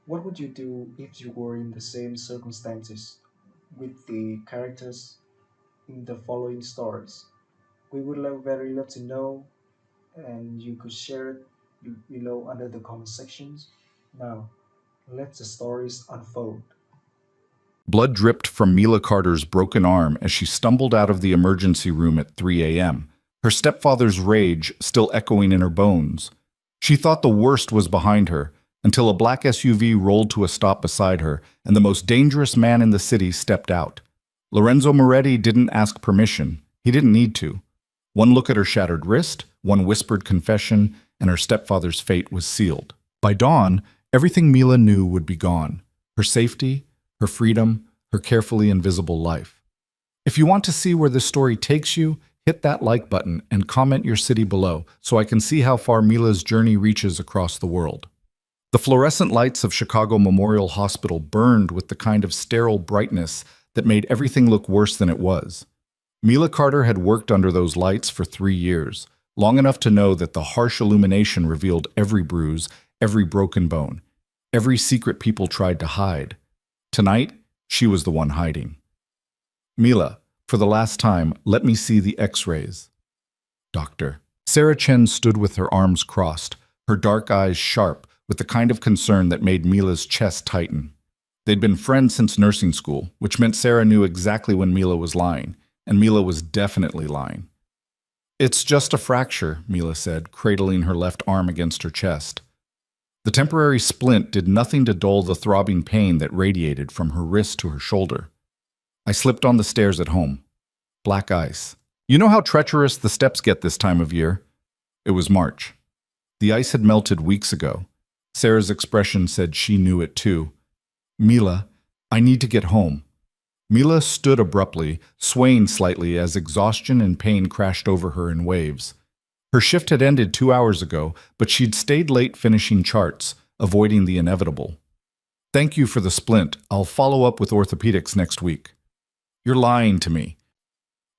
What would you do if you were in the same circumstances with the characters in the following stories? We would very love to know, and you could share it below under the comment sections. Now, let the stories unfold. Blood dripped from Mila Carter's broken arm as she stumbled out of the emergency room at 3 a.m., her stepfather's rage still echoing in her bones. She thought the worst was behind her until a black SUV rolled to a stop beside her and the most dangerous man in the city stepped out. Lorenzo Moretti didn't ask permission. He didn't need to. One look at her shattered wrist, one whispered confession, and her stepfather's fate was sealed. By dawn, everything Mila knew would be gone. Her safety, her freedom, her carefully invisible life. If you want to see where this story takes you, hit that like button and comment your city below so I can see how far Mila's journey reaches across the world. The fluorescent lights of Chicago Memorial Hospital burned with the kind of sterile brightness that made everything look worse than it was. Mila Carter had worked under those lights for 3 years, long enough to know that the harsh illumination revealed every bruise, every broken bone, every secret people tried to hide. Tonight, she was the one hiding. Mila, for the last time, let me see the x-rays. Doctor. Sarah Chen stood with her arms crossed, her dark eyes sharp with the kind of concern that made Mila's chest tighten. They'd been friends since nursing school, which meant Sarah knew exactly when Mila was lying, and Mila was definitely lying. It's just a fracture, Mila said, cradling her left arm against her chest. The temporary splint did nothing to dull the throbbing pain that radiated from her wrist to her shoulder. I slipped on the stairs at home. Black ice. You know how treacherous the steps get this time of year? It was March. The ice had melted weeks ago. Sarah's expression said she knew it too. Mila, I need to get home. Mila stood abruptly, swaying slightly as exhaustion and pain crashed over her in waves. Her shift had ended 2 hours ago, but she'd stayed late finishing charts, avoiding the inevitable. Thank you for the splint. I'll follow up with orthopedics next week. You're lying to me.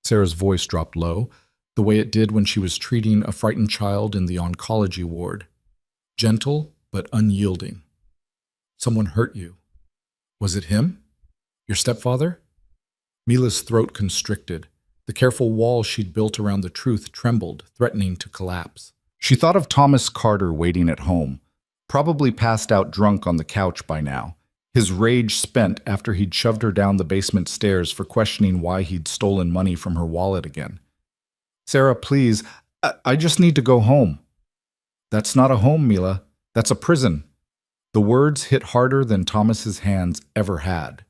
Sarah's voice dropped low, the way it did when she was treating a frightened child in the oncology ward. Gentle, but unyielding. Someone hurt you. Was it him? Your stepfather? Mila's throat constricted. The careful wall she'd built around the truth trembled, threatening to collapse. She thought of Thomas Carter waiting at home, probably passed out drunk on the couch by now, his rage spent after he'd shoved her down the basement stairs for questioning why he'd stolen money from her wallet again. Sarah, please, I just need to go home. That's not a home, Mila. That's a prison. The words hit harder than Thomas's hands ever had.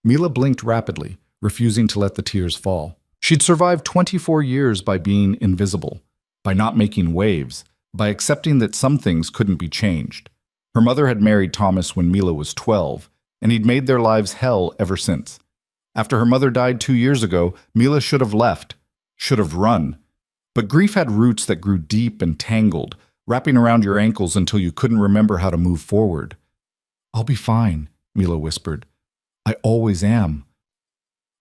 Mila blinked rapidly, refusing to let the tears fall. She'd survived 24 years by being invisible, by not making waves, by accepting that some things couldn't be changed. Her mother had married Thomas when Mila was 12, and he'd made their lives hell ever since. After her mother died 2 years ago, Mila should have left, should have run. But grief had roots that grew deep and tangled, wrapping around your ankles until you couldn't remember how to move forward. I'll be fine, Mila whispered. I always am.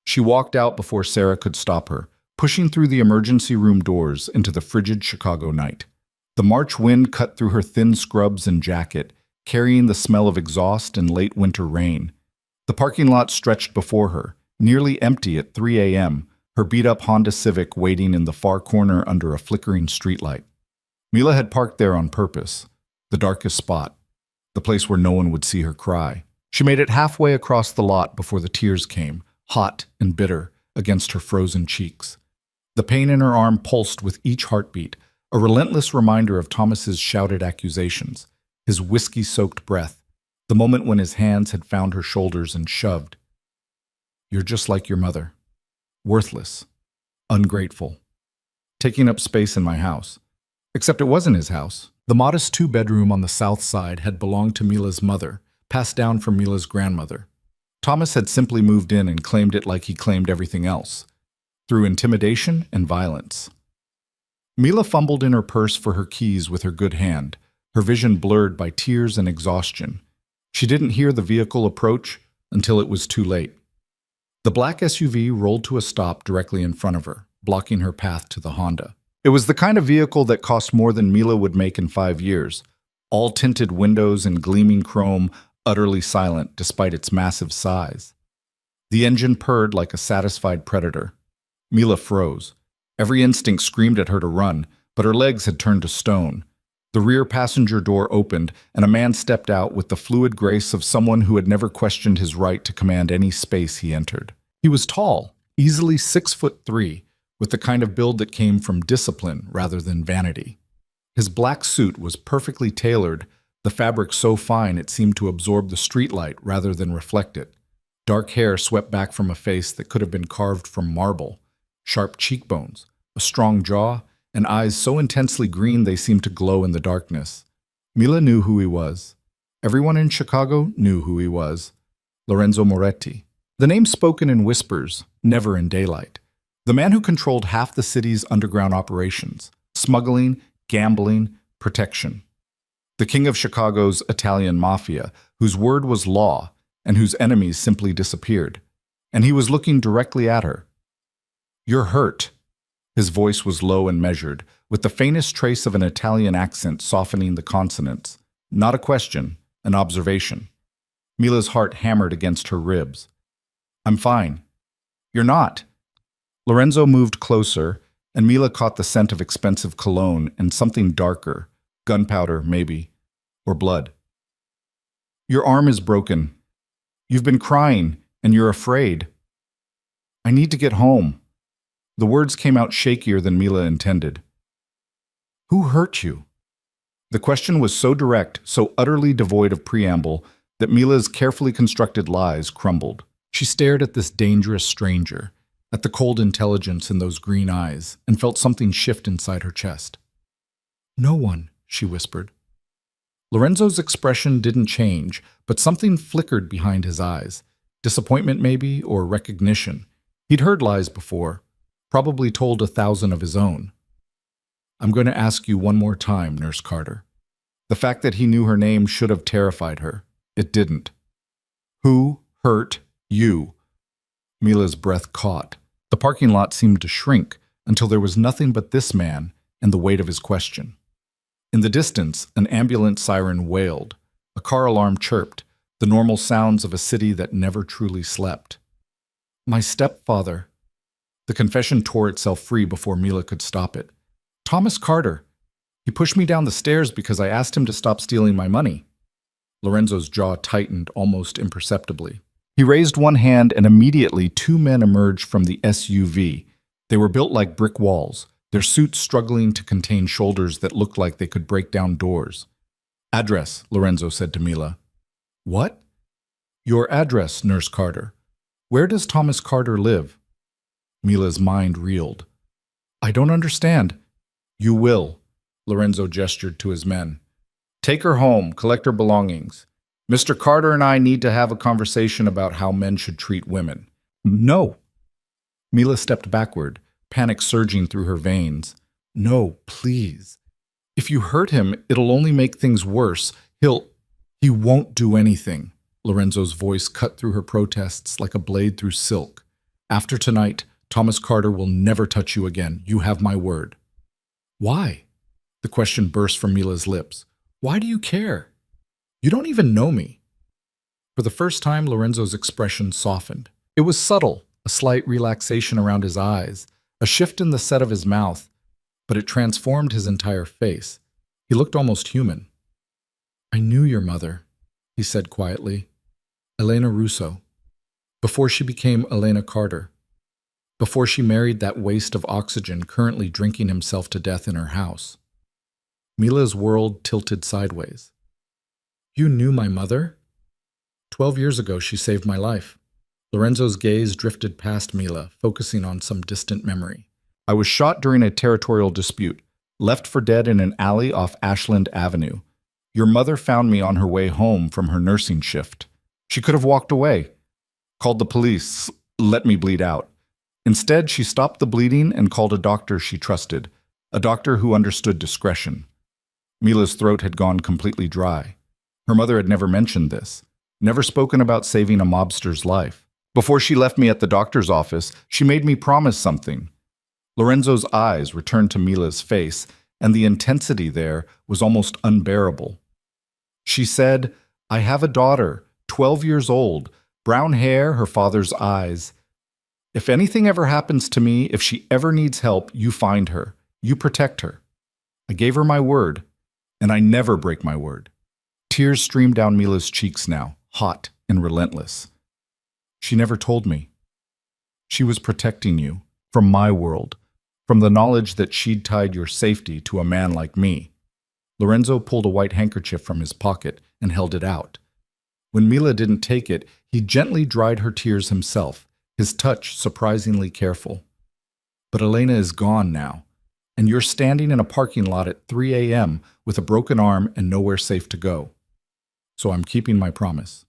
She walked out before Sarah could stop her, pushing through the emergency room doors into the frigid Chicago night. The March wind cut through her thin scrubs and jacket, carrying the smell of exhaust and late winter rain. The parking lot stretched before her, nearly empty at 3 a.m., her beat-up Honda Civic waiting in the far corner under a flickering streetlight. Mila had parked there on purpose, the darkest spot, the place where no one would see her cry. She made it halfway across the lot before the tears came, hot and bitter, against her frozen cheeks. The pain in her arm pulsed with each heartbeat, a relentless reminder of Thomas's shouted accusations, his whiskey-soaked breath, the moment when his hands had found her shoulders and shoved. You're just like your mother. Worthless. Ungrateful. Taking up space in my house. Except it wasn't his house. The modest 2-bedroom on the south side had belonged to Mila's mother, passed down from Mila's grandmother. Thomas had simply moved in and claimed it like he claimed everything else, through intimidation and violence. Mila fumbled in her purse for her keys with her good hand, her vision blurred by tears and exhaustion. She didn't hear the vehicle approach until it was too late. The black SUV rolled to a stop directly in front of her, blocking her path to the Honda. It was the kind of vehicle that cost more than Mila would make in 5 years. All tinted windows and gleaming chrome, utterly silent despite its massive size. The engine purred like a satisfied predator. Mila froze. Every instinct screamed at her to run, but her legs had turned to stone. The rear passenger door opened, and a man stepped out with the fluid grace of someone who had never questioned his right to command any space he entered. He was tall, easily 6'3", with the kind of build that came from discipline rather than vanity. His black suit was perfectly tailored, the fabric so fine it seemed to absorb the streetlight rather than reflect it. Dark hair swept back from a face that could have been carved from marble, sharp cheekbones, a strong jaw, and eyes so intensely green they seemed to glow in the darkness. Mila knew who he was. Everyone in Chicago knew who he was. Lorenzo Moretti. The name spoken in whispers, never in daylight. The man who controlled half the city's underground operations, smuggling, gambling, protection. The king of Chicago's Italian Mafia, whose word was law and whose enemies simply disappeared. And he was looking directly at her. "You're hurt." His voice was low and measured, with the faintest trace of an Italian accent softening the consonants. Not a question, an observation. Mila's heart hammered against her ribs. "I'm fine." "You're not." Lorenzo moved closer, and Mila caught the scent of expensive cologne and something darker, gunpowder maybe, or blood. "Your arm is broken. You've been crying, and you're afraid." "I need to get home." The words came out shakier than Mila intended. "Who hurt you?" The question was so direct, so utterly devoid of preamble, that Mila's carefully constructed lies crumbled. She stared at this dangerous stranger, at the cold intelligence in those green eyes, and felt something shift inside her chest. "No one," she whispered. Lorenzo's expression didn't change, but something flickered behind his eyes. Disappointment maybe, or recognition. He'd heard lies before. Probably told 1,000 of his own. "I'm going to ask you one more time, Nurse Carter." The fact that he knew her name should have terrified her. It didn't. "Who hurt you?" Mila's breath caught. The parking lot seemed to shrink until there was nothing but this man and the weight of his question. In the distance, an ambulance siren wailed. A car alarm chirped, the normal sounds of a city that never truly slept. "My stepfather." The confession tore itself free before Mila could stop it. "Thomas Carter. He pushed me down the stairs because I asked him to stop stealing my money." Lorenzo's jaw tightened almost imperceptibly. He raised one hand and immediately 2 men emerged from the SUV. They were built like brick walls, their suits struggling to contain shoulders that looked like they could break down doors. "Address," Lorenzo said to Mila. "What?" "Your address, Nurse Carter. Where does Thomas Carter live?" Mila's mind reeled. "I don't understand." "You will," Lorenzo gestured to his men. "Take her home, collect her belongings. Mr. Carter and I need to have a conversation about how men should treat women." "No." Mila stepped backward, panic surging through her veins. "No, please. If you hurt him, it'll only make things worse. He won't do anything." Lorenzo's voice cut through her protests like a blade through silk. "After tonight, Thomas Carter will never touch you again. You have my word." "Why?" The question burst from Mila's lips. "Why do you care? You don't even know me." For the first time, Lorenzo's expression softened. It was subtle, a slight relaxation around his eyes, a shift in the set of his mouth, but it transformed his entire face. He looked almost human. "I knew your mother," he said quietly. "Elena Russo. Before she became Elena Carter. Before she married that waste of oxygen currently drinking himself to death in her house." Mila's world tilted sideways. "You knew my mother?" 12 years ago, she saved my life." Lorenzo's gaze drifted past Mila, focusing on some distant memory. "I was shot during a territorial dispute, left for dead in an alley off Ashland Avenue. Your mother found me on her way home from her nursing shift. She could have walked away, called the police, let me bleed out. Instead, she stopped the bleeding and called a doctor she trusted, a doctor who understood discretion." Mila's throat had gone completely dry. Her mother had never mentioned this, never spoken about saving a mobster's life. Before she left me at the doctor's office, she made me promise something. Lorenzo's eyes returned to Mila's face, and the intensity there was almost unbearable. "She said, I have a daughter, 12 years old, brown hair, her father's eyes. If anything ever happens to me, if she ever needs help, you find her. You protect her. I gave her my word, and I never break my word. Tears streamed down Mila's cheeks now, hot and relentless. She never told me. She was protecting you from my world, from the knowledge that she'd tied your safety to a man like me. Lorenzo pulled a white handkerchief from his pocket and held it out. When Mila didn't take it, he gently dried her tears himself, his touch surprisingly careful. But Elena is gone now, and you're standing in a parking lot at 3 a.m. with a broken arm and nowhere safe to go. So I'm keeping my promise.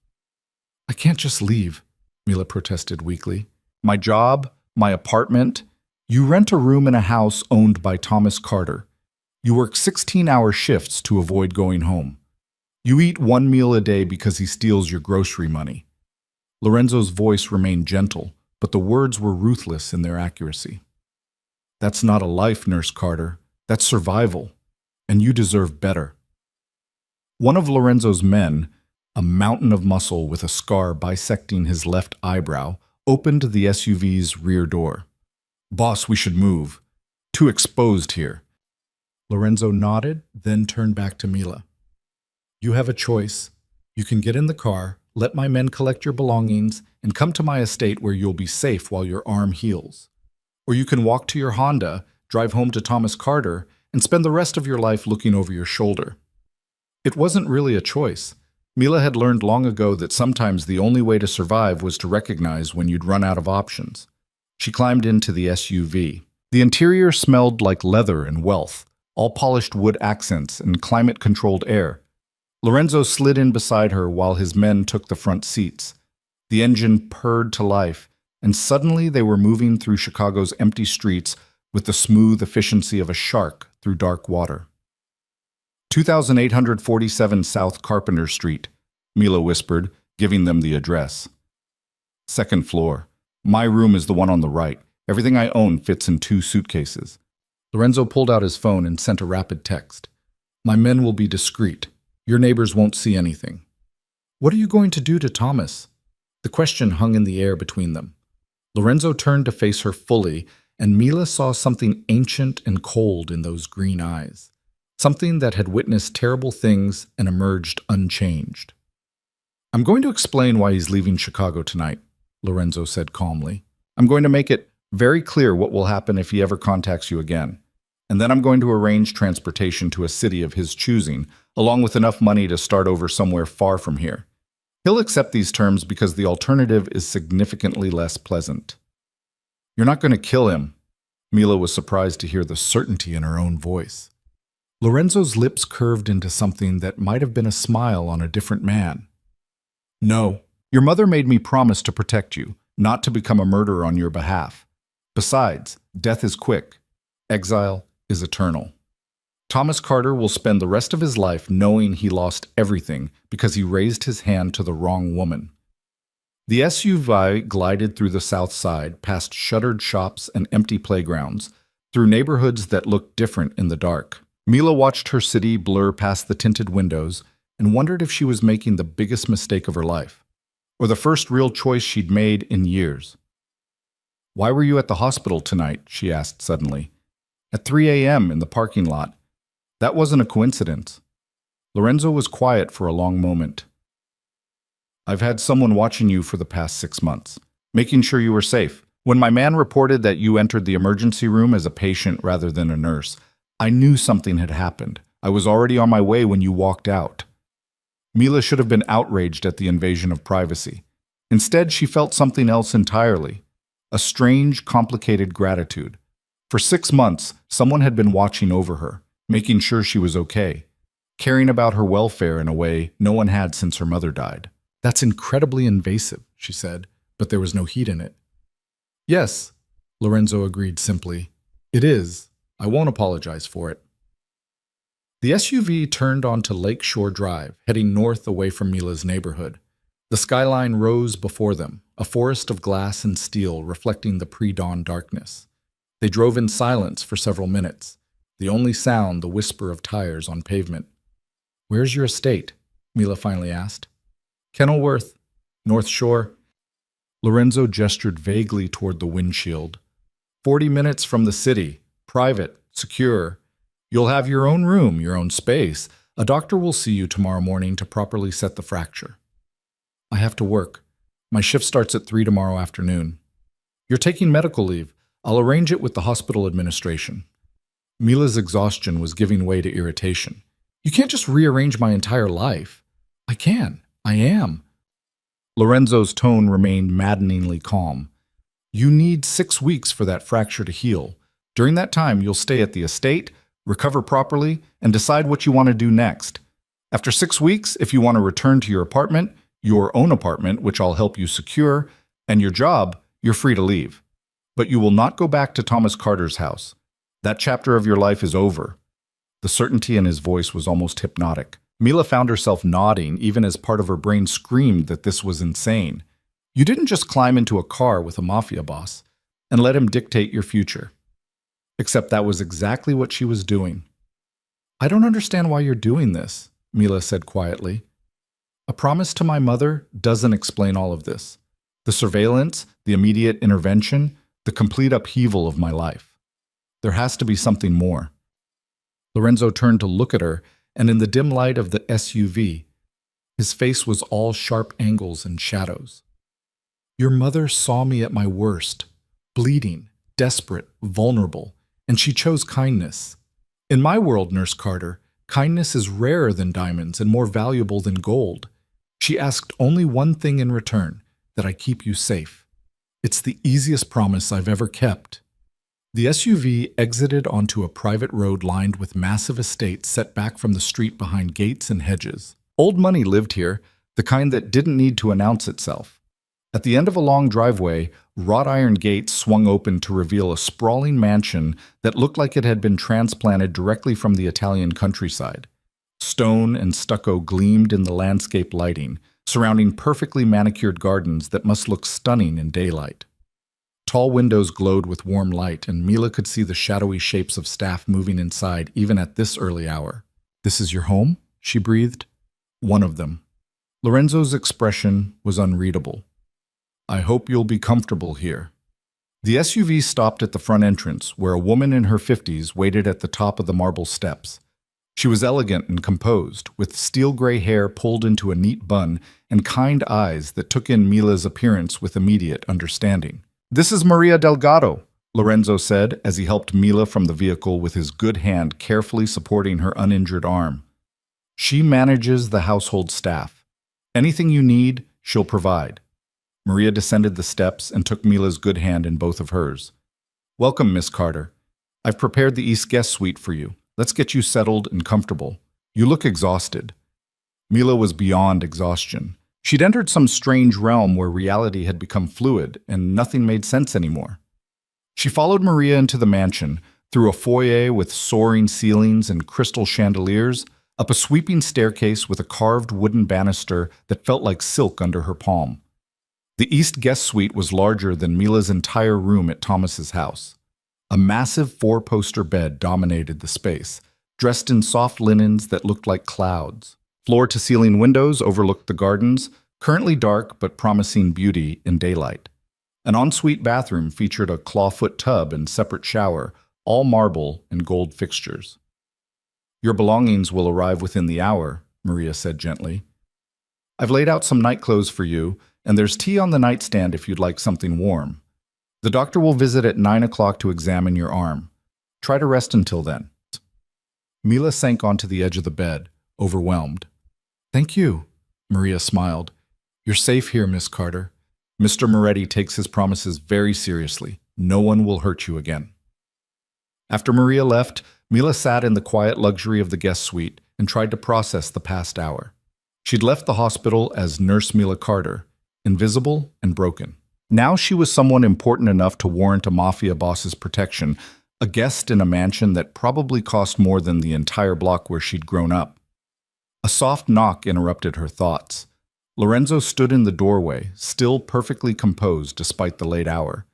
I can't just leave, Mila protested weakly. My job, my apartment. You rent a room in a house owned by Thomas Carter. You work 16-hour shifts to avoid going home. You eat one meal a day because he steals your grocery money. Lorenzo's voice remained gentle, but the words were ruthless in their accuracy. That's not a life, Nurse Carter. That's survival. And you deserve better. One of Lorenzo's men, a mountain of muscle with a scar bisecting his left eyebrow, opened the SUV's rear door. Boss, we should move. Too exposed here. Lorenzo nodded, then turned back to Mila. You have a choice. You can get in the car, let my men collect your belongings, and come to my estate where you'll be safe while your arm heals. Or you can walk to your Honda, drive home to Thomas Carter, and spend the rest of your life looking over your shoulder. It wasn't really a choice. Mila had learned long ago that sometimes the only way to survive was to recognize when you'd run out of options. She climbed into the SUV. The interior smelled like leather and wealth, all polished wood accents and climate-controlled air. Lorenzo slid in beside her while his men took the front seats. The engine purred to life, and suddenly they were moving through Chicago's empty streets with the smooth efficiency of a shark through dark water. 2847 South Carpenter Street, Mila whispered, giving them the address. Second floor. My room is the one on the right. Everything I own fits in 2 suitcases. Lorenzo pulled out his phone and sent a rapid text. My men will be discreet. Your neighbors won't see anything. What are you going to do to Thomas? The question hung in the air between them. Lorenzo turned to face her fully, and Mila saw something ancient and cold in those green eyes. Something that had witnessed terrible things and emerged unchanged. I'm going to explain why he's leaving Chicago tonight, Lorenzo said calmly. I'm going to make it very clear what will happen if he ever contacts you again. And then I'm going to arrange transportation to a city of his choosing, along with enough money to start over somewhere far from here. He'll accept these terms because the alternative is significantly less pleasant. You're not going to kill him. Mila was surprised to hear the certainty in her own voice. Lorenzo's lips curved into something that might have been a smile on a different man. No, your mother made me promise to protect you, not to become a murderer on your behalf. Besides, death is quick. Exile is eternal. Thomas Carter will spend the rest of his life knowing he lost everything because he raised his hand to the wrong woman. The SUV glided through the South Side, past shuttered shops and empty playgrounds, through neighborhoods that looked different in the dark. Mila watched her city blur past the tinted windows and wondered if she was making the biggest mistake of her life, or the first real choice she'd made in years. Why were you at the hospital tonight? She asked suddenly. At 3 a.m. in the parking lot. That wasn't a coincidence. Lorenzo was quiet for a long moment. I've had someone watching you for the past 6 months, making sure you were safe. When my man reported that you entered the emergency room as a patient rather than a nurse, I knew something had happened. I was already on my way when you walked out. Mila should have been outraged at the invasion of privacy. Instead, she felt something else entirely. A strange, complicated gratitude. For 6 months, someone had been watching over her, making sure she was okay, caring about her welfare in a way no one had since her mother died. That's incredibly invasive, she said, but there was no heat in it. Yes, Lorenzo agreed simply. It is. I won't apologize for it. The SUV turned onto Lakeshore Drive, heading north away from Mila's neighborhood. The skyline rose before them, a forest of glass and steel reflecting the pre-dawn darkness. They drove in silence for several minutes, the only sound the whisper of tires on pavement. Where's your estate? Mila finally asked. Kenilworth, North Shore. Lorenzo gestured vaguely toward the windshield. 40 minutes from the city. Private. Secure. You'll have your own room, your own space. A doctor will see you tomorrow morning to properly set the fracture. I have to work. My shift starts at 3 tomorrow afternoon. You're taking medical leave. I'll arrange it with the hospital administration. Mila's exhaustion was giving way to irritation. You can't just rearrange my entire life. I can. I am. Lorenzo's tone remained maddeningly calm. You need 6 weeks for that fracture to heal. During that time, you'll stay at the estate, recover properly, and decide what you want to do next. After 6 weeks, if you want to return to your own apartment, which I'll help you secure, and your job, you're free to leave. But you will not go back to Thomas Carter's house. That chapter of your life is over. The certainty in his voice was almost hypnotic. Mila found herself nodding, even as part of her brain screamed that this was insane. You didn't just climb into a car with a mafia boss and let him dictate your future. Except that was exactly what she was doing. I don't understand why you're doing this, Mila said quietly. A promise to my mother doesn't explain all of this. The surveillance, the immediate intervention, the complete upheaval of my life. There has to be something more. Lorenzo turned to look at her, and in the dim light of the SUV, his face was all sharp angles and shadows. Your mother saw me at my worst, bleeding, desperate, vulnerable, and she chose kindness. In my world, Nurse Carter, kindness is rarer than diamonds and more valuable than gold. She asked only one thing in return, that I keep you safe. It's the easiest promise I've ever kept. The SUV exited onto a private road lined with massive estates set back from the street behind gates and hedges. Old money lived here, the kind that didn't need to announce itself. At the end of a long driveway, wrought iron gates swung open to reveal a sprawling mansion that looked like it had been transplanted directly from the Italian countryside. Stone and stucco gleamed in the landscape lighting, surrounding perfectly manicured gardens that must look stunning in daylight. Tall windows glowed with warm light, and Mila could see the shadowy shapes of staff moving inside even at this early hour. This is your home? She breathed. One of them. Lorenzo's expression was unreadable. I hope you'll be comfortable here. The SUV stopped at the front entrance, where a woman in her 50s waited at the top of the marble steps. She was elegant and composed, with steel-gray hair pulled into a neat bun and kind eyes that took in Mila's appearance with immediate understanding. This is Maria Delgado, Lorenzo said as he helped Mila from the vehicle with his good hand carefully supporting her uninjured arm. She manages the household staff. Anything you need, she'll provide. Maria descended the steps and took Mila's good hand in both of hers. Welcome, Miss Carter. I've prepared the East Guest Suite for you. Let's get you settled and comfortable. You look exhausted. Mila was beyond exhaustion. She'd entered some strange realm where reality had become fluid and nothing made sense anymore. She followed Maria into the mansion, through a foyer with soaring ceilings and crystal chandeliers, up a sweeping staircase with a carved wooden banister that felt like silk under her palm. The East Guest Suite was larger than Mila's entire room at Thomas's house. A massive 4-poster bed dominated the space, dressed in soft linens that looked like clouds. Floor-to-ceiling windows overlooked the gardens, currently dark but promising beauty in daylight. An ensuite bathroom featured a clawfoot tub and separate shower, all marble and gold fixtures. Your belongings will arrive within the hour, Maria said gently. I've laid out some night clothes for you, and there's tea on the nightstand if you'd like something warm. The doctor will visit at 9 o'clock to examine your arm. Try to rest until then. Mila sank onto the edge of the bed, overwhelmed. Thank you, Maria smiled. You're safe here, Miss Carter. Mr. Moretti takes his promises very seriously. No one will hurt you again. After Maria left, Mila sat in the quiet luxury of the guest suite and tried to process the past hour. She'd left the hospital as Nurse Mila Carter, invisible and broken. Now she was someone important enough to warrant a mafia boss's protection, a guest in a mansion that probably cost more than the entire block where she'd grown up. A soft knock interrupted her thoughts. Lorenzo stood in the doorway, still perfectly composed despite the late hour.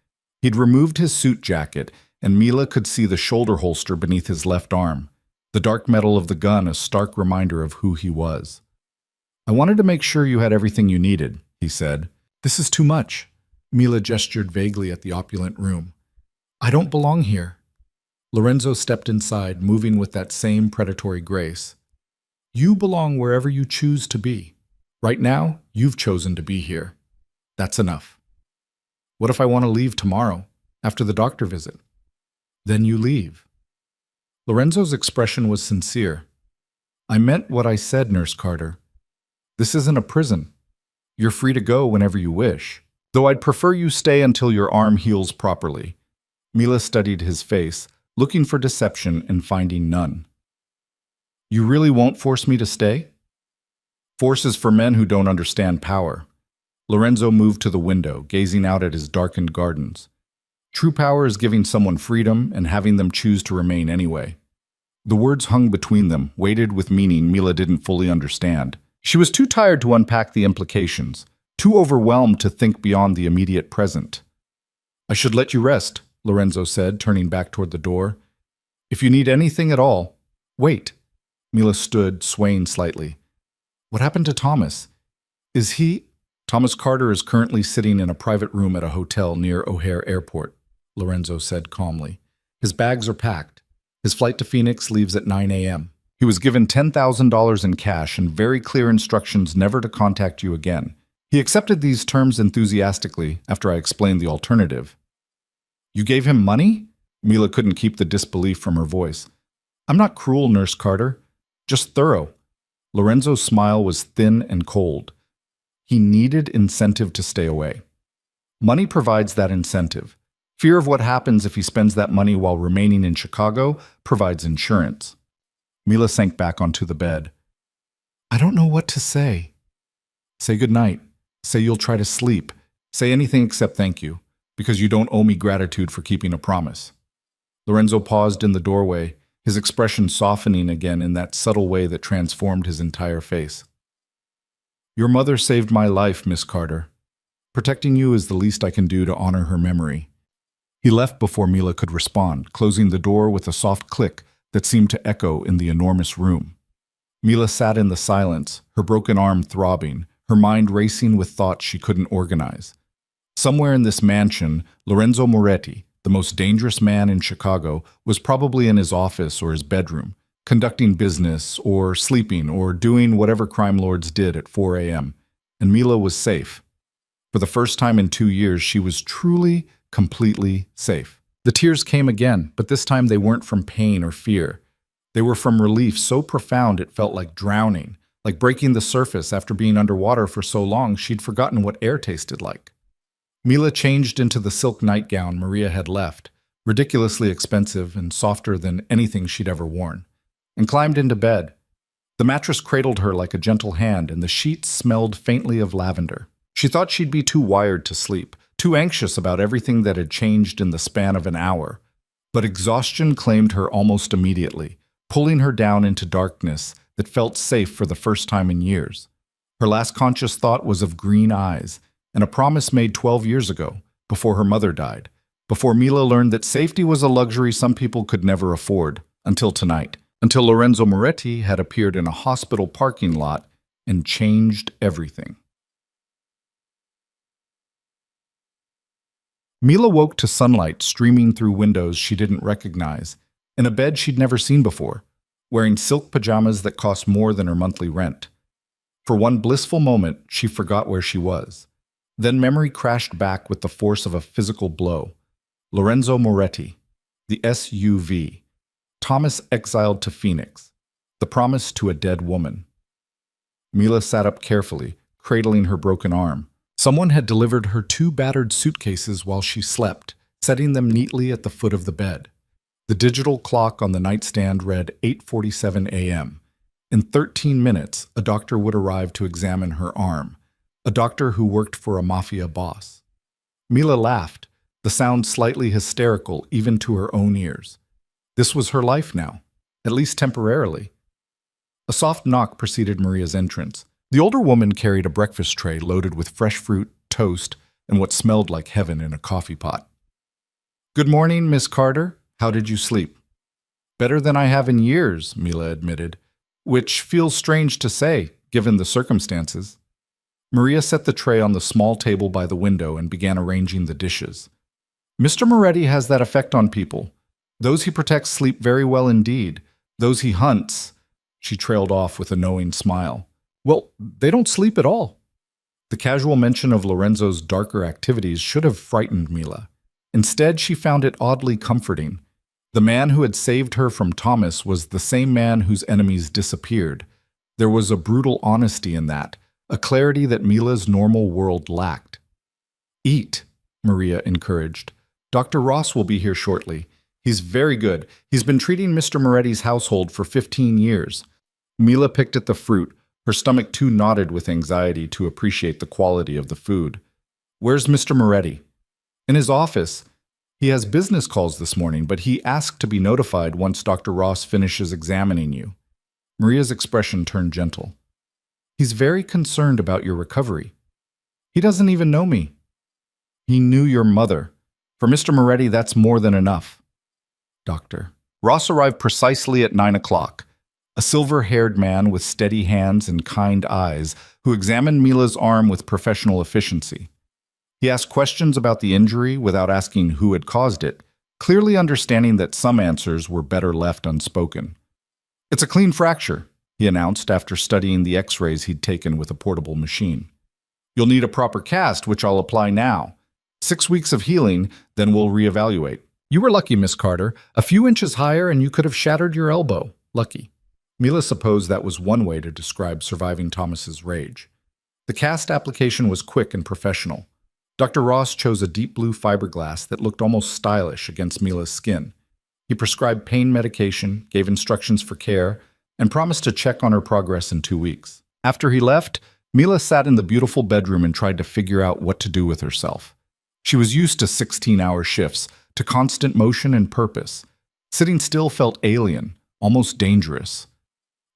He'd removed his suit jacket, and Mila could see the shoulder holster beneath his left arm, the dark metal of the gun a stark reminder of who he was. I wanted to make sure you had everything you needed, he said. This is too much. Mila gestured vaguely at the opulent room. I don't belong here. Lorenzo stepped inside, moving with that same predatory grace. You belong wherever you choose to be. Right now, you've chosen to be here. That's enough. What if I want to leave tomorrow, after the doctor visit? Then you leave. Lorenzo's expression was sincere. I meant what I said, Nurse Carter. This isn't a prison. You're free to go whenever you wish, though I'd prefer you stay until your arm heals properly. Mila studied his face, looking for deception and finding none. You really won't force me to stay? Force is for men who don't understand power. Lorenzo moved to the window, gazing out at his darkened gardens. True power is giving someone freedom and having them choose to remain anyway. The words hung between them, weighted with meaning Mila didn't fully understand. She was too tired to unpack the implications, too overwhelmed to think beyond the immediate present. I should let you rest, Lorenzo said, turning back toward the door. If you need anything at all, wait. Mila stood, swaying slightly. What happened to Thomas? Is he... Thomas Carter is currently sitting in a private room at a hotel near O'Hare Airport, Lorenzo said calmly. His bags are packed. His flight to Phoenix leaves at 9 a.m. He was given $10,000 in cash and very clear instructions never to contact you again. He accepted these terms enthusiastically after I explained the alternative. You gave him money? Mila couldn't keep the disbelief from her voice. I'm not cruel, Nurse Carter. Just thorough. Lorenzo's smile was thin and cold. He needed incentive to stay away. Money provides that incentive. Fear of what happens if he spends that money while remaining in Chicago provides insurance. Mila sank back onto the bed. I don't know what to say. Say goodnight. Say you'll try to sleep. Say anything except thank you, because you don't owe me gratitude for keeping a promise. Lorenzo paused in the doorway, his expression softening again in that subtle way that transformed his entire face. Your mother saved my life, Miss Carter. Protecting you is the least I can do to honor her memory. He left before Mila could respond, closing the door with a soft click that seemed to echo in the enormous room. Mila sat in the silence, her broken arm throbbing, her mind racing with thoughts she couldn't organize. Somewhere in this mansion, Lorenzo Moretti, the most dangerous man in Chicago, was probably in his office or his bedroom, conducting business or sleeping or doing whatever crime lords did at 4 a.m., and Mila was safe. For the first time in 2 years, she was truly, completely safe. The tears came again, but this time they weren't from pain or fear. They were from relief so profound it felt like drowning, like breaking the surface after being underwater for so long she'd forgotten what air tasted like. Mila changed into the silk nightgown Maria had left, ridiculously expensive and softer than anything she'd ever worn, and climbed into bed. The mattress cradled her like a gentle hand, and the sheets smelled faintly of lavender. She thought she'd be too wired to sleep, too anxious about everything that had changed in the span of an hour. But exhaustion claimed her almost immediately, pulling her down into darkness that felt safe for the first time in years. Her last conscious thought was of green eyes, and a promise made 12 years ago, before her mother died, before Mila learned that safety was a luxury some people could never afford, until tonight, until Lorenzo Moretti had appeared in a hospital parking lot and changed everything. Mila woke to sunlight streaming through windows she didn't recognize, in a bed she'd never seen before, wearing silk pajamas that cost more than her monthly rent. For one blissful moment, she forgot where she was. Then memory crashed back with the force of a physical blow. Lorenzo Moretti, the SUV, Thomas exiled to Phoenix, the promise to a dead woman. Mila sat up carefully, cradling her broken arm. Someone had delivered her 2 battered suitcases while she slept, setting them neatly at the foot of the bed. The digital clock on the nightstand read 8:47 a.m. In 13 minutes, a doctor would arrive to examine her arm, a doctor who worked for a Mafia boss. Mila laughed, the sound slightly hysterical even to her own ears. This was her life now, at least temporarily. A soft knock preceded Maria's entrance. The older woman carried a breakfast tray loaded with fresh fruit, toast, and what smelled like heaven in a coffee pot. Good morning, Miss Carter. How did you sleep? Better than I have in years, Mila admitted, which feels strange to say, given the circumstances. Maria set the tray on the small table by the window and began arranging the dishes. Mr. Moretti has that effect on people. Those he protects sleep very well indeed. Those he hunts, she trailed off with a knowing smile. Well, they don't sleep at all. The casual mention of Lorenzo's darker activities should have frightened Mila. Instead, she found it oddly comforting. The man who had saved her from Thomas was the same man whose enemies disappeared. There was a brutal honesty in that, a clarity that Mila's normal world lacked. Eat, Maria encouraged. Dr. Ross will be here shortly. He's very good. He's been treating Mr. Moretti's household for 15 years. Mila picked at the fruit, her stomach too knotted with anxiety to appreciate the quality of the food. Where's Mr. Moretti? In his office. He has business calls this morning, but he asked to be notified once Dr. Ross finishes examining you. Maria's expression turned gentle. He's very concerned about your recovery. He doesn't even know me. He knew your mother. For Mr. Moretti, that's more than enough. Doctor. Ross arrived precisely at 9 o'clock. A silver-haired man with steady hands and kind eyes who examined Mila's arm with professional efficiency. He asked questions about the injury without asking who had caused it, clearly understanding that some answers were better left unspoken. It's a clean fracture, he announced after studying the x-rays he'd taken with a portable machine. You'll need a proper cast, which I'll apply now. 6 weeks of healing, then we'll reevaluate. You were lucky, Miss Carter. A few inches higher and you could have shattered your elbow. Lucky. Mila supposed that was one way to describe surviving Thomas's rage. The cast application was quick and professional. Dr. Ross chose a deep blue fiberglass that looked almost stylish against Mila's skin. He prescribed pain medication, gave instructions for care, and promised to check on her progress in 2 weeks. After he left, Mila sat in the beautiful bedroom and tried to figure out what to do with herself. She was used to 16-hour shifts, to constant motion and purpose. Sitting still felt alien, almost dangerous.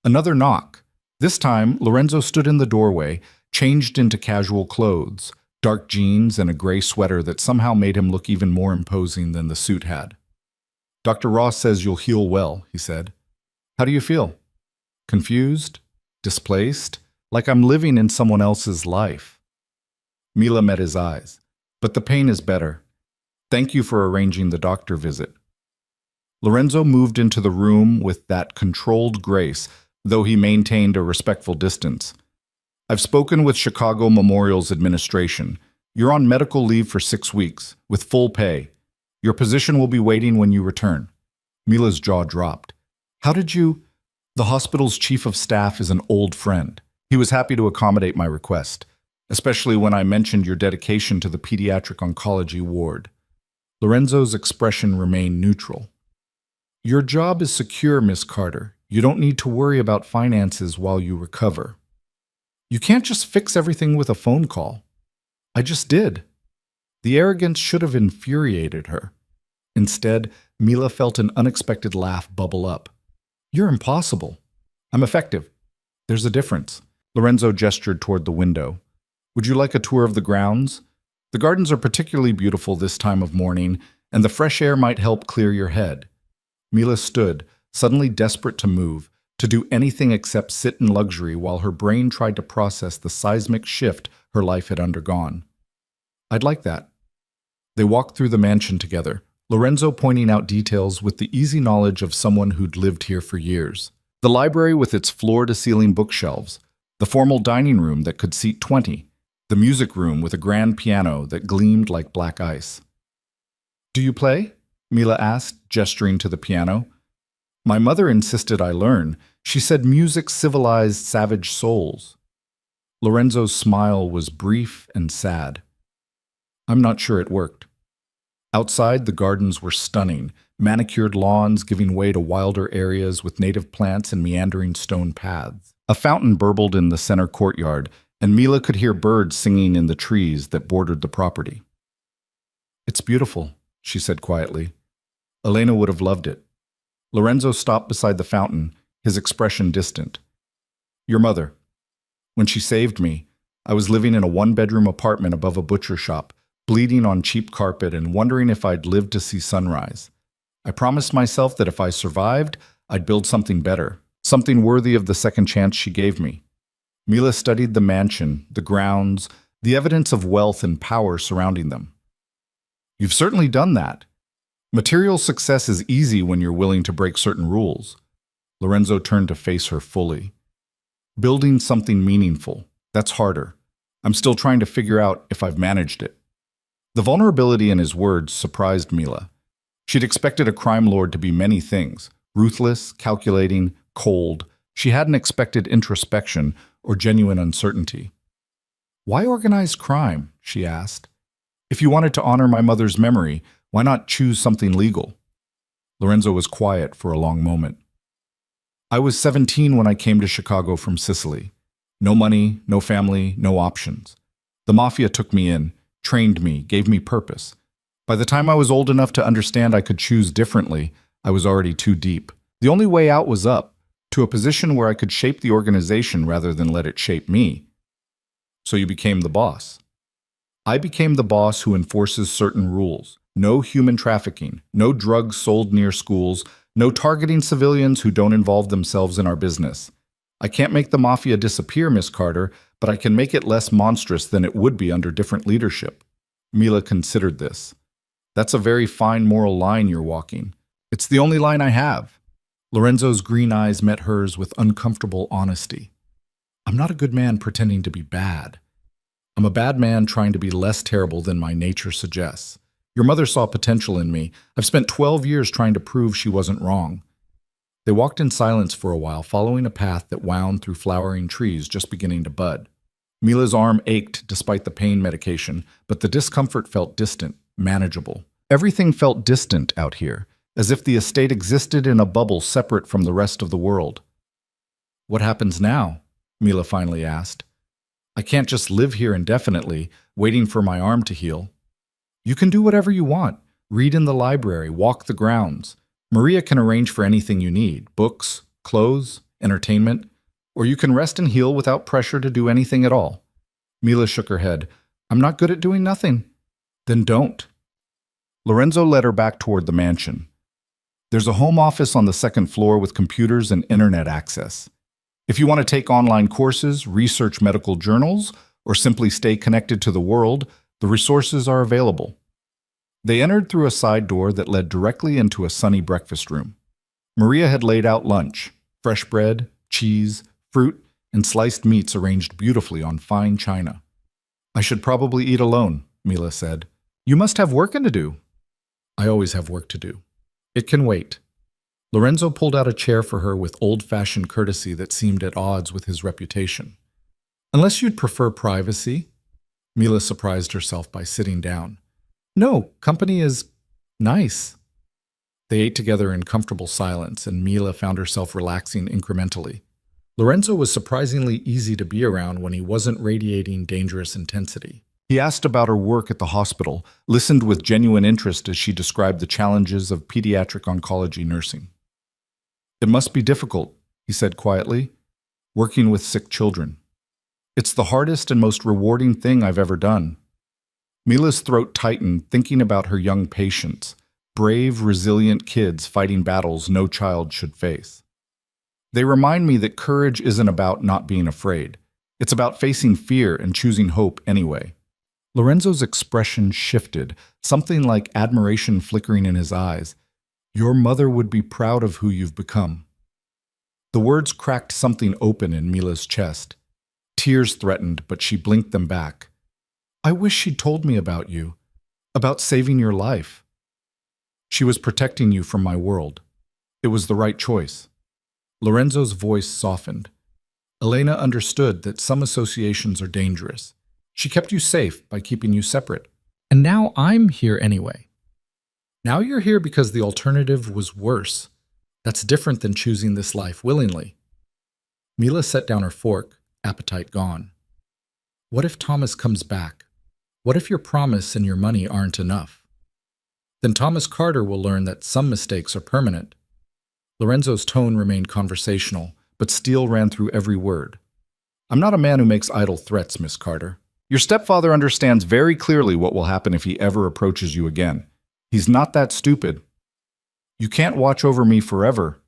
Another knock. This time, Lorenzo stood in the doorway, changed into casual clothes, dark jeans and a gray sweater that somehow made him look even more imposing than the suit had. Dr. Ross says you'll heal well, he said. How do you feel? Confused? Displaced? Like I'm living in someone else's life. Mila met his eyes. But the pain is better. Thank you for arranging the doctor visit. Lorenzo moved into the room with that controlled grace, though he maintained a respectful distance. I've spoken with Chicago Memorial's administration. You're on medical leave for 6 weeks, with full pay. Your position will be waiting when you return. Mila's jaw dropped. How did you? The hospital's chief of staff is an old friend. He was happy to accommodate my request, especially when I mentioned your dedication to the pediatric oncology ward. Lorenzo's expression remained neutral. Your job is secure, Miss Carter. You don't need to worry about finances while you recover. You can't just fix everything with a phone call. I just did. The arrogance should have infuriated her. Instead, Mila felt an unexpected laugh bubble up. You're impossible. I'm effective. There's a difference. Lorenzo gestured toward the window. Would you like a tour of the grounds? The gardens are particularly beautiful this time of morning, and the fresh air might help clear your head. Mila stood, suddenly desperate to move, to do anything except sit in luxury while her brain tried to process the seismic shift her life had undergone. I'd like that. They walked through the mansion together, Lorenzo pointing out details with the easy knowledge of someone who'd lived here for years. The library with its floor-to-ceiling bookshelves, the formal dining room that could seat 20, the music room with a grand piano that gleamed like black ice. Do you play? Mila asked, gesturing to the piano. My mother insisted I learn. She said music civilized savage souls. Lorenzo's smile was brief and sad. I'm not sure it worked. Outside, the gardens were stunning, manicured lawns giving way to wilder areas with native plants and meandering stone paths. A fountain burbled in the center courtyard, and Mila could hear birds singing in the trees that bordered the property. It's beautiful, she said quietly. Elena would have loved it. Lorenzo stopped beside the fountain, his expression distant. Your mother. When she saved me, I was living in a one-bedroom apartment above a butcher shop, bleeding on cheap carpet and wondering if I'd live to see sunrise. I promised myself that if I survived, I'd build something better, something worthy of the second chance she gave me. Mila studied the mansion, the grounds, the evidence of wealth and power surrounding them. You've certainly done that. Material success is easy when you're willing to break certain rules. Lorenzo turned to face her fully. Building something meaningful, that's harder. I'm still trying to figure out if I've managed it. The vulnerability in his words surprised Mila. She'd expected a crime lord to be many things: ruthless, calculating, cold. She hadn't expected introspection or genuine uncertainty. Why organized crime? She asked. If you wanted to honor my mother's memory, why not choose something legal? Lorenzo was quiet for a long moment. I was 17 when I came to Chicago from Sicily. No money, no family, no options. The Mafia took me in, trained me, gave me purpose. By the time I was old enough to understand I could choose differently, I was already too deep. The only way out was up, to a position where I could shape the organization rather than let it shape me. So you became the boss. I became the boss who enforces certain rules. No human trafficking, no drugs sold near schools, no targeting civilians who don't involve themselves in our business. I can't make the Mafia disappear, Miss Carter, but I can make it less monstrous than it would be under different leadership. Mila considered this. That's a very fine moral line you're walking. It's the only line I have. Lorenzo's green eyes met hers with uncomfortable honesty. I'm not a good man pretending to be bad. I'm a bad man trying to be less terrible than my nature suggests. Your mother saw potential in me. I've spent 12 years trying to prove she wasn't wrong. They walked in silence for a while, following a path that wound through flowering trees just beginning to bud. Mila's arm ached despite the pain medication, but the discomfort felt distant, manageable. Everything felt distant out here, as if the estate existed in a bubble separate from the rest of the world. What happens now? Mila finally asked. I can't just live here indefinitely, waiting for my arm to heal. You can do whatever you want. Read in the library, walk the grounds. Maria can arrange for anything you need: books, clothes, entertainment, or you can rest and heal without pressure to do anything at all. Mila shook her head. I'm not good at doing nothing. Then don't. Lorenzo led her back toward the mansion. There's a home office on the second floor with computers and internet access. If you want to take online courses, research medical journals, or simply stay connected to the world, the resources are available. They entered through a side door that led directly into a sunny breakfast room. Maria had laid out lunch: fresh bread, cheese, fruit, and sliced meats arranged beautifully on fine china. I should probably eat alone, Mila said. You must have work to do. I always have work to do. It can wait. Lorenzo pulled out a chair for her with old-fashioned courtesy that seemed at odds with his reputation. Unless you'd prefer privacy? Mila surprised herself by sitting down. No, company is nice. They ate together in comfortable silence, and Mila found herself relaxing incrementally. Lorenzo was surprisingly easy to be around when he wasn't radiating dangerous intensity. He asked about her work at the hospital, listened with genuine interest as she described the challenges of pediatric oncology nursing. It must be difficult, he said quietly, working with sick children. It's the hardest and most rewarding thing I've ever done. Mila's throat tightened, thinking about her young patients, brave, resilient kids fighting battles no child should face. They remind me that courage isn't about not being afraid. It's about facing fear and choosing hope anyway. Lorenzo's expression shifted, something like admiration flickering in his eyes. Your mother would be proud of who you've become. The words cracked something open in Mila's chest. Tears threatened, but she blinked them back. I wish she'd told me about you, about saving your life. She was protecting you from my world. It was the right choice. Lorenzo's voice softened. Elena understood that some associations are dangerous. She kept you safe by keeping you separate. And now I'm here anyway. Now you're here because the alternative was worse. That's different than choosing this life willingly. Mila set down her fork, appetite gone. What if Thomas comes back? What if your promise and your money aren't enough? Then Thomas Carter will learn that some mistakes are permanent. Lorenzo's tone remained conversational, but steel ran through every word. I'm not a man who makes idle threats, Miss Carter. Your stepfather understands very clearly what will happen if he ever approaches you again. He's not that stupid. You can't watch over me forever.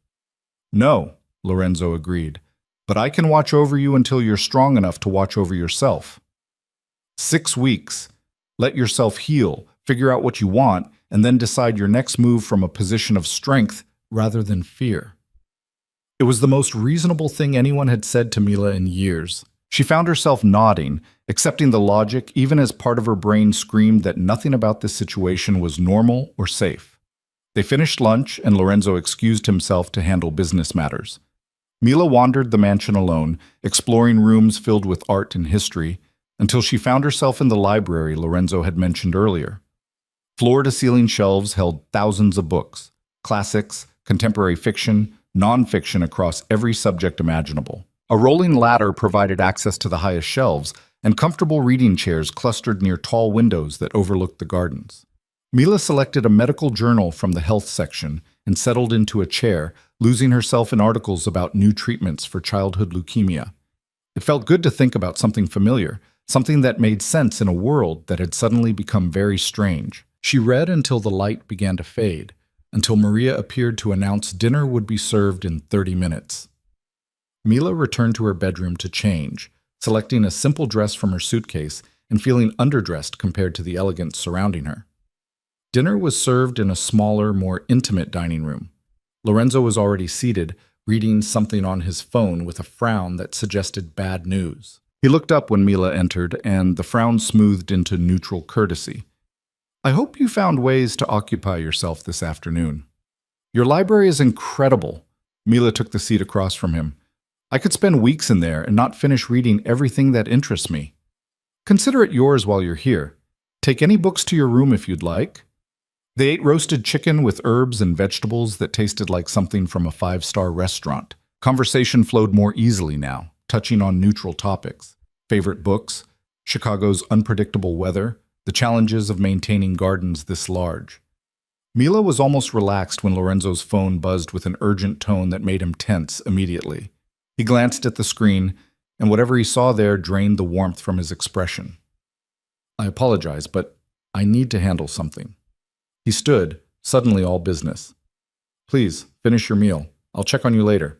No, Lorenzo agreed. but I can watch over you until you're strong enough to watch over yourself. 6 weeks. Let yourself heal, figure out what you want, and then decide your next move from a position of strength rather than fear. It was the most reasonable thing anyone had said to Mila in years. She found herself nodding, accepting the logic even as part of her brain screamed that nothing about this situation was normal or safe. They finished lunch and Lorenzo excused himself to handle business matters. Mila wandered the mansion alone, exploring rooms filled with art and history, until she found herself in the library Lorenzo had mentioned earlier. Floor-to-ceiling shelves held thousands of books, classics, contemporary fiction, non-fiction across every subject imaginable. A rolling ladder provided access to the highest shelves, and comfortable reading chairs clustered near tall windows that overlooked the gardens. Mila selected a medical journal from the health section and settled into a chair, losing herself in articles about new treatments for childhood leukemia. It felt good to think about something familiar, something that made sense in a world that had suddenly become very strange. She read until the light began to fade, until Maria appeared to announce dinner would be served in 30 minutes. Mila returned to her bedroom to change, selecting a simple dress from her suitcase and feeling underdressed compared to the elegance surrounding her. Dinner was served in a smaller, more intimate dining room. Lorenzo was already seated, reading something on his phone with a frown that suggested bad news. He looked up when Mila entered, and the frown smoothed into neutral courtesy. I hope you found ways to occupy yourself this afternoon. Your library is incredible. Mila took the seat across from him. I could spend weeks in there and not finish reading everything that interests me. Consider it yours while you're here. Take any books to your room if you'd like. They ate roasted chicken with herbs and vegetables that tasted like something from a 5-star restaurant. Conversation flowed more easily now, touching on neutral topics. Favorite books, Chicago's unpredictable weather, the challenges of maintaining gardens this large. Mila was almost relaxed when Lorenzo's phone buzzed with an urgent tone that made him tense immediately. He glanced at the screen, and whatever he saw there drained the warmth from his expression. I apologize, but I need to handle something. He stood, suddenly all business. Please, finish your meal. I'll check on you later.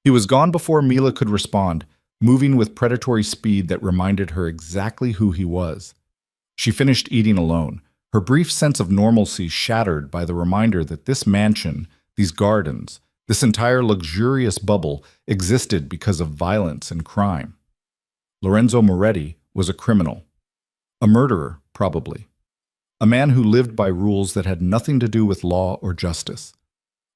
He was gone before Mila could respond, moving with predatory speed that reminded her exactly who he was. She finished eating alone, her brief sense of normalcy shattered by the reminder that this mansion, these gardens, this entire luxurious bubble existed because of violence and crime. Lorenzo Moretti was a criminal. A murderer, probably. A man who lived by rules that had nothing to do with law or justice.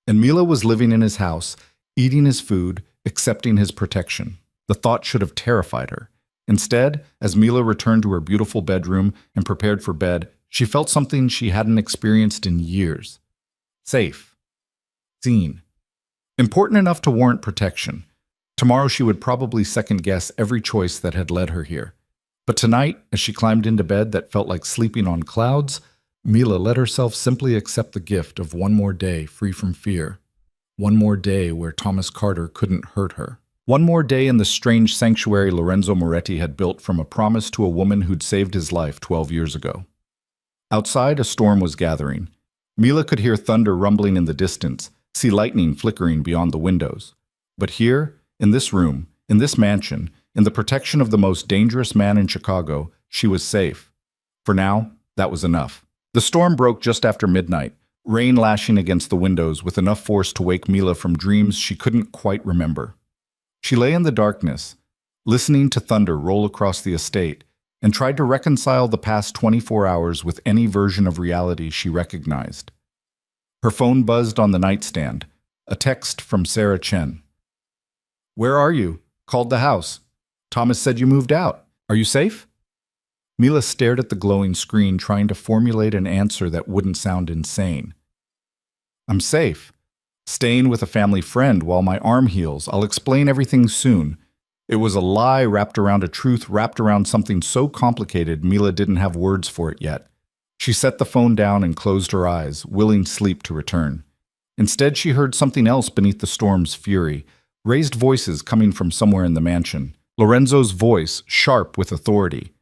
And Mila was living in his house, eating his food, accepting his protection. The thought should have terrified her. Instead, as Mila returned to her beautiful bedroom and prepared for bed, she felt something she hadn't experienced in years. Safe. Seen. Important enough to warrant protection. Tomorrow she would probably second-guess every choice that had led her here. But tonight, as she climbed into bed that felt like sleeping on clouds, Mila let herself simply accept the gift of one more day free from fear. One more day where Thomas Carter couldn't hurt her. One more day in the strange sanctuary Lorenzo Moretti had built from a promise to a woman who'd saved his life 12 years ago. Outside, a storm was gathering. Mila could hear thunder rumbling in the distance, see lightning flickering beyond the windows. But here, in this room, in this mansion, in the protection of the most dangerous man in Chicago, she was safe. For now, that was enough. The storm broke just after midnight, rain lashing against the windows with enough force to wake Mila from dreams she couldn't quite remember. She lay in the darkness, listening to thunder roll across the estate, and tried to reconcile the past 24 hours with any version of reality she recognized. Her phone buzzed on the nightstand, a text from Sarah Chen. "Where are you? Called the house. Thomas said you moved out. Are you safe?" Mila stared at the glowing screen, trying to formulate an answer that wouldn't sound insane. "I'm safe. Staying with a family friend while my arm heals. I'll explain everything soon." It was a lie wrapped around a truth wrapped around something so complicated Mila didn't have words for it yet. She set the phone down and closed her eyes, willing sleep to return. Instead, she heard something else beneath the storm's fury, raised voices coming from somewhere in the mansion. Lorenzo's voice, sharp with authority.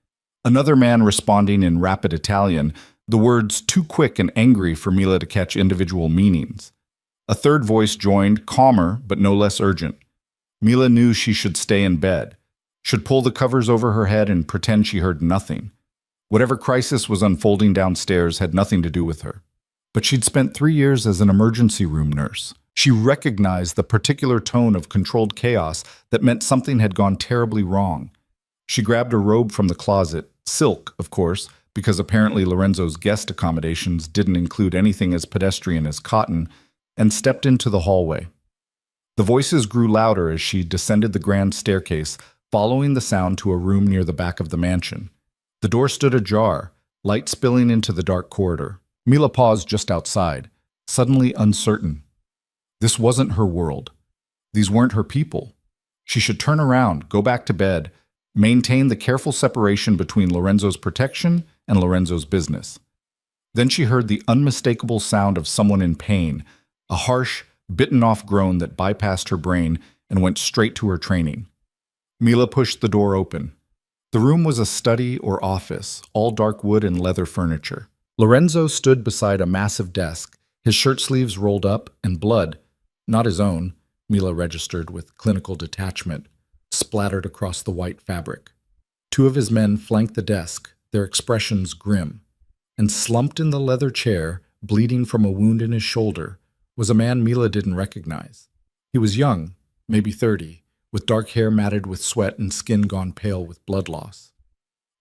Another man responding in rapid Italian, the words too quick and angry for Mila to catch individual meanings. A third voice joined, calmer but no less urgent. Mila knew she should stay in bed, should pull the covers over her head and pretend she heard nothing. Whatever crisis was unfolding downstairs had nothing to do with her. But she'd spent 3 years as an emergency room nurse. She recognized the particular tone of controlled chaos that meant something had gone terribly wrong. She grabbed a robe from the closet, silk, of course, because apparently Lorenzo's guest accommodations didn't include anything as pedestrian as cotton, and stepped into the hallway. The voices grew louder as she descended the grand staircase, following the sound to a room near the back of the mansion. The door stood ajar, light spilling into the dark corridor. Mila paused just outside, suddenly uncertain. This wasn't her world. These weren't her people. She should turn around, go back to bed, maintain the careful separation between Lorenzo's protection and Lorenzo's business. Then she heard the unmistakable sound of someone in pain, a harsh, bitten-off groan that bypassed her brain and went straight to her training. Mila pushed the door open. The room was a study or office, all dark wood and leather furniture. Lorenzo stood beside a massive desk, his shirt sleeves rolled up, and blood, not his own, Mila registered with clinical detachment, splattered across the white fabric. Two of his men flanked the desk, their expressions grim. And slumped in the leather chair, bleeding from a wound in his shoulder, was a man Mila didn't recognize. He was young, maybe 30, with dark hair matted with sweat and skin gone pale with blood loss.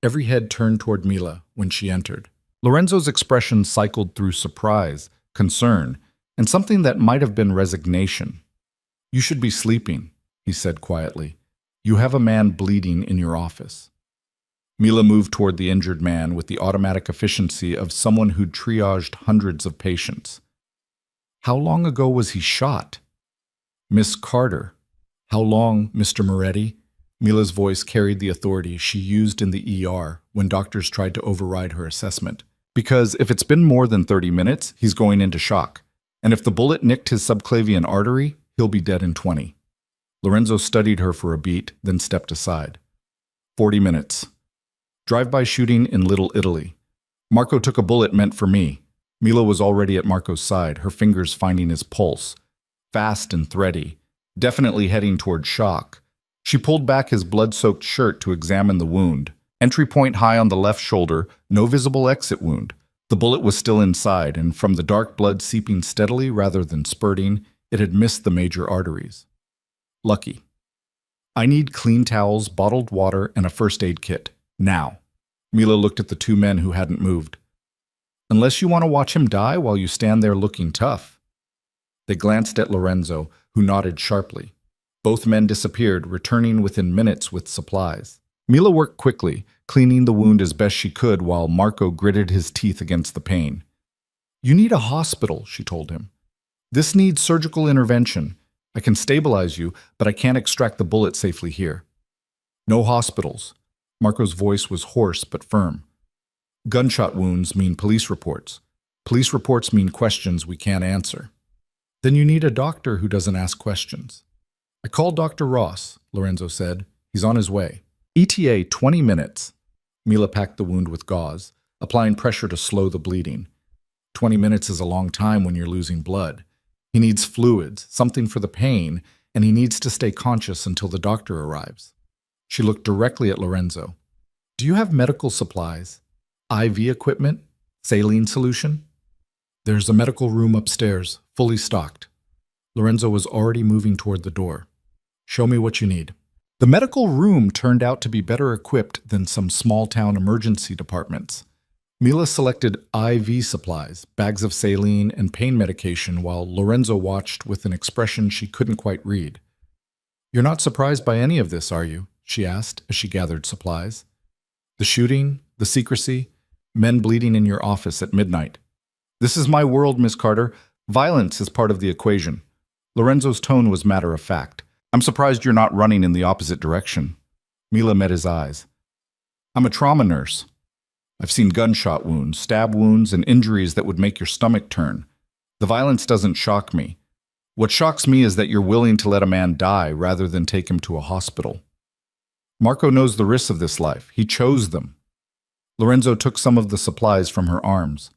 Every head turned toward Mila when she entered. Lorenzo's expression cycled through surprise, concern, and something that might have been resignation. "You should be sleeping," he said quietly. "You have a man bleeding in your office." Mila moved toward the injured man with the automatic efficiency of someone who'd triaged hundreds of patients. "How long ago was he shot?" "Miss Carter." "How long, Mr. Moretti?" Mila's voice carried the authority she used in the ER when doctors tried to override her assessment. "Because if it's been more than 30 minutes, he's going into shock. And if the bullet nicked his subclavian artery, he'll be dead in 20. Lorenzo studied her for a beat, then stepped aside. 40 minutes. Drive-by shooting in Little Italy. Marco took a bullet meant for me. Mila was already at Marco's side, her fingers finding his pulse. Fast and thready, definitely heading toward shock. She pulled back his blood-soaked shirt to examine the wound. Entry point high on the left shoulder, no visible exit wound. The bullet was still inside, and from the dark blood seeping steadily rather than spurting, it had missed the major arteries. Lucky. "I need clean towels, bottled water, and a first aid kit. Now." Mila looked at the two men who hadn't moved. "Unless you want to watch him die while you stand there looking tough." They glanced at Lorenzo, who nodded sharply. Both men disappeared, returning within minutes with supplies. Mila worked quickly, cleaning the wound as best she could while Marco gritted his teeth against the pain. "You need a hospital," she told him. "This needs surgical intervention. I can stabilize you, but I can't extract the bullet safely here." "No hospitals." Marco's voice was hoarse but firm. "Gunshot wounds mean police reports. Police reports mean questions we can't answer." "Then you need a doctor who doesn't ask questions." "I called Dr. Ross," Lorenzo said. "He's on his way." ETA 20 minutes. Mila packed the wound with gauze, applying pressure to slow the bleeding. 20 minutes is a long time when you're losing blood. He needs fluids, something for the pain, and he needs to stay conscious until the doctor arrives. She looked directly at Lorenzo. "Do you have medical supplies? IV equipment? Saline solution?" "There's a medical room upstairs, fully stocked." Lorenzo was already moving toward the door. "Show me what you need." The medical room turned out to be better equipped than some small-town emergency departments. Mila selected IV supplies, bags of saline, and pain medication while Lorenzo watched with an expression she couldn't quite read. "You're not surprised by any of this, are you?" she asked as she gathered supplies. "The shooting, the secrecy, men bleeding in your office at midnight. This is my world, Miss Carter. Violence is part of the equation." Lorenzo's tone was matter of fact. "I'm surprised you're not running in the opposite direction." Mila met his eyes. "I'm a trauma nurse. I've seen gunshot wounds, stab wounds, and injuries that would make your stomach turn. The violence doesn't shock me. What shocks me is that you're willing to let a man die rather than take him to a hospital. Marco knows the risks of this life. He chose them." Lorenzo took some of the supplies from her arms.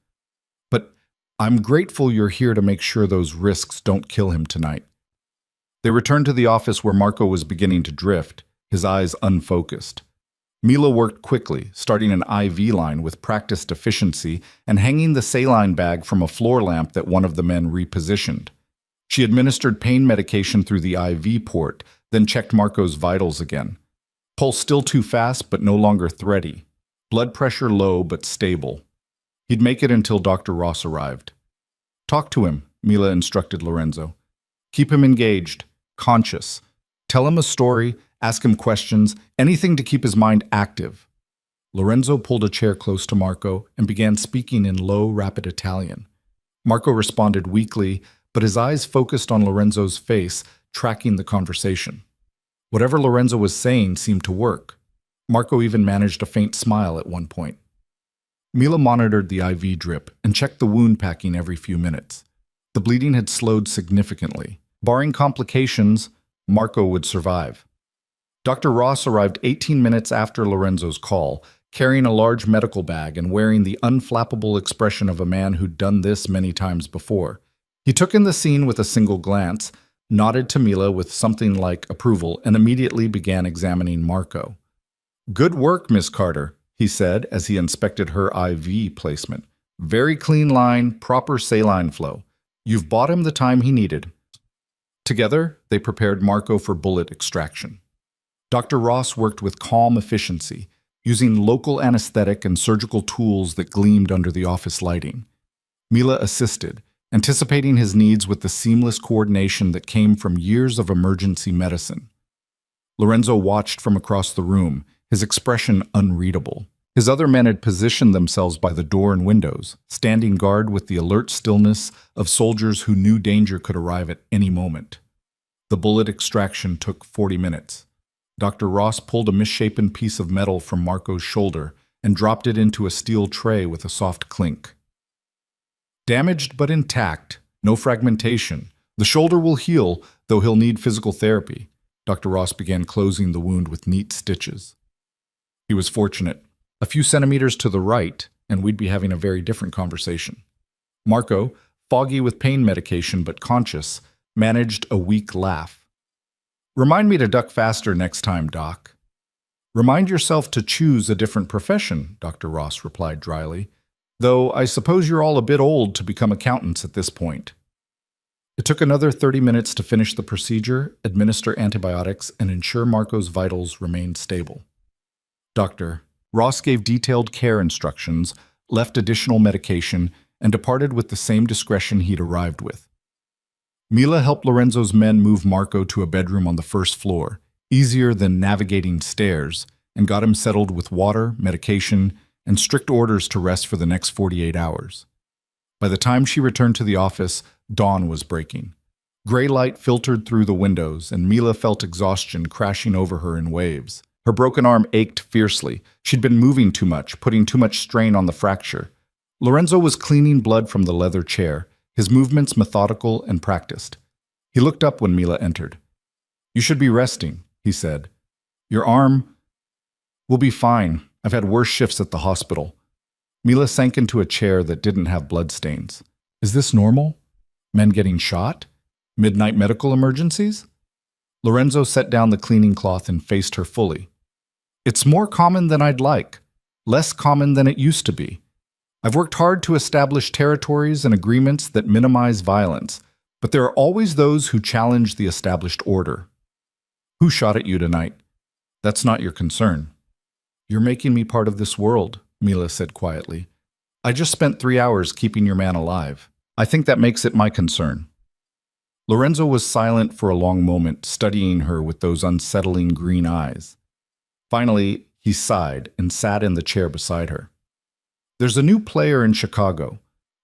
"But I'm grateful you're here to make sure those risks don't kill him tonight." They returned to the office where Marco was beginning to drift, his eyes unfocused. Mila worked quickly, starting an IV line with practiced efficiency and hanging the saline bag from a floor lamp that one of the men repositioned. She administered pain medication through the IV port, then checked Marco's vitals again. Pulse still too fast, but no longer thready. Blood pressure low, but stable. He'd make it until Dr. Ross arrived. Talk to him, Mila instructed Lorenzo. Keep him engaged, conscious. Tell him a story, ask him questions, anything to keep his mind active. Lorenzo pulled a chair close to Marco and began speaking in low, rapid Italian. Marco responded weakly, but his eyes focused on Lorenzo's face, tracking the conversation. Whatever Lorenzo was saying seemed to work. Marco even managed a faint smile at one point. Mila monitored the IV drip and checked the wound packing every few minutes. The bleeding had slowed significantly. Barring complications, Marco would survive. Dr. Ross arrived 18 minutes after Lorenzo's call, carrying a large medical bag and wearing the unflappable expression of a man who'd done this many times before. He took in the scene with a single glance, nodded to Mila with something like approval, and immediately began examining Marco. "Good work, Miss Carter," he said as he inspected her IV placement. "Very clean line, proper saline flow. You've bought him the time he needed." Together, they prepared Marco for bullet extraction. Dr. Ross worked with calm efficiency, using local anesthetic and surgical tools that gleamed under the office lighting. Mila assisted, anticipating his needs with the seamless coordination that came from years of emergency medicine. Lorenzo watched from across the room, his expression unreadable. His other men had positioned themselves by the door and windows, standing guard with the alert stillness of soldiers who knew danger could arrive at any moment. The bullet extraction took 40 minutes. Dr. Ross pulled a misshapen piece of metal from Marco's shoulder and dropped it into a steel tray with a soft clink. "Damaged but intact, no fragmentation. The shoulder will heal, though he'll need physical therapy." Dr. Ross began closing the wound with neat stitches. He was fortunate. A few centimeters to the right, and we'd be having a very different conversation. Marco, foggy with pain medication but conscious, managed a weak laugh. "Remind me to duck faster next time, Doc." "Remind yourself to choose a different profession," Dr. Ross replied dryly. "Though I suppose you're all a bit old to become accountants at this point." It took another 30 minutes to finish the procedure, administer antibiotics, and ensure Marco's vitals remained stable. Dr. Ross gave detailed care instructions, left additional medication, and departed with the same discretion he'd arrived with. Mila helped Lorenzo's men move Marco to a bedroom on the first floor, easier than navigating stairs, and got him settled with water, medication, and strict orders to rest for the next 48 hours. By the time she returned to the office, dawn was breaking. Gray light filtered through the windows, and Mila felt exhaustion crashing over her in waves. Her broken arm ached fiercely. She'd been moving too much, putting too much strain on the fracture. Lorenzo was cleaning blood from the leather chair, his movements methodical and practiced. He looked up when Mila entered. "You should be resting," he said. "Your arm will be fine. I've had worse shifts at the hospital." Mila sank into a chair that didn't have bloodstains. "Is this normal? Men getting shot? Midnight medical emergencies?" Lorenzo set down the cleaning cloth and faced her fully. "It's more common than I'd like, less common than it used to be. I've worked hard to establish territories and agreements that minimize violence, but there are always those who challenge the established order." "Who shot at you tonight?" "That's not your concern." "You're making me part of this world," Mila said quietly. "I just spent 3 hours keeping your man alive. I think that makes it my concern." Lorenzo was silent for a long moment, studying her with those unsettling green eyes. Finally, he sighed and sat in the chair beside her. "There's a new player in Chicago.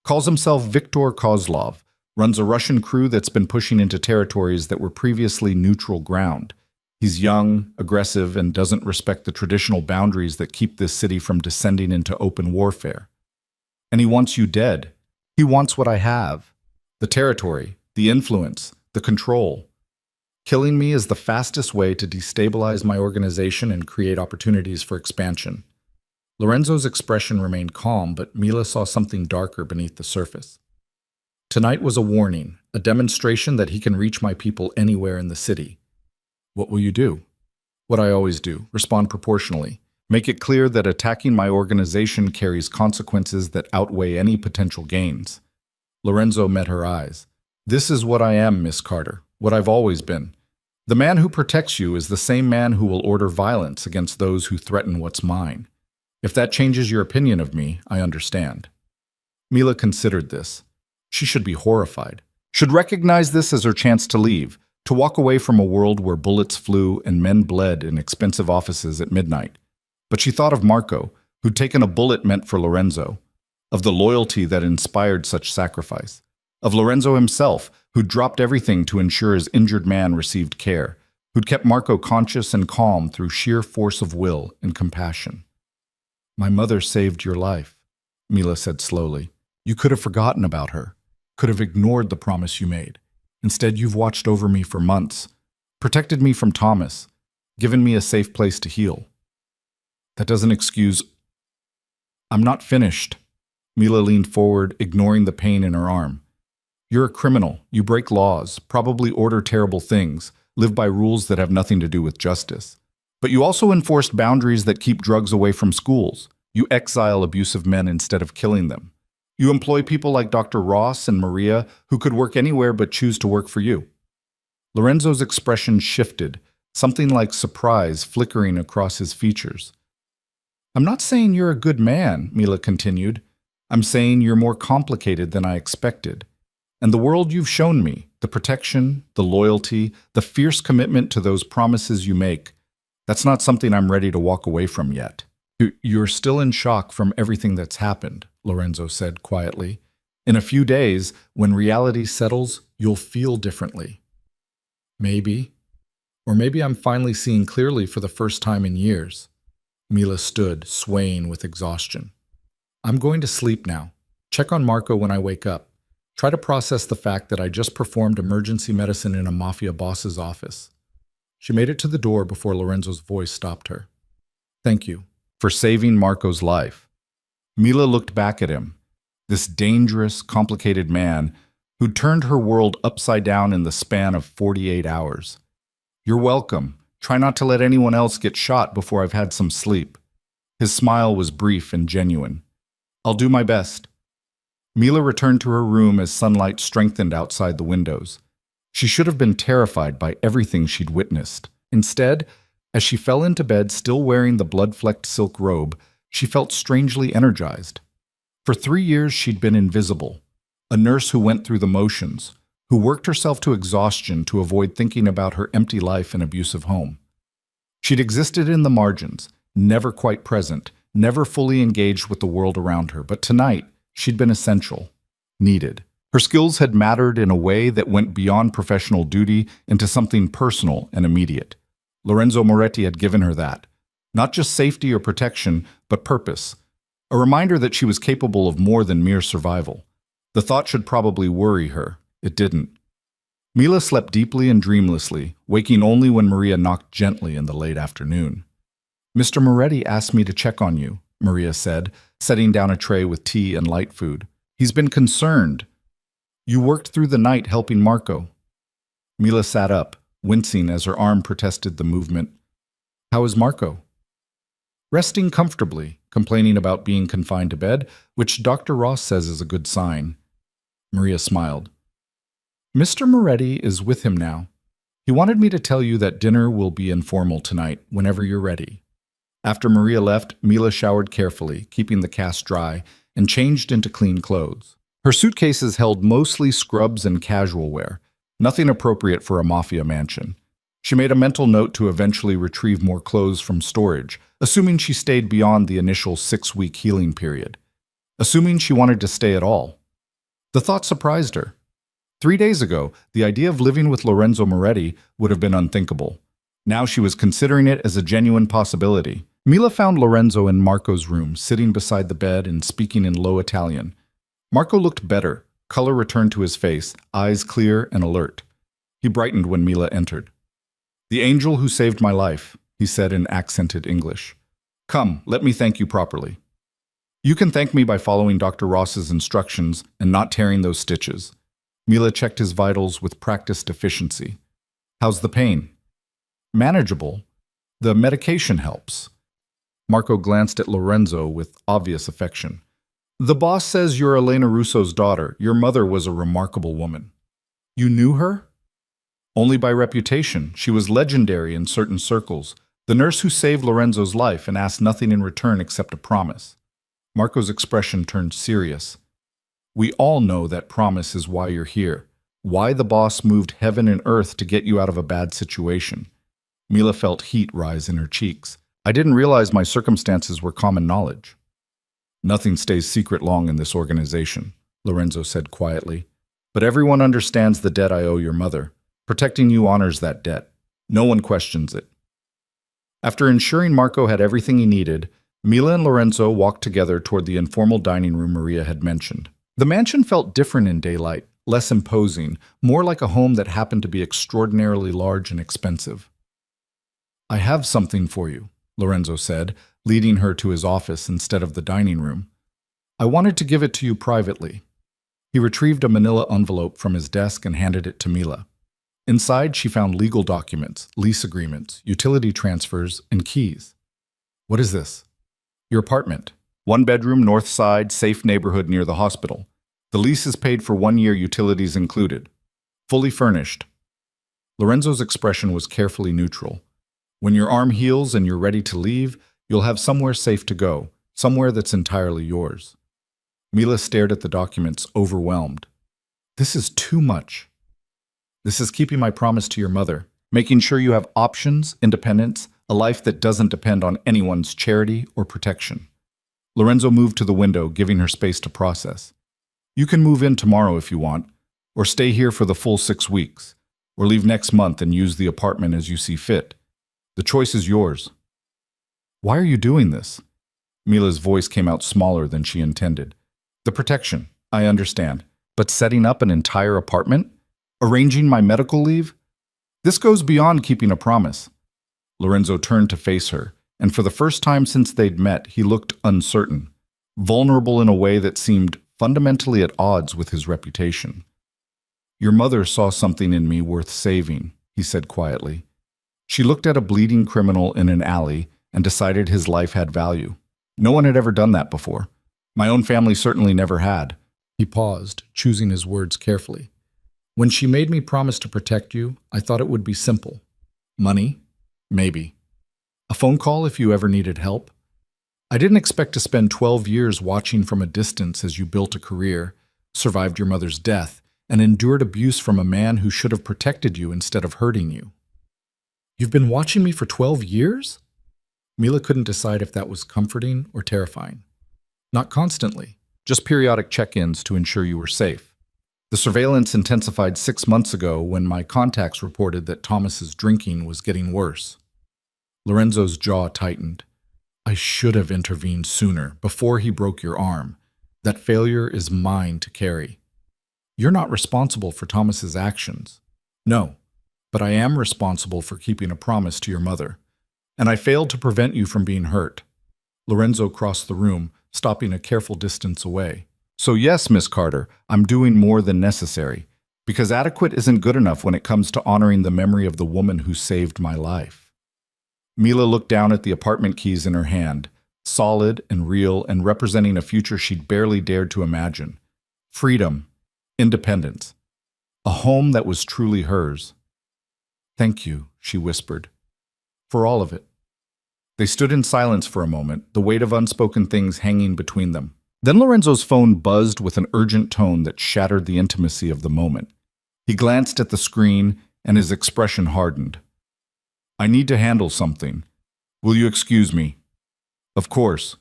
Calls himself Viktor Kozlov, runs a Russian crew that's been pushing into territories that were previously neutral ground. He's young, aggressive, and doesn't respect the traditional boundaries that keep this city from descending into open warfare. And he wants you dead. He wants what I have. The territory, the influence, the control. Killing me is the fastest way to destabilize my organization and create opportunities for expansion." Lorenzo's expression remained calm, but Mila saw something darker beneath the surface. Tonight was a warning, a demonstration that he can reach my people anywhere in the city. What will you do? What I always do, respond proportionally. Make it clear that attacking my organization carries consequences that outweigh any potential gains. Lorenzo met her eyes. This is what I am, Miss Carter, what I've always been. The man who protects you is the same man who will order violence against those who threaten what's mine. If that changes your opinion of me, I understand. Mila considered this. She should be horrified. Should recognize this as her chance to leave, to walk away from a world where bullets flew and men bled in expensive offices at midnight. But she thought of Marco, who'd taken a bullet meant for Lorenzo, of the loyalty that inspired such sacrifice, of Lorenzo himself, who'd dropped everything to ensure his injured man received care, who'd kept Marco conscious and calm through sheer force of will and compassion. My mother saved your life, Mila said slowly. You could have forgotten about her, could have ignored the promise you made. Instead, you've watched over me for months, protected me from Thomas, given me a safe place to heal. That doesn't excuse... I'm not finished. Mila leaned forward, ignoring the pain in her arm. You're a criminal. You break laws, probably order terrible things, live by rules that have nothing to do with justice. But you also enforced boundaries that keep drugs away from schools. You exile abusive men instead of killing them. You employ people like Dr. Ross and Maria who could work anywhere but choose to work for you. Lorenzo's expression shifted, something like surprise flickering across his features. I'm not saying you're a good man, Mila continued. I'm saying you're more complicated than I expected. And the world you've shown me, the protection, the loyalty, the fierce commitment to those promises you make, that's not something I'm ready to walk away from yet. You're still in shock from everything that's happened, Lorenzo said quietly. In a few days, when reality settles, you'll feel differently. Maybe. Or maybe I'm finally seeing clearly for the first time in years. Mila stood, swaying with exhaustion. I'm going to sleep now. Check on Marco when I wake up. Try to process the fact that I just performed emergency medicine in a Mafia boss's office. She made it to the door before Lorenzo's voice stopped her. Thank you for saving Marco's life. Mila looked back at him, this dangerous, complicated man who'd turned her world upside down in the span of 48 hours. You're welcome. Try not to let anyone else get shot before I've had some sleep. His smile was brief and genuine. I'll do my best. Mila returned to her room as sunlight strengthened outside the windows. She should have been terrified by everything she'd witnessed. Instead, as she fell into bed still wearing the blood-flecked silk robe, she felt strangely energized. For 3 years she'd been invisible, a nurse who went through the motions, who worked herself to exhaustion to avoid thinking about her empty life and abusive home. She'd existed in the margins, never quite present, never fully engaged with the world around her, but tonight she'd been essential, needed. Her skills had mattered in a way that went beyond professional duty into something personal and immediate. Lorenzo Moretti had given her that. Not just safety or protection, but purpose. A reminder that she was capable of more than mere survival. The thought should probably worry her. It didn't. Mila slept deeply and dreamlessly, waking only when Maria knocked gently in the late afternoon. Mr. Moretti asked me to check on you, Maria said, setting down a tray with tea and light food. He's been concerned. You worked through the night helping Marco. Mila sat up, wincing as her arm protested the movement. How is Marco? Resting comfortably, complaining about being confined to bed, which Dr. Ross says is a good sign. Maria smiled. Mr. Moretti is with him now. He wanted me to tell you that dinner will be informal tonight, whenever you're ready. After Maria left, Mila showered carefully, keeping the cast dry, and changed into clean clothes. Her suitcases held mostly scrubs and casual wear, nothing appropriate for a Mafia mansion. She made a mental note to eventually retrieve more clothes from storage, assuming she stayed beyond the initial 6-week healing period. Assuming she wanted to stay at all. The thought surprised her. 3 days ago, the idea of living with Lorenzo Moretti would have been unthinkable. Now she was considering it as a genuine possibility. Mila found Lorenzo in Marco's room, sitting beside the bed and speaking in low Italian. Marco looked better, color returned to his face, eyes clear and alert. He brightened when Mila entered. The angel who saved my life, he said in accented English. Come, let me thank you properly. You can thank me by following Dr. Ross's instructions and not tearing those stitches. Mila checked his vitals with practiced efficiency. How's the pain? Manageable. The medication helps. Marco glanced at Lorenzo with obvious affection. The boss says you're Elena Russo's daughter. Your mother was a remarkable woman. You knew her? Only by reputation. She was legendary in certain circles. The nurse who saved Lorenzo's life and asked nothing in return except a promise. Marco's expression turned serious. We all know that promise is why you're here. Why the boss moved heaven and earth to get you out of a bad situation. Mila felt heat rise in her cheeks. I didn't realize my circumstances were common knowledge. Nothing stays secret long in this organization, Lorenzo said quietly. But everyone understands the debt I owe your mother. Protecting you honors that debt. No one questions it. After ensuring Marco had everything he needed, Mila and Lorenzo walked together toward the informal dining room Maria had mentioned. The mansion felt different in daylight, less imposing, more like a home that happened to be extraordinarily large and expensive. I have something for you, Lorenzo said, leading her to his office instead of the dining room. I wanted to give it to you privately. He retrieved a manila envelope from his desk and handed it to Mila. Inside, she found legal documents, lease agreements, utility transfers, and keys. What is this? Your apartment. 1-bedroom, north side, safe neighborhood near the hospital. The lease is paid for 1 year, utilities included. Fully furnished. Lorenzo's expression was carefully neutral. When your arm heals and you're ready to leave, you'll have somewhere safe to go, somewhere that's entirely yours. Mila stared at the documents, overwhelmed. This is too much. This is keeping my promise to your mother, making sure you have options, independence, a life that doesn't depend on anyone's charity or protection. Lorenzo moved to the window, giving her space to process. You can move in tomorrow if you want, or stay here for the full 6 weeks, or leave next month and use the apartment as you see fit. The choice is yours. Why are you doing this? Mila's voice came out smaller than she intended. The protection, I understand, but setting up an entire apartment? Arranging my medical leave? This goes beyond keeping a promise. Lorenzo turned to face her, and for the first time since they'd met, he looked uncertain, vulnerable in a way that seemed fundamentally at odds with his reputation. Your mother saw something in me worth saving, he said quietly. She looked at a bleeding criminal in an alley and decided his life had value. No one had ever done that before. My own family certainly never had. He paused, choosing his words carefully. When she made me promise to protect you, I thought it would be simple. Money? Maybe. A phone call if you ever needed help? I didn't expect to spend 12 years watching from a distance as you built a career, survived your mother's death, and endured abuse from a man who should have protected you instead of hurting you. You've been watching me for 12 years? Mila couldn't decide if that was comforting or terrifying. Not constantly, just periodic check-ins to ensure you were safe. The surveillance intensified 6 months ago when my contacts reported that Thomas's drinking was getting worse. Lorenzo's jaw tightened. I should have intervened sooner, before he broke your arm. That failure is mine to carry. You're not responsible for Thomas's actions. No, but I am responsible for keeping a promise to your mother. And I failed to prevent you from being hurt. Lorenzo crossed the room, stopping a careful distance away. So yes, Miss Carter, I'm doing more than necessary, because adequate isn't good enough when it comes to honoring the memory of the woman who saved my life. Mila looked down at the apartment keys in her hand, solid and real and representing a future she'd barely dared to imagine. Freedom, independence, a home that was truly hers. Thank you, she whispered, for all of it. They stood in silence for a moment, the weight of unspoken things hanging between them. Then Lorenzo's phone buzzed with an urgent tone that shattered the intimacy of the moment. He glanced at the screen, and his expression hardened. I need to handle something. Will you excuse me? Of course.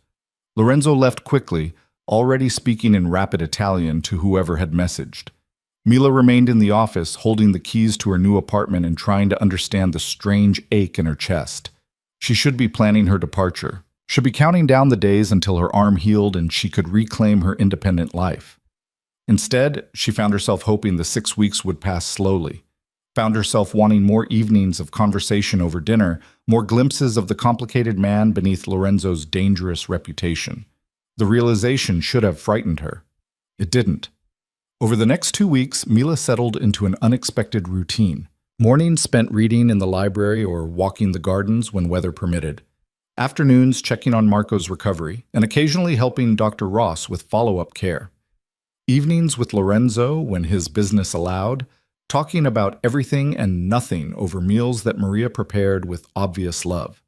Lorenzo left quickly, already speaking in rapid Italian to whoever had messaged. Mila remained in the office, holding the keys to her new apartment and trying to understand the strange ache in her chest. She should be planning her departure, should be counting down the days until her arm healed and she could reclaim her independent life. Instead, she found herself hoping the 6 weeks would pass slowly, found herself wanting more evenings of conversation over dinner, more glimpses of the complicated man beneath Lorenzo's dangerous reputation. The realization should have frightened her. It didn't. Over the next 2 weeks, Mila settled into an unexpected routine. Mornings spent reading in the library or walking the gardens when weather permitted. Afternoons checking on Marco's recovery, and occasionally helping Dr. Ross with follow-up care. Evenings with Lorenzo when his business allowed, talking about everything and nothing over meals that Maria prepared with obvious love.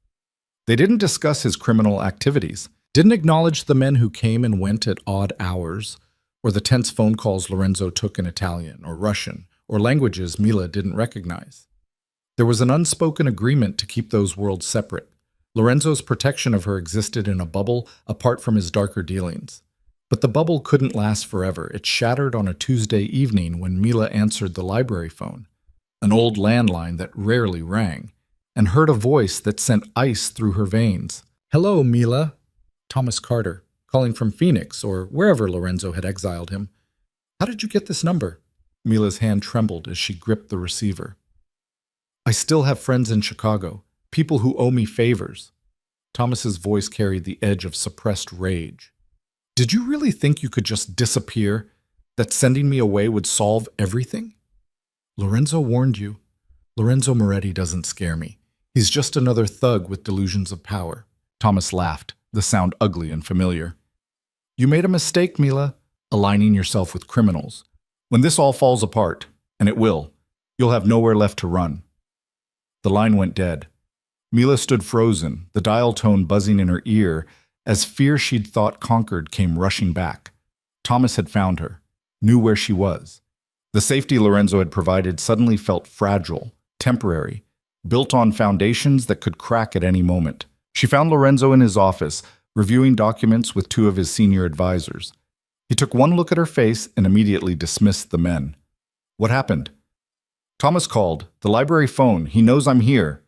They didn't discuss his criminal activities, didn't acknowledge the men who came and went at odd hours, or the tense phone calls Lorenzo took in Italian or Russian, or languages Mila didn't recognize. There was an unspoken agreement to keep those worlds separate. Lorenzo's protection of her existed in a bubble apart from his darker dealings. But the bubble couldn't last forever. It shattered on a Tuesday evening when Mila answered the library phone, an old landline that rarely rang, and heard a voice that sent ice through her veins. "Hello, Mila." Thomas Carter, calling from Phoenix or wherever Lorenzo had exiled him. "How did you get this number?" Mila's hand trembled as she gripped the receiver. "I still have friends in Chicago, people who owe me favors." Thomas's voice carried the edge of suppressed rage. "Did you really think you could just disappear? That sending me away would solve everything?" "Lorenzo warned you. Lorenzo Moretti doesn't scare me. He's just another thug with delusions of power." Thomas laughed, the sound ugly and familiar. "You made a mistake, Mila, aligning yourself with criminals. When this all falls apart, and it will, you'll have nowhere left to run." The line went dead. Mila stood frozen, the dial tone buzzing in her ear, as fear she'd thought conquered came rushing back. Thomas had found her, knew where she was. The safety Lorenzo had provided suddenly felt fragile, temporary, built on foundations that could crack at any moment. She found Lorenzo in his office, reviewing documents with two of his senior advisors. He took one look at her face and immediately dismissed the men. "What happened?" "Thomas called. The library phone. He knows I'm here."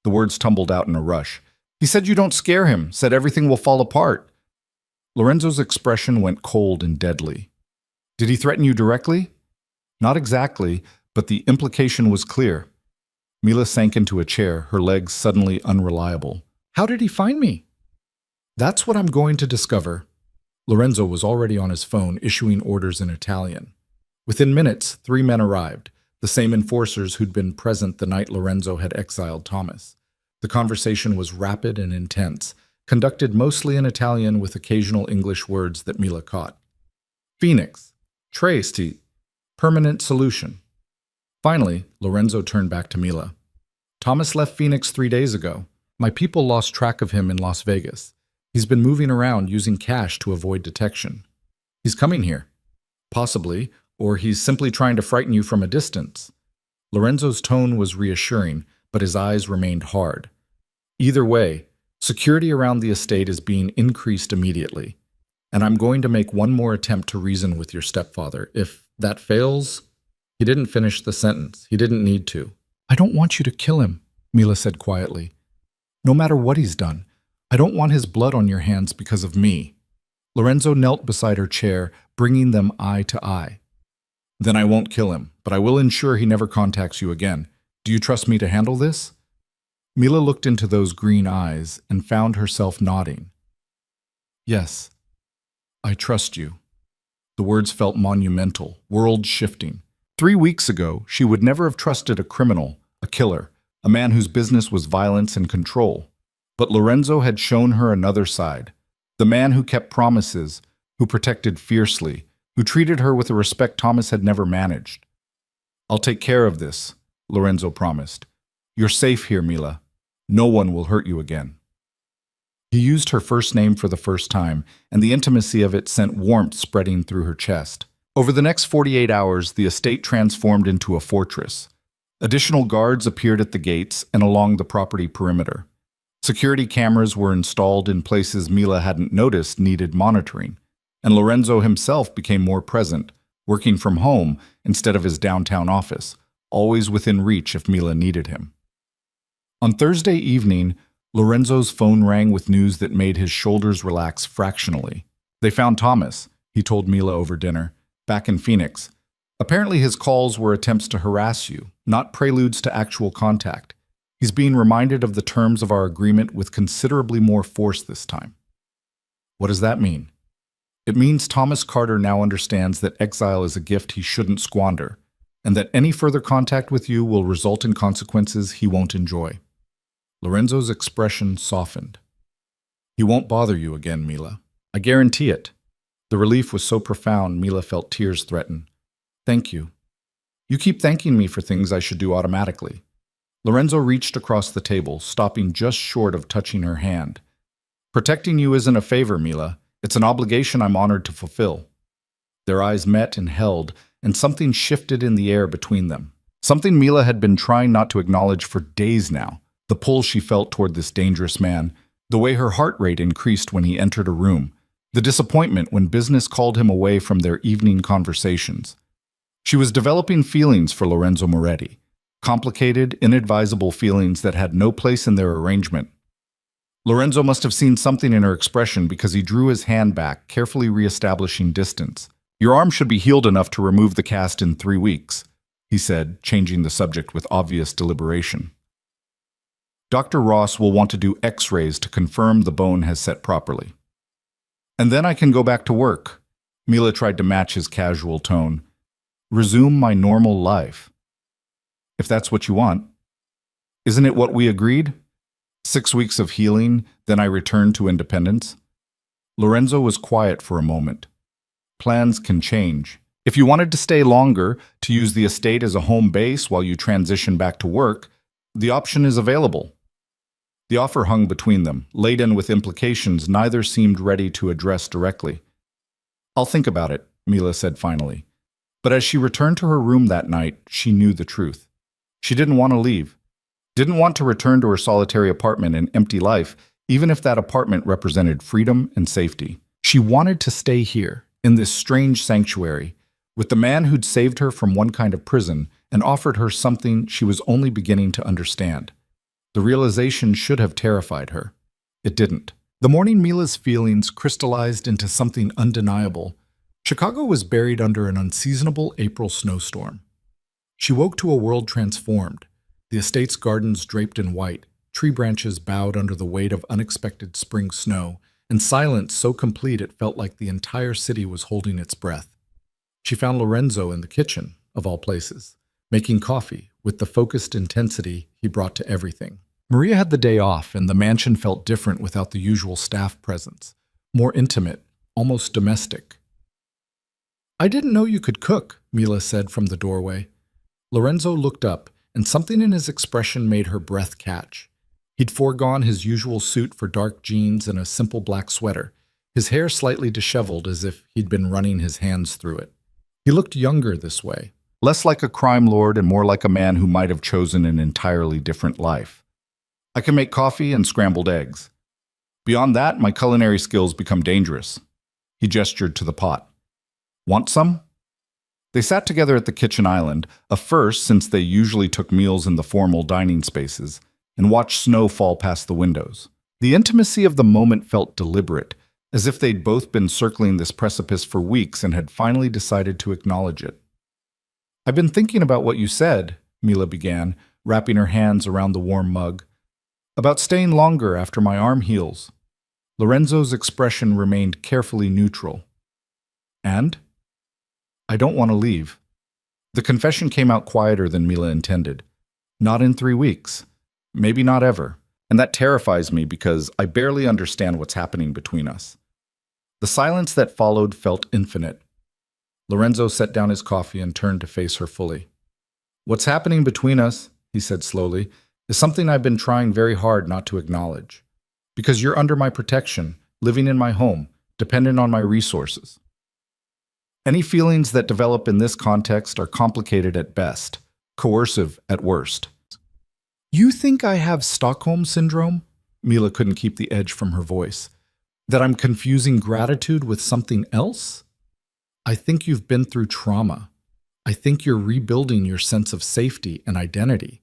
The words tumbled out in a rush. "He said you don't scare him, said everything will fall apart." Lorenzo's expression went cold and deadly. "Did he threaten you directly?" "Not exactly, but the implication was clear." Mila sank into a chair, her legs suddenly unreliable. "How did he find me?" "That's what I'm going to discover." Lorenzo was already on his phone, issuing orders in Italian. Within minutes, 3 men arrived, the same enforcers who'd been present the night Lorenzo had exiled Thomas. The conversation was rapid and intense, conducted mostly in Italian with occasional English words that Mila caught. "Phoenix, Trieste, permanent solution." Finally, Lorenzo turned back to Mila. "Thomas left Phoenix 3 days ago. My people lost track of him in Las Vegas. He's been moving around using cash to avoid detection. He's coming here. Possibly, or he's simply trying to frighten you from a distance." Lorenzo's tone was reassuring, but his eyes remained hard. "Either way, security around the estate is being increased immediately, and I'm going to make one more attempt to reason with your stepfather. If that fails..." He didn't finish the sentence. He didn't need to. "I don't want you to kill him," Mila said quietly. "No matter what he's done, I don't want his blood on your hands because of me." Lorenzo knelt beside her chair, bringing them eye to eye. "Then I won't kill him, but I will ensure he never contacts you again. Do you trust me to handle this?" Mila looked into those green eyes and found herself nodding. "Yes, I trust you." The words felt monumental, world-shifting. 3 weeks ago, she would never have trusted a criminal, a killer, a man whose business was violence and control. But Lorenzo had shown her another side, the man who kept promises, who protected fiercely, who treated her with a respect Thomas had never managed. "I'll take care of this," Lorenzo promised. "You're safe here, Mila. No one will hurt you again." He used her first name for the first time, and the intimacy of it sent warmth spreading through her chest. Over the next 48 hours, the estate transformed into a fortress. Additional guards appeared at the gates and along the property perimeter. Security cameras were installed in places Mila hadn't noticed needed monitoring, and Lorenzo himself became more present, working from home instead of his downtown office, always within reach if Mila needed him. On Thursday evening, Lorenzo's phone rang with news that made his shoulders relax fractionally. They found Thomas, he told Mila over dinner, back in Phoenix. Apparently his calls were attempts to harass you, not preludes to actual contact. He's being reminded of the terms of our agreement with considerably more force this time. What does that mean? It means Thomas Carter now understands that exile is a gift he shouldn't squander, and that any further contact with you will result in consequences he won't enjoy. Lorenzo's expression softened. He won't bother you again, Mila. I guarantee it. The relief was so profound, Mila felt tears threaten. Thank you. You keep thanking me for things I should do automatically. Lorenzo reached across the table, stopping just short of touching her hand. Protecting you isn't a favor, Mila. It's an obligation I'm honored to fulfill. Their eyes met and held, and something shifted in the air between them. Something Mila had been trying not to acknowledge for days now. The pull she felt toward this dangerous man, the way her heart rate increased when he entered a room, the disappointment when business called him away from their evening conversations. She was developing feelings for Lorenzo Moretti, complicated, inadvisable feelings that had no place in their arrangement. Lorenzo must have seen something in her expression because he drew his hand back, carefully reestablishing distance. Your arm should be healed enough to remove the cast in 3 weeks, he said, changing the subject with obvious deliberation. Dr. Ross will want to do x-rays to confirm the bone has set properly. And then I can go back to work. Mila tried to match his casual tone. Resume my normal life. If that's what you want. Isn't it what we agreed? 6 weeks of healing, then I return to independence? Lorenzo was quiet for a moment. Plans can change. If you wanted to stay longer, to use the estate as a home base while you transition back to work, the option is available. The offer hung between them, laden with implications neither seemed ready to address directly. I'll think about it, Mila said finally. But as she returned to her room that night, she knew the truth. She didn't want to leave. Didn't want to return to her solitary apartment and empty life, even if that apartment represented freedom and safety. She wanted to stay here, in this strange sanctuary, with the man who'd saved her from one kind of prison and offered her something she was only beginning to understand. The realization should have terrified her. It didn't. The morning Mila's feelings crystallized into something undeniable. Chicago was buried under an unseasonable April snowstorm. She woke to a world transformed, the estate's gardens draped in white, tree branches bowed under the weight of unexpected spring snow, and silence so complete it felt like the entire city was holding its breath. She found Lorenzo in the kitchen, of all places, making coffee with the focused intensity he brought to everything. Maria had the day off, and the mansion felt different without the usual staff presence, more intimate, almost domestic. I didn't know you could cook, Mila said from the doorway. Lorenzo looked up, and something in his expression made her breath catch. He'd foregone his usual suit for dark jeans and a simple black sweater, his hair slightly disheveled as if he'd been running his hands through it. He looked younger this way, less like a crime lord and more like a man who might have chosen an entirely different life. I can make coffee and scrambled eggs. Beyond that, my culinary skills become dangerous. He gestured to the pot. Want some? They sat together at the kitchen island, a first since they usually took meals in the formal dining spaces, and watched snow fall past the windows. The intimacy of the moment felt deliberate, as if they'd both been circling this precipice for weeks and had finally decided to acknowledge it. I've been thinking about what you said, Mila began, wrapping her hands around the warm mug, about staying longer after my arm heals. Lorenzo's expression remained carefully neutral. And? I don't want to leave. The confession came out quieter than Mila intended. Not in 3 weeks. Maybe not ever. And that terrifies me because I barely understand what's happening between us. The silence that followed felt infinite. Lorenzo set down his coffee and turned to face her fully. What's happening between us, he said slowly, is something I've been trying very hard not to acknowledge. Because you're under my protection, living in my home, dependent on my resources. Any feelings that develop in this context are complicated at best, coercive at worst. You think I have Stockholm Syndrome? Mila couldn't keep the edge from her voice. That I'm confusing gratitude with something else? I think you've been through trauma. I think you're rebuilding your sense of safety and identity.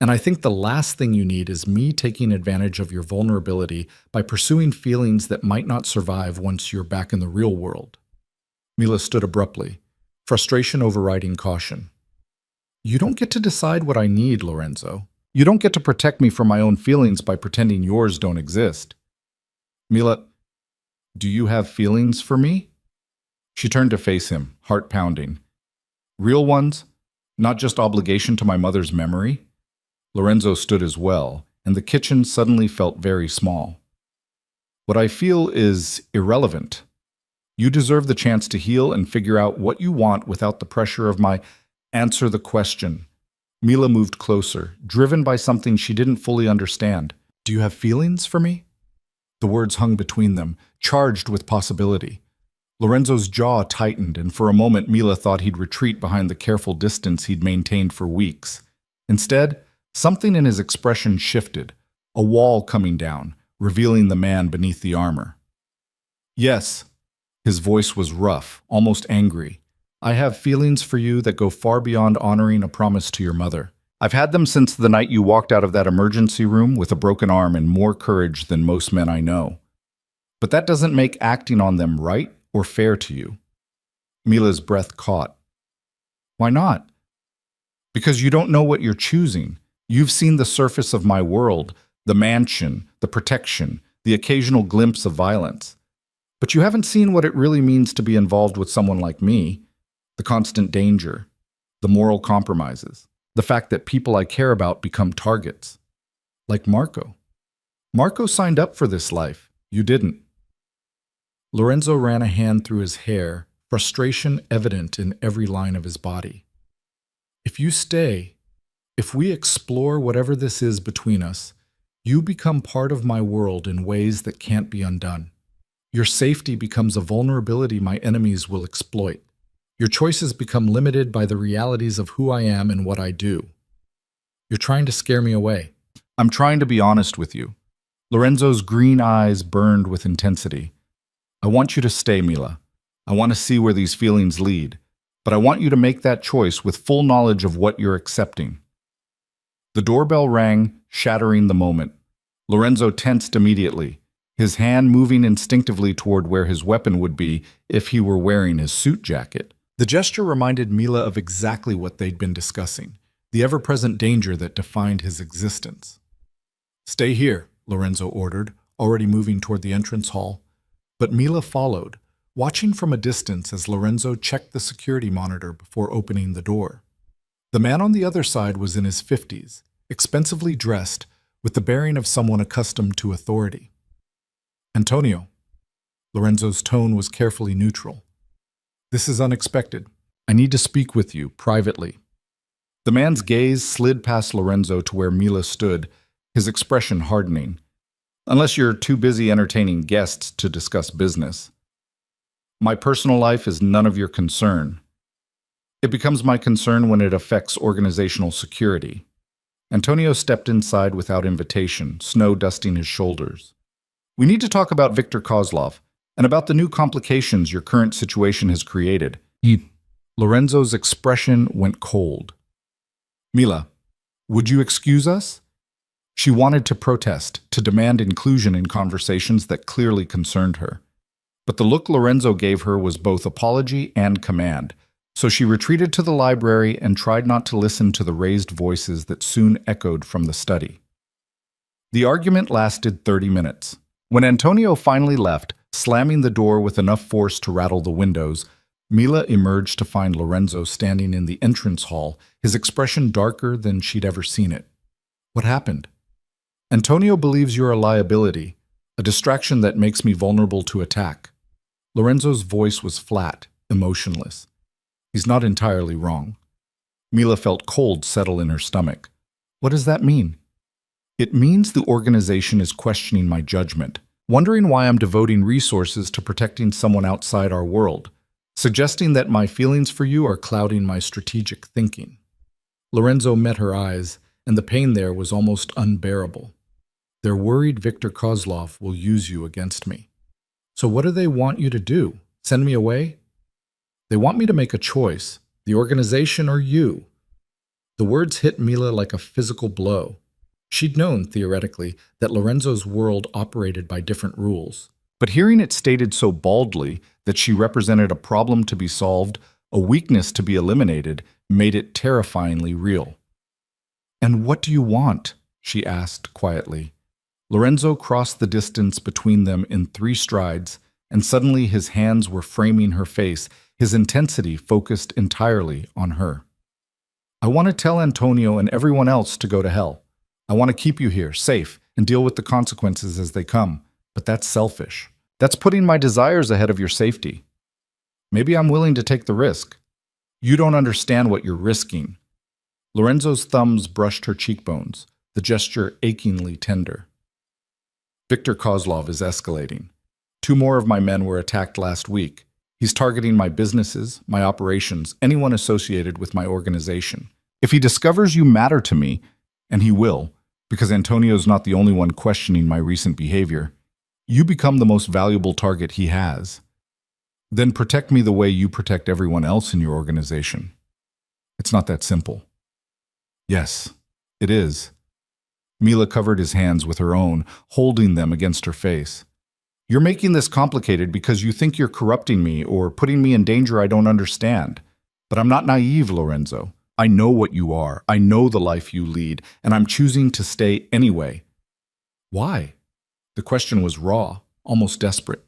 And I think the last thing you need is me taking advantage of your vulnerability by pursuing feelings that might not survive once you're back in the real world. Mila stood abruptly, frustration overriding caution. You don't get to decide what I need, Lorenzo. You don't get to protect me from my own feelings by pretending yours don't exist. Mila, do you have feelings for me? She turned to face him, heart pounding. Real ones? Not just obligation to my mother's memory? Lorenzo stood as well, and the kitchen suddenly felt very small. What I feel is irrelevant. You deserve the chance to heal and figure out what you want without the pressure of my answer the question. Mila moved closer, driven by something she didn't fully understand. Do you have feelings for me? The words hung between them, charged with possibility. Lorenzo's jaw tightened, and for a moment Mila thought he'd retreat behind the careful distance he'd maintained for weeks. Instead, something in his expression shifted, a wall coming down, revealing the man beneath the armor. Yes, his voice was rough, almost angry. I have feelings for you that go far beyond honoring a promise to your mother. I've had them since the night you walked out of that emergency room with a broken arm and more courage than most men I know. But that doesn't make acting on them right or fair to you. Mila's breath caught. Why not? Because you don't know what you're choosing. You've seen the surface of my world, the mansion, the protection, the occasional glimpse of violence. But you haven't seen what it really means to be involved with someone like me, the constant danger, the moral compromises, the fact that people I care about become targets. Like Marco. Marco signed up for this life. You didn't. Lorenzo ran a hand through his hair, frustration evident in every line of his body. If you stay, if we explore whatever this is between us, you become part of my world in ways that can't be undone. Your safety becomes a vulnerability my enemies will exploit. Your choices become limited by the realities of who I am and what I do. You're trying to scare me away. I'm trying to be honest with you. Lorenzo's green eyes burned with intensity. I want you to stay, Mila. I want to see where these feelings lead, but I want you to make that choice with full knowledge of what you're accepting. The doorbell rang, shattering the moment. Lorenzo tensed immediately, his hand moving instinctively toward where his weapon would be if he were wearing his suit jacket. The gesture reminded Mila of exactly what they'd been discussing, the ever-present danger that defined his existence. Stay here, Lorenzo ordered, already moving toward the entrance hall. But Mila followed, watching from a distance as Lorenzo checked the security monitor before opening the door. The man on the other side was in his 50s, expensively dressed, with the bearing of someone accustomed to authority. Antonio. Lorenzo's tone was carefully neutral. This is unexpected. I need to speak with you, privately. The man's gaze slid past Lorenzo to where Mila stood, his expression hardening. Unless you're too busy entertaining guests to discuss business. My personal life is none of your concern. It becomes my concern when it affects organizational security. Antonio stepped inside without invitation, snow dusting his shoulders. We need to talk about Viktor Kozlov and about the new complications your current situation has created. Lorenzo's expression went cold. Mila, would you excuse us? She wanted to protest, to demand inclusion in conversations that clearly concerned her. But the look Lorenzo gave her was both apology and command, so she retreated to the library and tried not to listen to the raised voices that soon echoed from the study. The argument lasted 30 minutes. When Antonio finally left, slamming the door with enough force to rattle the windows, Mila emerged to find Lorenzo standing in the entrance hall, his expression darker than she'd ever seen it. What happened? Antonio believes you're a liability, a distraction that makes me vulnerable to attack. Lorenzo's voice was flat, emotionless. He's not entirely wrong. Mila felt cold settle in her stomach. What does that mean? It means the organization is questioning my judgment, wondering why I'm devoting resources to protecting someone outside our world, suggesting that my feelings for you are clouding my strategic thinking. Lorenzo met her eyes, and the pain there was almost unbearable. They're worried Viktor Kozlov will use you against me. So what do they want you to do? Send me away? They want me to make a choice, the organization or you. The words hit Mila like a physical blow. She'd known, theoretically, that Lorenzo's world operated by different rules. But hearing it stated so baldly that she represented a problem to be solved, a weakness to be eliminated, made it terrifyingly real. And what do you want? She asked quietly. Lorenzo crossed the distance between them in 3 strides, and suddenly his hands were framing her face, his intensity focused entirely on her. I want to tell Antonio and everyone else to go to hell. I want to keep you here, safe, and deal with the consequences as they come. But that's selfish. That's putting my desires ahead of your safety. Maybe I'm willing to take the risk. You don't understand what you're risking. Lorenzo's thumbs brushed her cheekbones, the gesture achingly tender. Viktor Kozlov is escalating. 2 more of my men were attacked last week. He's targeting my businesses, my operations, anyone associated with my organization. If he discovers you matter to me, and he will, because Antonio's not the only one questioning my recent behavior, you become the most valuable target he has. Then protect me the way you protect everyone else in your organization. It's not that simple. Yes, it is. Mila covered his hands with her own, holding them against her face. You're making this complicated because you think you're corrupting me or putting me in danger I don't understand. But I'm not naive, Lorenzo. I know what you are. I know the life you lead, and I'm choosing to stay anyway. Why? The question was raw, almost desperate.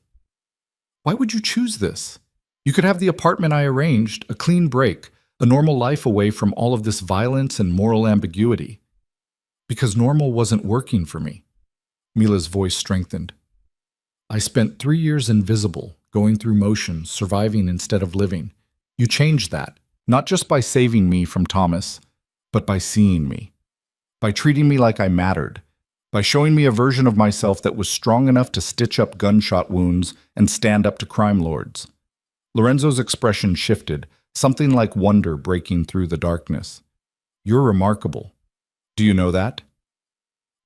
Why would you choose this? You could have the apartment I arranged, a clean break, a normal life away from all of this violence and moral ambiguity. Because normal wasn't working for me. Mila's voice strengthened. I spent 3 years invisible, going through motions, surviving instead of living. You changed that, not just by saving me from Thomas, but by seeing me. By treating me like I mattered. By showing me a version of myself that was strong enough to stitch up gunshot wounds and stand up to crime lords. Lorenzo's expression shifted, something like wonder breaking through the darkness. You're remarkable. Do you know that?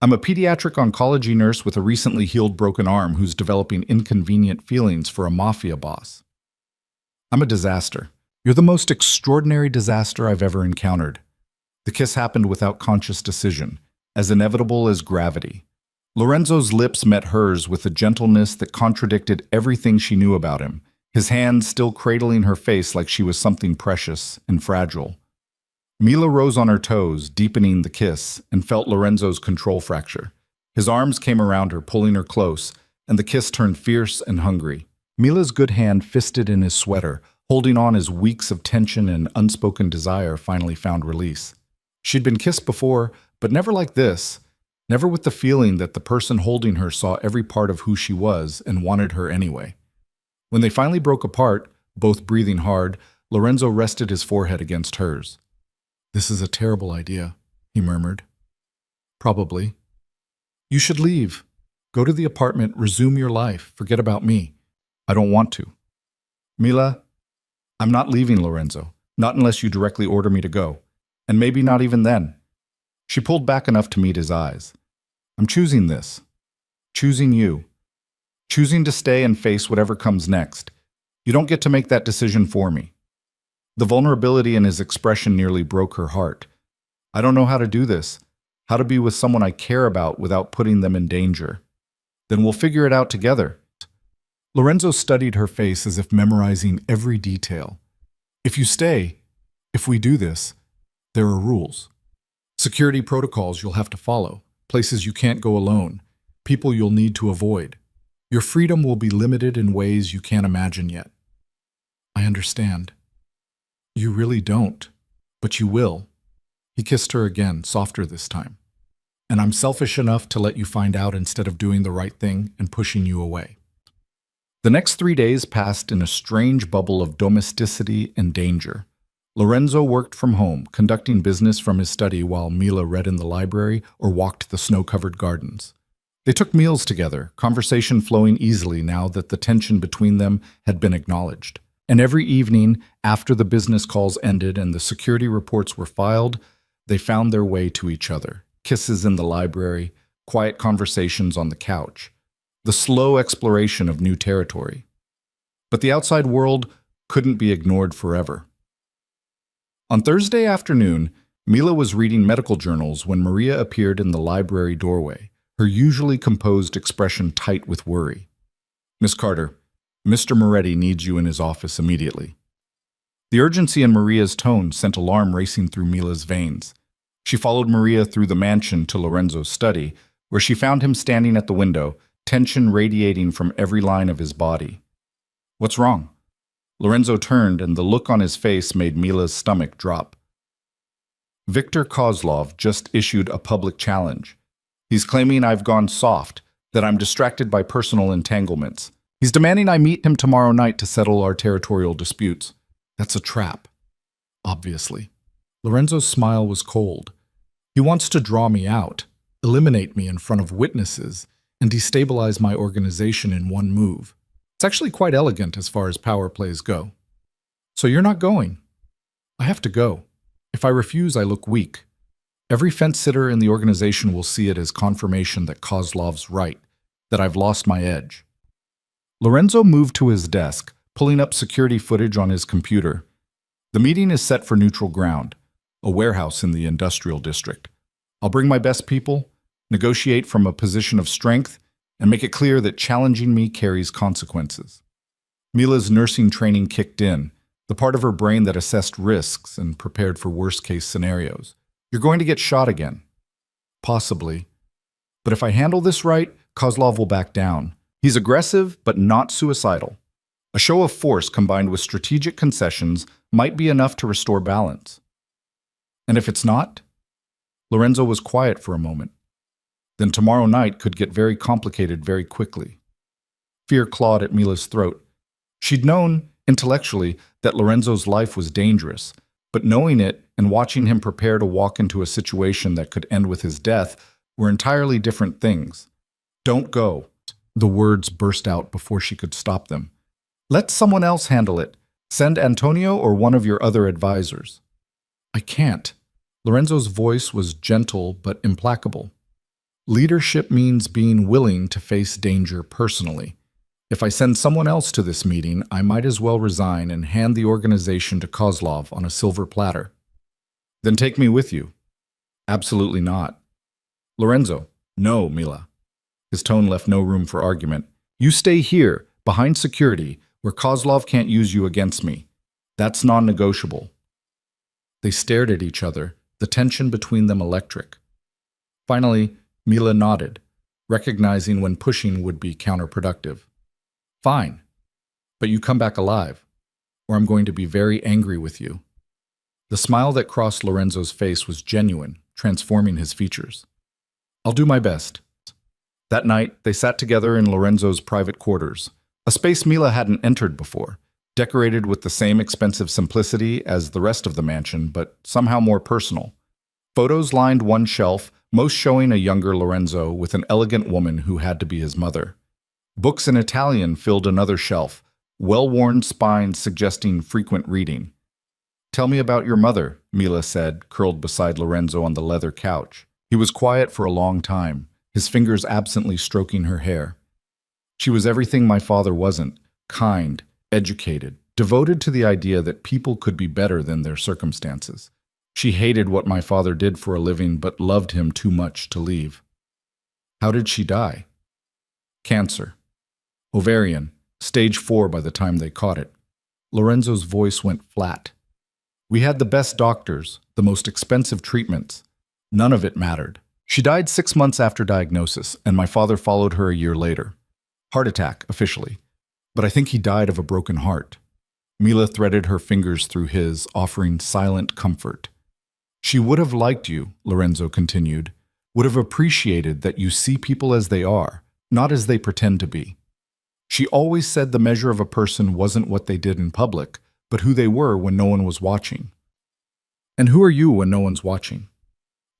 I'm a pediatric oncology nurse with a recently healed broken arm who's developing inconvenient feelings for a mafia boss. I'm a disaster. You're the most extraordinary disaster I've ever encountered. The kiss happened without conscious decision, as inevitable as gravity. Lorenzo's lips met hers with a gentleness that contradicted everything she knew about him, his hands still cradling her face like she was something precious and fragile. Mila rose on her toes, deepening the kiss, and felt Lorenzo's control fracture. His arms came around her, pulling her close, and the kiss turned fierce and hungry. Mila's good hand fisted in his sweater, holding on as weeks of tension and unspoken desire finally found release. She'd been kissed before, but never like this, never with the feeling that the person holding her saw every part of who she was and wanted her anyway. When they finally broke apart, both breathing hard, Lorenzo rested his forehead against hers. This is a terrible idea, he murmured. Probably. You should leave. Go to the apartment, resume your life, forget about me. I don't want to. Mila, I'm not leaving, Lorenzo, not unless you directly order me to go, and maybe not even then. She pulled back enough to meet his eyes. I'm choosing this. Choosing you. Choosing to stay and face whatever comes next. You don't get to make that decision for me. The vulnerability in his expression nearly broke her heart. I don't know how to do this, how to be with someone I care about without putting them in danger. Then we'll figure it out together. Lorenzo studied her face as if memorizing every detail. If you stay, if we do this, there are rules. Security protocols you'll have to follow, places you can't go alone, people you'll need to avoid. Your freedom will be limited in ways you can't imagine yet. I understand. You really don't, but you will. He kissed her again, softer this time. And I'm selfish enough to let you find out instead of doing the right thing and pushing you away. The next 3 days passed in a strange bubble of domesticity and danger. Lorenzo worked from home, conducting business from his study while Mila read in the library or walked the snow-covered gardens. They took meals together, conversation flowing easily now that the tension between them had been acknowledged. And every evening, after the business calls ended and the security reports were filed, they found their way to each other. Kisses in the library, quiet conversations on the couch, the slow exploration of new territory. But the outside world couldn't be ignored forever. On Thursday afternoon, Mila was reading medical journals when Maria appeared in the library doorway, her usually composed expression tight with worry. Miss Carter, Mr. Moretti needs you in his office immediately. The urgency in Maria's tone sent alarm racing through Mila's veins. She followed Maria through the mansion to Lorenzo's study, where she found him standing at the window, tension radiating from every line of his body. What's wrong? Lorenzo turned, and the look on his face made Mila's stomach drop. Viktor Kozlov just issued a public challenge. He's claiming I've gone soft, that I'm distracted by personal entanglements. He's demanding I meet him tomorrow night to settle our territorial disputes. That's a trap, obviously. Lorenzo's smile was cold. He wants to draw me out, eliminate me in front of witnesses, and destabilize my organization in one move. It's actually quite elegant as far as power plays go. So you're not going. I have to go. If I refuse, I look weak. Every fence-sitter in the organization will see it as confirmation that Kozlov's right, that I've lost my edge. Lorenzo moved to his desk, pulling up security footage on his computer. The meeting is set for neutral ground, a warehouse in the industrial district. I'll bring my best people, negotiate from a position of strength, and make it clear that challenging me carries consequences. Mila's nursing training kicked in, the part of her brain that assessed risks and prepared for worst-case scenarios. You're going to get shot again. Possibly. But if I handle this right, Kozlov will back down. He's aggressive, but not suicidal. A show of force combined with strategic concessions might be enough to restore balance. And if it's not? Lorenzo was quiet for a moment. Then tomorrow night could get very complicated very quickly. Fear clawed at Mila's throat. She'd known, intellectually, that Lorenzo's life was dangerous, but knowing it and watching him prepare to walk into a situation that could end with his death were entirely different things. Don't go. The words burst out before she could stop them. Let someone else handle it. Send Antonio or one of your other advisors. I can't. Lorenzo's voice was gentle but implacable. Leadership means being willing to face danger personally. If I send someone else to this meeting, I might as well resign and hand the organization to Kozlov on a silver platter. Then take me with you. Absolutely not. Lorenzo. No, Mila. His tone left no room for argument. You stay here, behind security, where Kozlov can't use you against me. That's non-negotiable. They stared at each other, the tension between them electric. Finally, Mila nodded, recognizing when pushing would be counterproductive. Fine, but you come back alive, or I'm going to be very angry with you. The smile that crossed Lorenzo's face was genuine, transforming his features. I'll do my best. That night, they sat together in Lorenzo's private quarters, a space Mila hadn't entered before, decorated with the same expensive simplicity as the rest of the mansion, but somehow more personal. Photos lined one shelf, most showing a younger Lorenzo with an elegant woman who had to be his mother. Books in Italian filled another shelf, well-worn spines suggesting frequent reading. Tell me about your mother, Mila said, curled beside Lorenzo on the leather couch. He was quiet for a long time, his fingers absently stroking her hair. She was everything my father wasn't, kind, educated, devoted to the idea that people could be better than their circumstances. She hated what my father did for a living but loved him too much to leave. How did she die? Cancer. Ovarian, stage 4 by the time they caught it. Lorenzo's voice went flat. We had the best doctors, the most expensive treatments. None of it mattered. She died 6 months after diagnosis, and my father followed her a year later. Heart attack, officially. But I think he died of a broken heart. Mila threaded her fingers through his, offering silent comfort. She would have liked you, Lorenzo continued, would have appreciated that you see people as they are, not as they pretend to be. She always said the measure of a person wasn't what they did in public, but who they were when no one was watching. And who are you when no one's watching?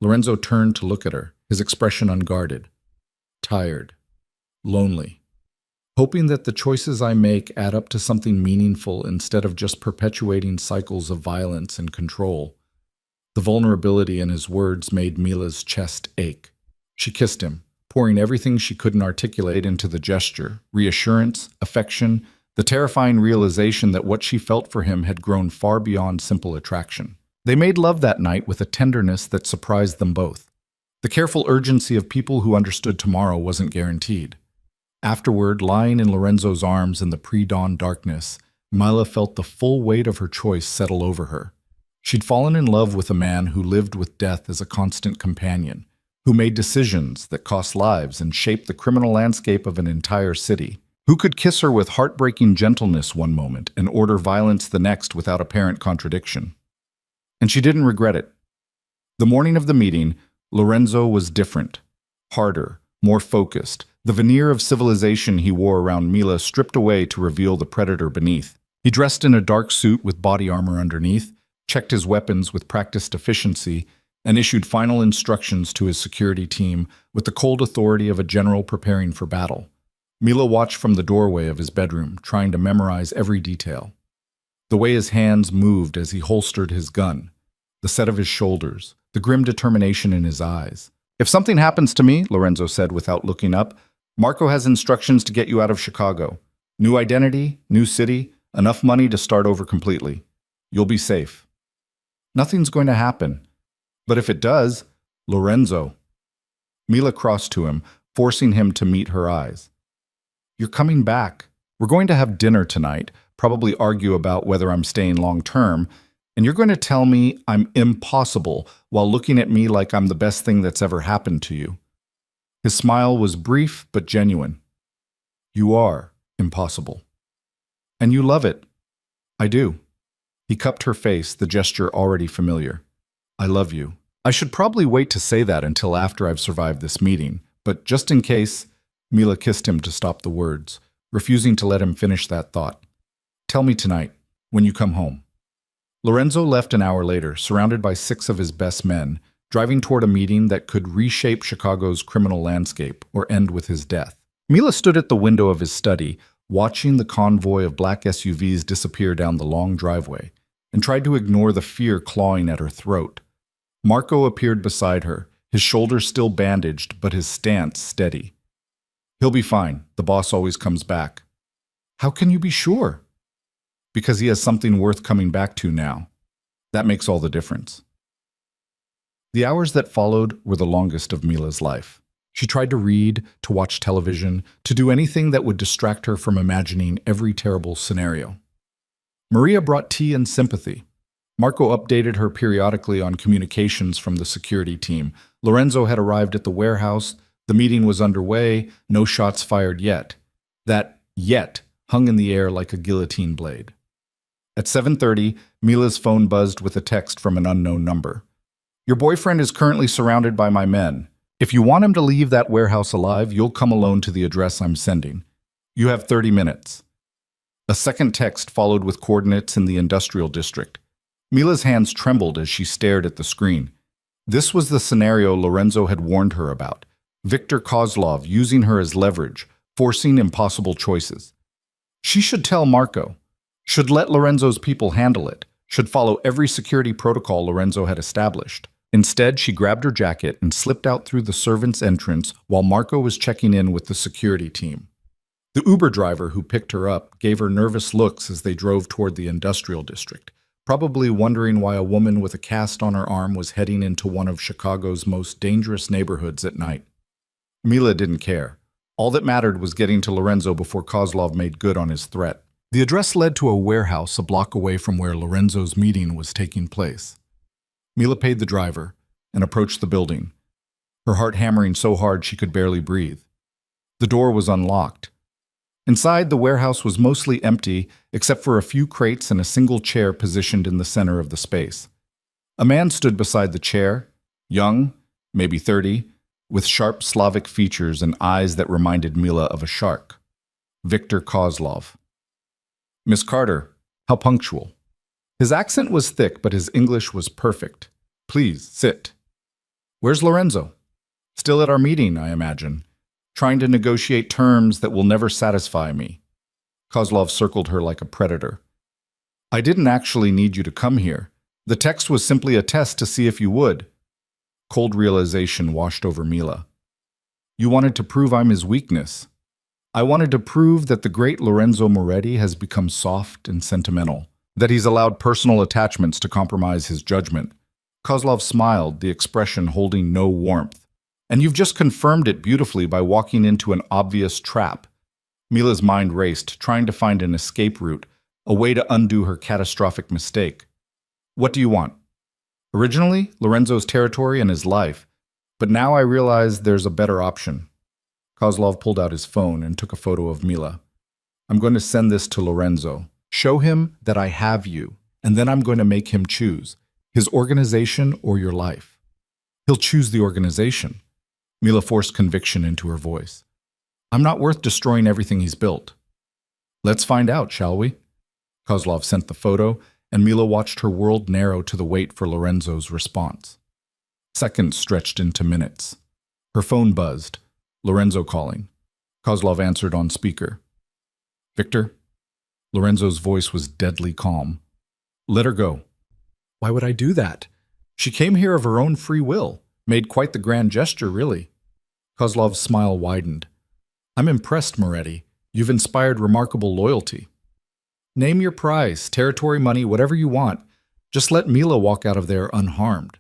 Lorenzo turned to look at her, his expression unguarded. Tired. Lonely. Hoping that the choices I make add up to something meaningful instead of just perpetuating cycles of violence and control. The vulnerability in his words made Mila's chest ache. She kissed him, pouring everything she couldn't articulate into the gesture, reassurance, affection, the terrifying realization that what she felt for him had grown far beyond simple attraction. They made love that night with a tenderness that surprised them both. The careful urgency of people who understood tomorrow wasn't guaranteed. Afterward, lying in Lorenzo's arms in the pre-dawn darkness, Mila felt the full weight of her choice settle over her. She'd fallen in love with a man who lived with death as a constant companion, who made decisions that cost lives and shaped the criminal landscape of an entire city. Who could kiss her with heartbreaking gentleness one moment and order violence the next without apparent contradiction? And she didn't regret it. The morning of the meeting, Lorenzo was different, harder, more focused. The veneer of civilization he wore around Mila stripped away to reveal the predator beneath. He dressed in a dark suit with body armor underneath, checked his weapons with practiced efficiency, and issued final instructions to his security team with the cold authority of a general preparing for battle. Mila watched from the doorway of his bedroom, trying to memorize every detail. The way his hands moved as he holstered his gun, the set of his shoulders, the grim determination in his eyes. "If something happens to me," Lorenzo said without looking up, "Marco has instructions to get you out of Chicago. New identity, new city, enough money to start over completely. You'll be safe." "Nothing's going to happen." "But if it does, Lorenzo." Mila crossed to him, forcing him to meet her eyes. "You're coming back. We're going to have dinner tonight, probably argue about whether I'm staying long term, and you're going to tell me I'm impossible while looking at me like I'm the best thing that's ever happened to you." His smile was brief but genuine. "You are impossible. And you love it." "I do." He cupped her face, the gesture already familiar. "I love you." "I should probably wait to say that until after I've survived this meeting, but just in case," Mila kissed him to stop the words, refusing to let him finish that thought. "Tell me tonight, when you come home." Lorenzo left an hour later, surrounded by 6 of his best men, driving toward a meeting that could reshape Chicago's criminal landscape or end with his death. Mila stood at the window of his study, watching the convoy of black SUVs disappear down the long driveway, and tried to ignore the fear clawing at her throat. Marco appeared beside her, his shoulders still bandaged, but his stance steady. "He'll be fine. The boss always comes back." "How can you be sure?" "Because he has something worth coming back to now. That makes all the difference." The hours that followed were the longest of Mila's life. She tried to read, to watch television, to do anything that would distract her from imagining every terrible scenario. Maria brought tea and sympathy. Marco updated her periodically on communications from the security team. Lorenzo had arrived at the warehouse. The meeting was underway, no shots fired yet. That "yet" hung in the air like a guillotine blade. At 7:30, Mila's phone buzzed with a text from an unknown number. "Your boyfriend is currently surrounded by my men. If you want him to leave that warehouse alive, you'll come alone to the address I'm sending. You have 30 minutes. A second text followed with coordinates in the industrial district. Mila's hands trembled as she stared at the screen. This was the scenario Lorenzo had warned her about. Viktor Kozlov using her as leverage, forcing impossible choices. She should tell Marco. Should let Lorenzo's people handle it. Should follow every security protocol Lorenzo had established. Instead, she grabbed her jacket and slipped out through the servants' entrance while Marco was checking in with the security team. The Uber driver who picked her up gave her nervous looks as they drove toward the industrial district, probably wondering why a woman with a cast on her arm was heading into one of Chicago's most dangerous neighborhoods at night. Mila didn't care. All that mattered was getting to Lorenzo before Kozlov made good on his threat. The address led to a warehouse a block away from where Lorenzo's meeting was taking place. Mila paid the driver and approached the building, her heart hammering so hard she could barely breathe. The door was unlocked. Inside, the warehouse was mostly empty, except for a few crates and a single chair positioned in the center of the space. A man stood beside the chair, young, maybe 30, with sharp Slavic features and eyes that reminded Mila of a shark. Viktor Kozlov. "Miss Carter, how punctual." His accent was thick, but his English was perfect. "Please, sit." "Where's Lorenzo?" "Still at our meeting, I imagine. Trying to negotiate terms that will never satisfy me." Kozlov circled her like a predator. "I didn't actually need you to come here. The text was simply a test to see if you would." Cold realization washed over Mila. "You wanted to prove I'm his weakness." "I wanted to prove that the great Lorenzo Moretti has become soft and sentimental, that he's allowed personal attachments to compromise his judgment." Kozlov smiled, the expression holding no warmth. "And you've just confirmed it beautifully by walking into an obvious trap." Mila's mind raced, trying to find an escape route, a way to undo her catastrophic mistake. "What do you want?" "Originally, Lorenzo's territory and his life, but now I realize there's a better option." Kozlov pulled out his phone and took a photo of Mila. I'm going to send this to Lorenzo. Show him that I have you, and then I'm going to make him choose his organization or your life. He'll choose the organization. Mila forced conviction into her voice. I'm not worth destroying everything he's built. Let's find out, shall we? Kozlov sent the photo, and Mila watched her world narrow to the wait for Lorenzo's response. Seconds stretched into minutes. Her phone buzzed. Lorenzo calling. Kozlov answered on speaker. Victor? Lorenzo's voice was deadly calm. Let her go. Why would I do that? She came here of her own free will. Made quite the grand gesture, really. Kozlov's smile widened. I'm impressed, Moretti. You've inspired remarkable loyalty. Name your prize, territory, money, whatever you want. Just let Mila walk out of there unharmed.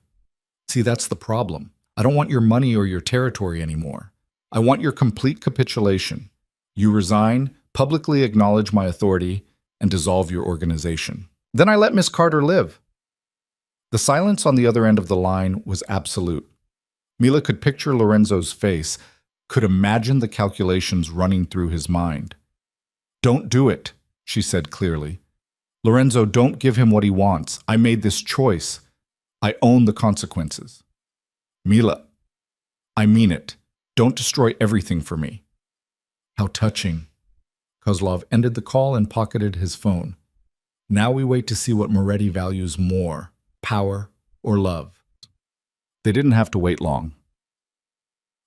See, that's the problem. I don't want your money or your territory anymore. I want your complete capitulation. You resign, publicly acknowledge my authority, and dissolve your organization. Then I let Miss Carter live. The silence on the other end of the line was absolute. Mila could picture Lorenzo's face, could imagine the calculations running through his mind. Don't do it, she said clearly. Lorenzo, don't give him what he wants. I made this choice. I own the consequences. Mila, I mean it. Don't destroy everything for me. How touching. Kozlov ended the call and pocketed his phone. Now we wait to see what Moretti values more, power or love. They didn't have to wait long.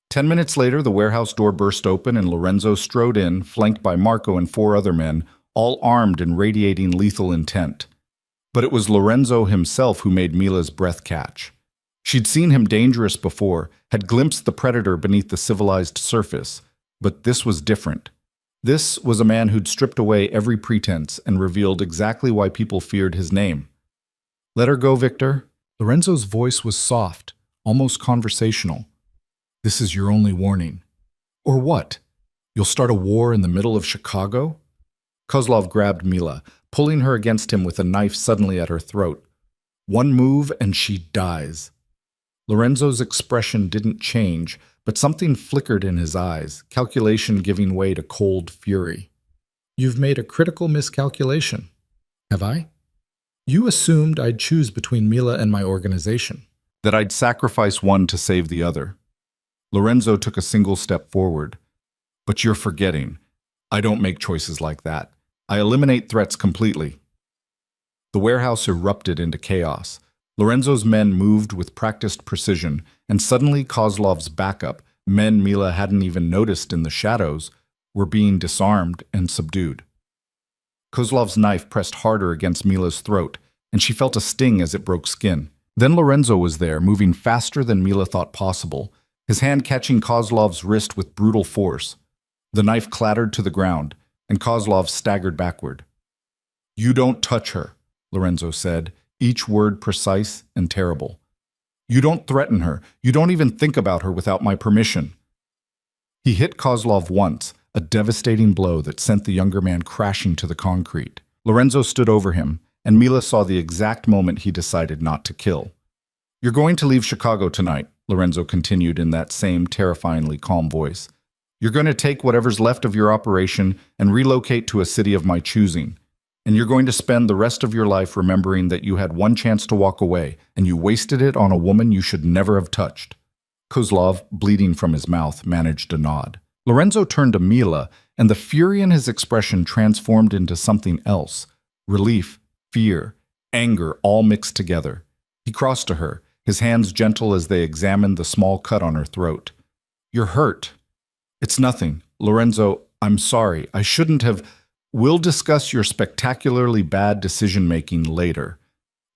10 minutes later, the warehouse door burst open and Lorenzo strode in, flanked by Marco and 4 other men, all armed and radiating lethal intent. But it was Lorenzo himself who made Mila's breath catch. She'd seen him dangerous before, had glimpsed the predator beneath the civilized surface, but this was different. This was a man who'd stripped away every pretense and revealed exactly why people feared his name. Let her go, Victor. Lorenzo's voice was soft, almost conversational. This is your only warning. Or what? You'll start a war in the middle of Chicago? Kozlov grabbed Mila, pulling her against him with a knife suddenly at her throat. One move and she dies. Lorenzo's expression didn't change, but something flickered in his eyes, calculation giving way to cold fury. You've made a critical miscalculation. Have I? You assumed I'd choose between Mila and my organization. That I'd sacrifice one to save the other. Lorenzo took a single step forward. But you're forgetting. I don't make choices like that. I eliminate threats completely. The warehouse erupted into chaos. Lorenzo's men moved with practiced precision, and suddenly Kozlov's backup, men Mila hadn't even noticed in the shadows, were being disarmed and subdued. Kozlov's knife pressed harder against Mila's throat, and she felt a sting as it broke skin. Then Lorenzo was there, moving faster than Mila thought possible, his hand catching Kozlov's wrist with brutal force. The knife clattered to the ground, and Kozlov staggered backward. You don't touch her, Lorenzo said, each word precise and terrible. You don't threaten her. You don't even think about her without my permission. He hit Kozlov once, a devastating blow that sent the younger man crashing to the concrete. Lorenzo stood over him, and Mila saw the exact moment he decided not to kill. You're going to leave Chicago tonight, Lorenzo continued in that same terrifyingly calm voice. You're going to take whatever's left of your operation and relocate to a city of my choosing. And you're going to spend the rest of your life remembering that you had one chance to walk away, and you wasted it on a woman you should never have touched. Kozlov, bleeding from his mouth, managed a nod. Lorenzo turned to Mila, and the fury in his expression transformed into something else. Relief, fear, anger, all mixed together. He crossed to her, his hands gentle as they examined the small cut on her throat. You're hurt. It's nothing. Lorenzo, I'm sorry. I shouldn't have... We'll discuss your spectacularly bad decision-making later.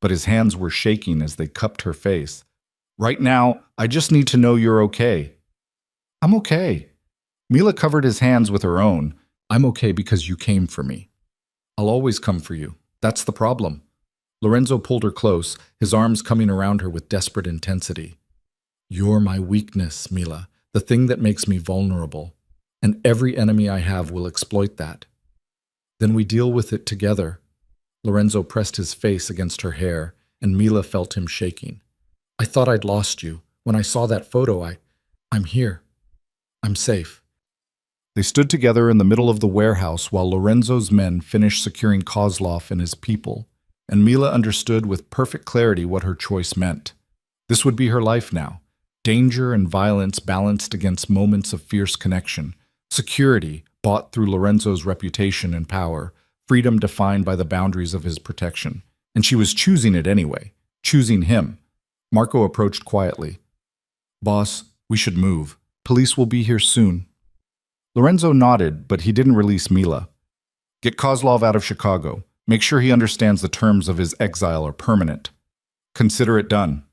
But his hands were shaking as they cupped her face. Right now, I just need to know you're okay. I'm okay. Mila covered his hands with her own. I'm okay because you came for me. I'll always come for you. That's the problem. Lorenzo pulled her close, his arms coming around her with desperate intensity. You're my weakness, Mila, the thing that makes me vulnerable. And every enemy I have will exploit that. Then we deal with it together. Lorenzo pressed his face against her hair, and Mila felt him shaking. I thought I'd lost you. When I saw that photo, I'm here. I'm safe. They stood together in the middle of the warehouse while Lorenzo's men finished securing Kozlov and his people, and Mila understood with perfect clarity what her choice meant. This would be her life now. Danger and violence balanced against moments of fierce connection. Security, bought through Lorenzo's reputation and power. Freedom defined by the boundaries of his protection. And she was choosing it anyway. Choosing him. Marco approached quietly. "Boss, we should move. Police will be here soon." Lorenzo nodded, but he didn't release Mila. "Get Kozlov out of Chicago. Make sure he understands the terms of his exile are permanent. Consider it done."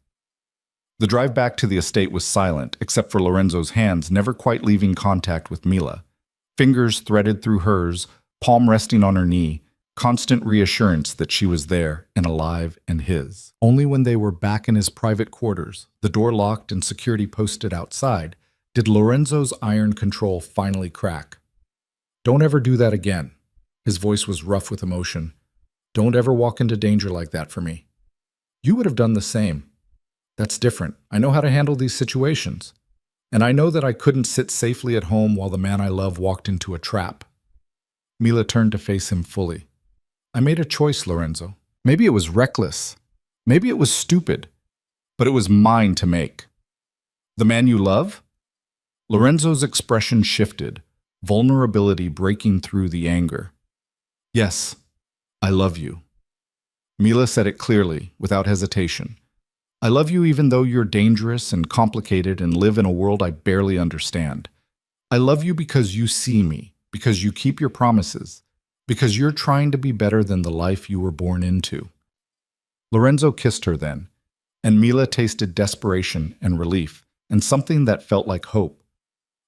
The drive back to the estate was silent, except for Lorenzo's hands never quite leaving contact with Mila. Fingers threaded through hers, palm resting on her knee, constant reassurance that she was there and alive and his. Only when they were back in his private quarters, the door locked and security posted outside, did Lorenzo's iron control finally crack. "Don't ever do that again." His voice was rough with emotion. "Don't ever walk into danger like that for me. You would have done the same. That's different. I know how to handle these situations. And I know that I couldn't sit safely at home while the man I love walked into a trap." Mila turned to face him fully. "I made a choice, Lorenzo. Maybe it was reckless. Maybe it was stupid. But it was mine to make." "The man you love?" Lorenzo's expression shifted, vulnerability breaking through the anger. "Yes, I love you." Mila said it clearly, without hesitation. "I love you even though you're dangerous and complicated and live in a world I barely understand. I love you because you see me, because you keep your promises, because you're trying to be better than the life you were born into." Lorenzo kissed her then, and Mila tasted desperation and relief, and something that felt like hope.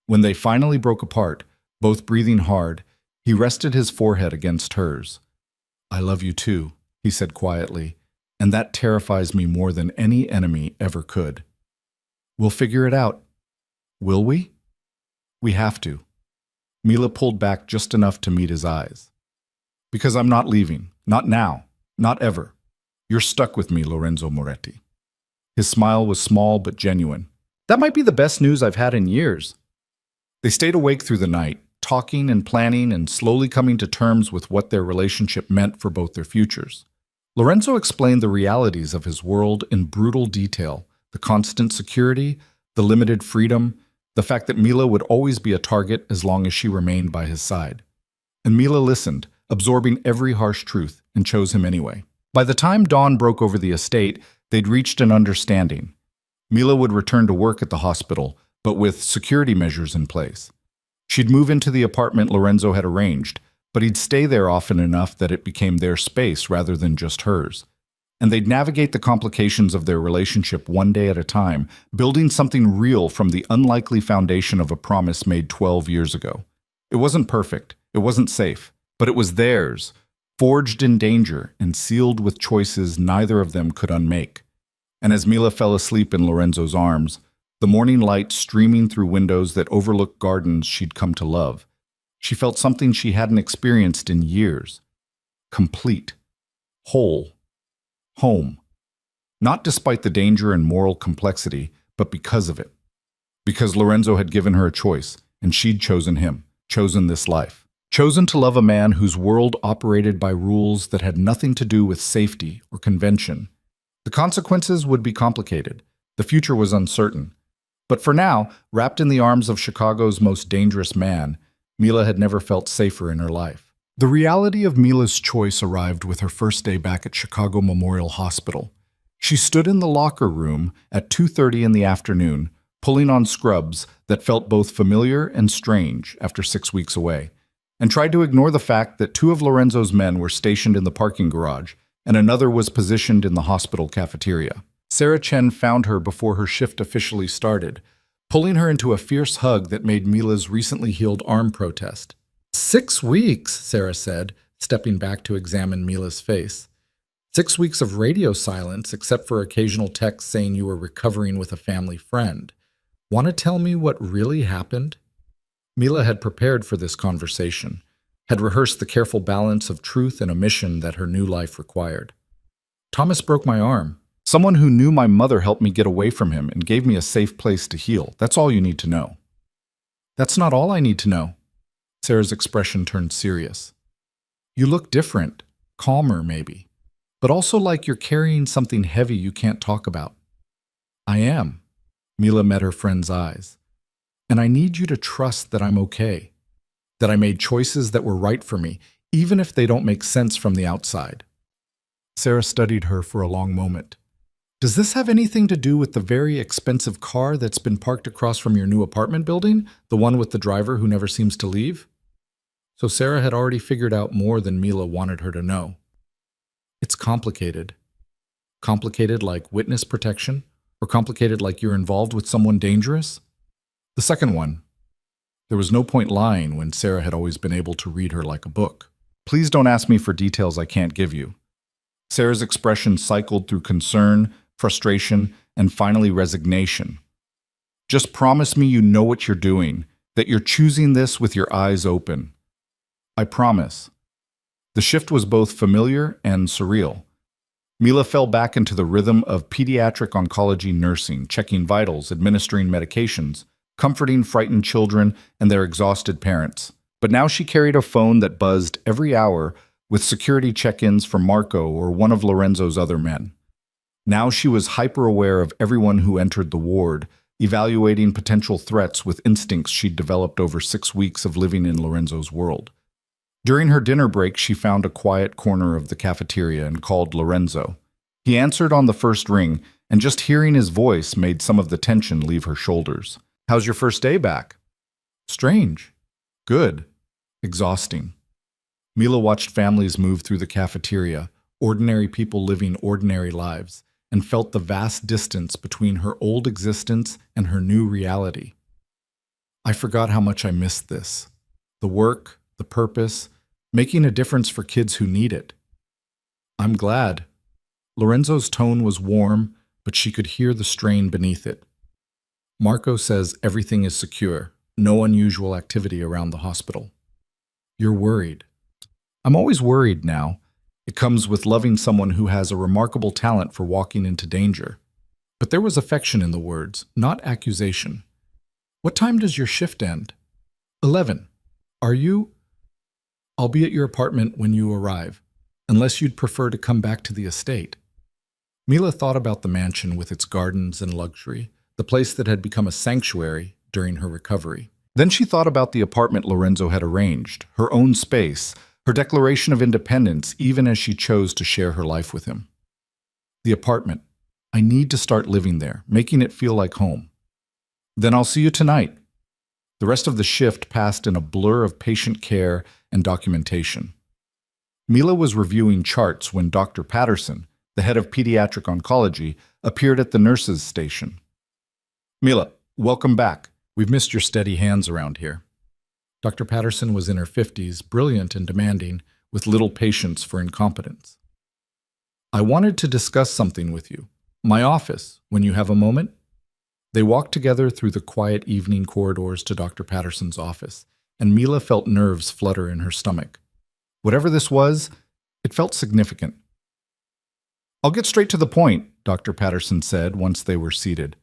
When they finally broke apart, both breathing hard, he rested his forehead against hers. "I love you too," he said quietly, "and that terrifies me more than any enemy ever could. We'll figure it out. Will we? We have to." Mila pulled back just enough to meet his eyes. "Because I'm not leaving. Not now. Not ever. You're stuck with me, Lorenzo Moretti." His smile was small but genuine. "That might be the best news I've had in years." They stayed awake through the night, talking and planning and slowly coming to terms with what their relationship meant for both their futures. Lorenzo explained the realities of his world in brutal detail, the constant security, the limited freedom, the fact that Mila would always be a target as long as she remained by his side. And Mila listened, absorbing every harsh truth, and chose him anyway. By the time dawn broke over the estate, they'd reached an understanding. Mila would return to work at the hospital, but with security measures in place. She'd move into the apartment Lorenzo had arranged, but he'd stay there often enough that it became their space rather than just hers. And they'd navigate the complications of their relationship one day at a time, building something real from the unlikely foundation of a promise made 12 years ago. It wasn't perfect, it wasn't safe, but it was theirs, forged in danger and sealed with choices neither of them could unmake. And as Mila fell asleep in Lorenzo's arms, the morning light streaming through windows that overlooked gardens she'd come to love, she felt something she hadn't experienced in years. Complete. Whole. Home. Not despite the danger and moral complexity, but because of it. Because Lorenzo had given her a choice, and she'd chosen him, chosen this life. Chosen to love a man whose world operated by rules that had nothing to do with safety or convention. The consequences would be complicated. The future was uncertain. But for now, wrapped in the arms of Chicago's most dangerous man, Mila had never felt safer in her life. The reality of Mila's choice arrived with her first day back at Chicago Memorial Hospital. She stood in the locker room at 2:30 in the afternoon, pulling on scrubs that felt both familiar and strange after 6 weeks away, and tried to ignore the fact that 2 of Lorenzo's men were stationed in the parking garage and another was positioned in the hospital cafeteria. Sarah Chen found her before her shift officially started, pulling her into a fierce hug that made Mila's recently healed arm protest. 6 weeks, Sarah said, stepping back to examine Mila's face. 6 weeks of radio silence, except for occasional texts saying you were recovering with a family friend. Want to tell me what really happened? Mila had prepared for this conversation, had rehearsed the careful balance of truth and omission that her new life required. Thomas broke my arm. Someone who knew my mother helped me get away from him and gave me a safe place to heal. That's all you need to know. That's not all I need to know. Sarah's expression turned serious. You look different, calmer maybe, but also like you're carrying something heavy you can't talk about. I am. Mila met her friend's eyes. And I need you to trust that I'm okay, that I made choices that were right for me, even if they don't make sense from the outside. Sarah studied her for a long moment. Does this have anything to do with the very expensive car that's been parked across from your new apartment building, the one with the driver who never seems to leave? So Sarah had already figured out more than Mila wanted her to know. It's complicated. Complicated like witness protection, or complicated like you're involved with someone dangerous? The second one. There was no point lying when Sarah had always been able to read her like a book. Please don't ask me for details I can't give you. Sarah's expression cycled through concern, frustration, and finally resignation. Just promise me you know what you're doing, that you're choosing this with your eyes open. I promise. The shift was both familiar and surreal. Mila fell back into the rhythm of pediatric oncology nursing, checking vitals, administering medications, comforting frightened children and their exhausted parents. But now she carried a phone that buzzed every hour with security check-ins from Marco or one of Lorenzo's other men. Now she was hyper-aware of everyone who entered the ward, evaluating potential threats with instincts she'd developed over 6 weeks of living in Lorenzo's world. During her dinner break, she found a quiet corner of the cafeteria and called Lorenzo. He answered on the first ring, and just hearing his voice made some of the tension leave her shoulders. How's your first day back? Strange. Good. Exhausting. Mila watched families move through the cafeteria, ordinary people living ordinary lives, and felt the vast distance between her old existence and her new reality. I forgot how much I missed this. The work, the purpose, making a difference for kids who need it. I'm glad. Lorenzo's tone was warm, but she could hear the strain beneath it. Marco says everything is secure, no unusual activity around the hospital. You're worried. I'm always worried now. It comes with loving someone who has a remarkable talent for walking into danger. But there was affection in the words, not accusation. What time does your shift end? 11. Are you? I'll be at your apartment when you arrive, unless you'd prefer to come back to the estate. Mila thought about the mansion with its gardens and luxury, the place that had become a sanctuary during her recovery. Then she thought about the apartment Lorenzo had arranged, her own space, her declaration of independence even as she chose to share her life with him. The apartment. I need to start living there, making it feel like home. Then I'll see you tonight. The rest of the shift passed in a blur of patient care and documentation. Mila was reviewing charts when Dr. Patterson, the head of pediatric oncology, appeared at the nurses' station. Mila, welcome back. We've missed your steady hands around here. Dr. Patterson was in her 50s, brilliant and demanding, with little patience for incompetence. I wanted to discuss something with you. My office, when you have a moment. They walked together through the quiet evening corridors to Dr. Patterson's office, and Mila felt nerves flutter in her stomach. Whatever this was, it felt significant. I'll get straight to the point, Dr. Patterson said once they were seated.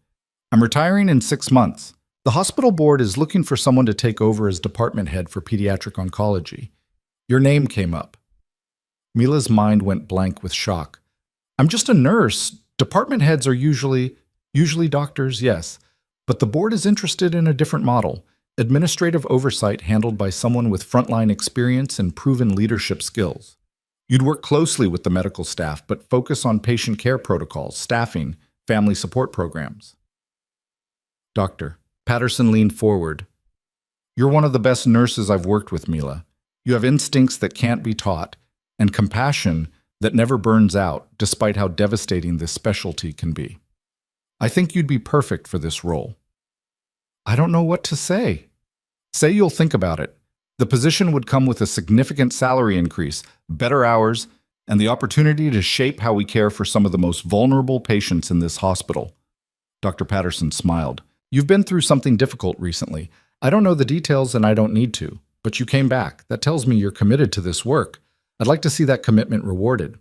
I'm retiring in 6 months. The hospital board is looking for someone to take over as department head for pediatric oncology. Your name came up. Mila's mind went blank with shock. I'm just a nurse. Department heads are usually doctors, yes, but the board is interested in a different model, administrative oversight handled by someone with frontline experience and proven leadership skills. You'd work closely with the medical staff, but focus on patient care protocols, staffing, family support programs. Doctor. Patterson leaned forward. You're one of the best nurses I've worked with, Mila. You have instincts that can't be taught, and compassion that never burns out, despite how devastating this specialty can be. I think you'd be perfect for this role. I don't know what to say. Say you'll think about it. The position would come with a significant salary increase, better hours, and the opportunity to shape how we care for some of the most vulnerable patients in this hospital. Dr. Patterson smiled. You've been through something difficult recently. I don't know the details and I don't need to, but you came back. That tells me you're committed to this work. I'd like to see that commitment rewarded.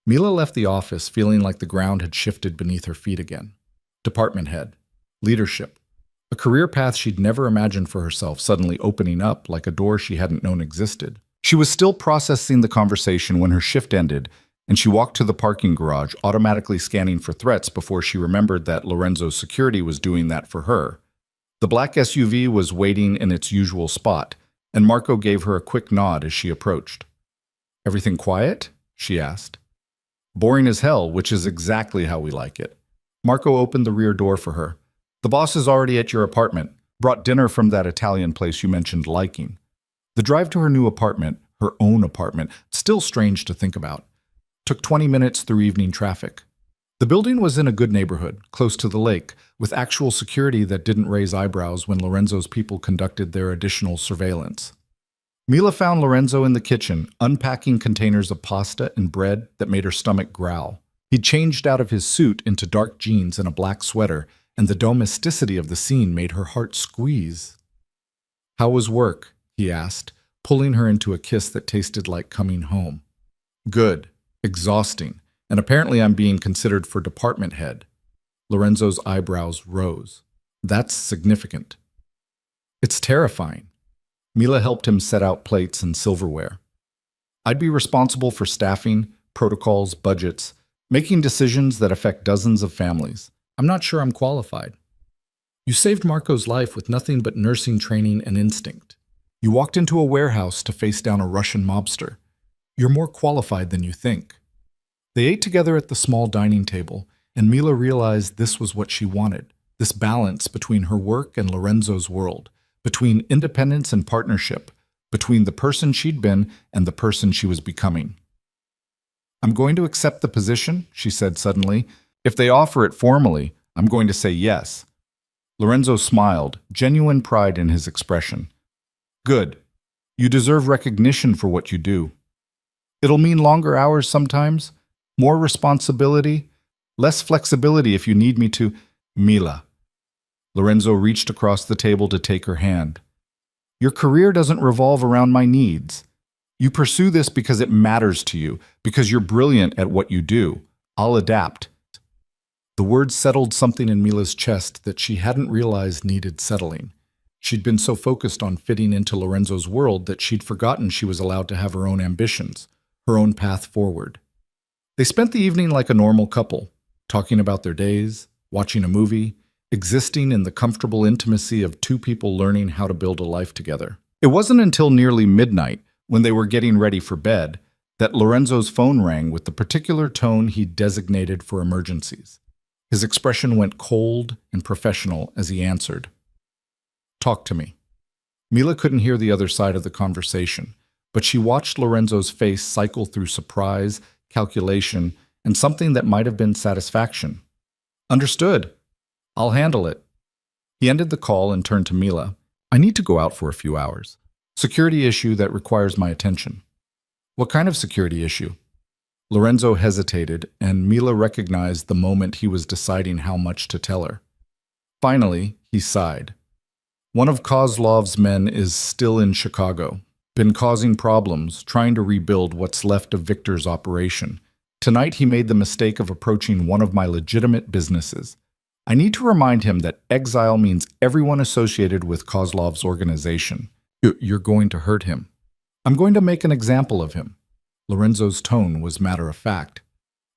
Mila left the office feeling like the ground had shifted beneath her feet again. Department head. Leadership. A career path she'd never imagined for herself suddenly opening up like a door she hadn't known existed. She was still processing the conversation when her shift ended, and she walked to the parking garage, automatically scanning for threats before she remembered that Lorenzo's security was doing that for her. The black SUV was waiting in its usual spot, and Marco gave her a quick nod as she approached. "Everything quiet?" she asked. "Boring as hell, which is exactly how we like it." Marco opened the rear door for her. "The boss is already at your apartment. Brought dinner from that Italian place you mentioned liking." The drive to her new apartment, her own apartment, still strange to think about, took 20 minutes through evening traffic. The building was in a good neighborhood, close to the lake, with actual security that didn't raise eyebrows when Lorenzo's people conducted their additional surveillance. Mila found Lorenzo in the kitchen, unpacking containers of pasta and bread that made her stomach growl. He'd changed out of his suit into dark jeans and a black sweater, and the domesticity of the scene made her heart squeeze. "How was work?" he asked, pulling her into a kiss that tasted like coming home. "Good. Exhausting. And apparently I'm being considered for department head." Lorenzo's eyebrows rose. "That's significant." "It's terrifying." Mila helped him set out plates and silverware. "I'd be responsible for staffing, protocols, budgets, making decisions that affect dozens of families. I'm not sure I'm qualified." "You saved Marco's life with nothing but nursing training and instinct. You walked into a warehouse to face down a Russian mobster. You're more qualified than you think." They ate together at the small dining table, and Mila realized this was what she wanted, this balance between her work and Lorenzo's world, between independence and partnership, between the person she'd been and the person she was becoming. "I'm going to accept the position," she said suddenly. "If they offer it formally, I'm going to say yes." Lorenzo smiled, genuine pride in his expression. "Good. You deserve recognition for what you do. It'll mean longer hours sometimes, more responsibility, less flexibility if you need me to." "Mila." Lorenzo reached across the table to take her hand. "Your career doesn't revolve around my needs. You pursue this because it matters to you, because you're brilliant at what you do. I'll adapt." The words settled something in Mila's chest that she hadn't realized needed settling. She'd been so focused on fitting into Lorenzo's world that she'd forgotten she was allowed to have her own ambitions, her own path forward. They spent the evening like a normal couple, talking about their days, watching a movie, existing in the comfortable intimacy of two people learning how to build a life together. It wasn't until nearly midnight, when they were getting ready for bed, that Lorenzo's phone rang with the particular tone he'd designated for emergencies. His expression went cold and professional as he answered. "Talk to me." Mila couldn't hear the other side of the conversation, but she watched Lorenzo's face cycle through surprise, calculation, and something that might have been satisfaction. "Understood. I'll handle it." He ended the call and turned to Mila. "I need to go out for a few hours. Security issue that requires my attention." "What kind of security issue?" Lorenzo hesitated, and Mila recognized the moment he was deciding how much to tell her. Finally, he sighed. "One of Kozlov's men is still in Chicago. Been causing problems, trying to rebuild what's left of Victor's operation. Tonight he made the mistake of approaching one of my legitimate businesses. I need to remind him that exile means everyone associated with Kozlov's organization. You're going to hurt him." "I'm going to make an example of him." Lorenzo's tone was matter of fact.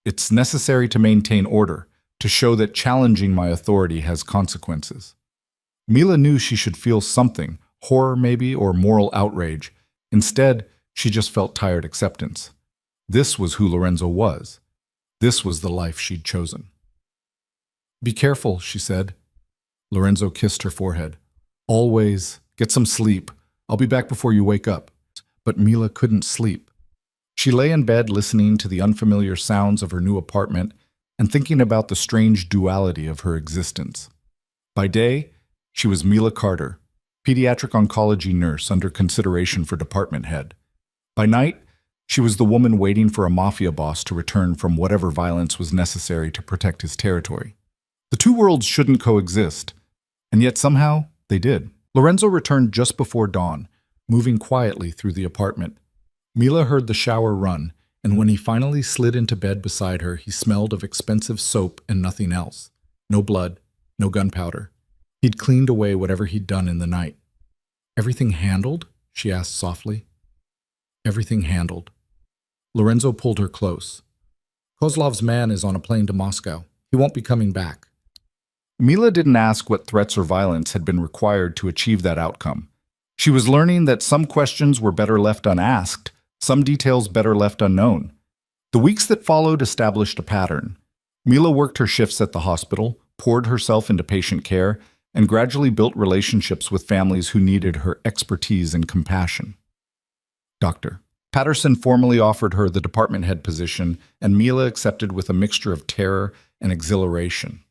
"It's necessary to maintain order, to show that challenging my authority has consequences." Mila knew she should feel something, horror maybe, or moral outrage. Instead, she just felt tired acceptance. This was who Lorenzo was. This was the life she'd chosen. "Be careful," she said. Lorenzo kissed her forehead. "Always. Get some sleep. I'll be back before you wake up." But Mila couldn't sleep. She lay in bed listening to the unfamiliar sounds of her new apartment and thinking about the strange duality of her existence. By day, she was Mila Carter, pediatric oncology nurse under consideration for department head. By night, she was the woman waiting for a Mafia boss to return from whatever violence was necessary to protect his territory. The two worlds shouldn't coexist, and yet somehow they did. Lorenzo returned just before dawn, moving quietly through the apartment. Mila heard the shower run, and when he finally slid into bed beside her, he smelled of expensive soap and nothing else. No blood, no gunpowder. He'd cleaned away whatever he'd done in the night. Everything handled? She asked softly. Everything handled. Lorenzo pulled her close. Kozlov's man is on a plane to Moscow. He won't be coming back. Mila didn't ask what threats or violence had been required to achieve that outcome. She was learning that some questions were better left unasked, some details better left unknown. The weeks that followed established a pattern. Mila worked her shifts at the hospital, poured herself into patient care, and gradually built relationships with families who needed her expertise and compassion. Doctor. Patterson formally offered her the department head position, and Mila accepted with a mixture of terror and exhilaration.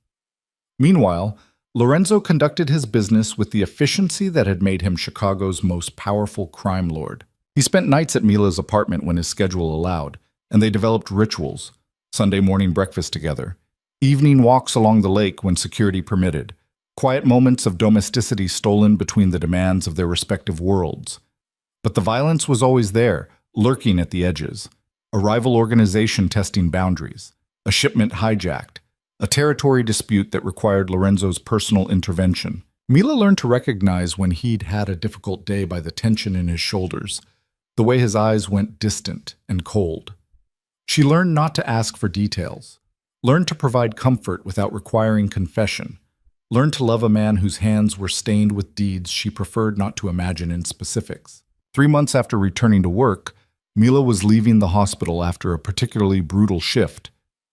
Meanwhile, Lorenzo conducted his business with the efficiency that had made him Chicago's most powerful crime lord. He spent nights at Mila's apartment when his schedule allowed, and they developed rituals: Sunday morning breakfast together, evening walks along the lake when security permitted, quiet moments of domesticity stolen between the demands of their respective worlds. But the violence was always there, lurking at the edges. A rival organization testing boundaries, a shipment hijacked, a territory dispute that required Lorenzo's personal intervention. Mila learned to recognize when he'd had a difficult day by the tension in his shoulders, the way his eyes went distant and cold. She learned not to ask for details, learned to provide comfort without requiring confession, learned to love a man whose hands were stained with deeds she preferred not to imagine in specifics. 3 months after returning to work, Mila was leaving the hospital after a particularly brutal shift.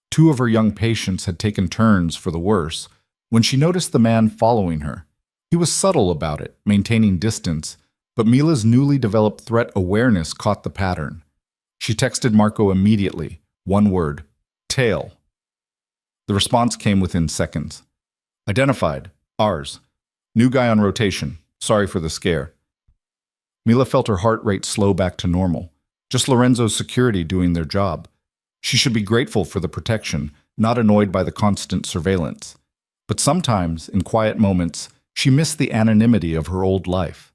2 of her young patients had taken turns for the worse when she noticed the man following her. He was subtle about it, maintaining distance, but Mila's newly developed threat awareness caught the pattern. She texted Marco immediately, one word: tail. The response came within seconds. Identified, ours. New guy on rotation. Sorry for the scare. Mila felt her heart rate slow back to normal. Just Lorenzo's security doing their job. She should be grateful for the protection, not annoyed by the constant surveillance. But sometimes, in quiet moments, she missed the anonymity of her old life.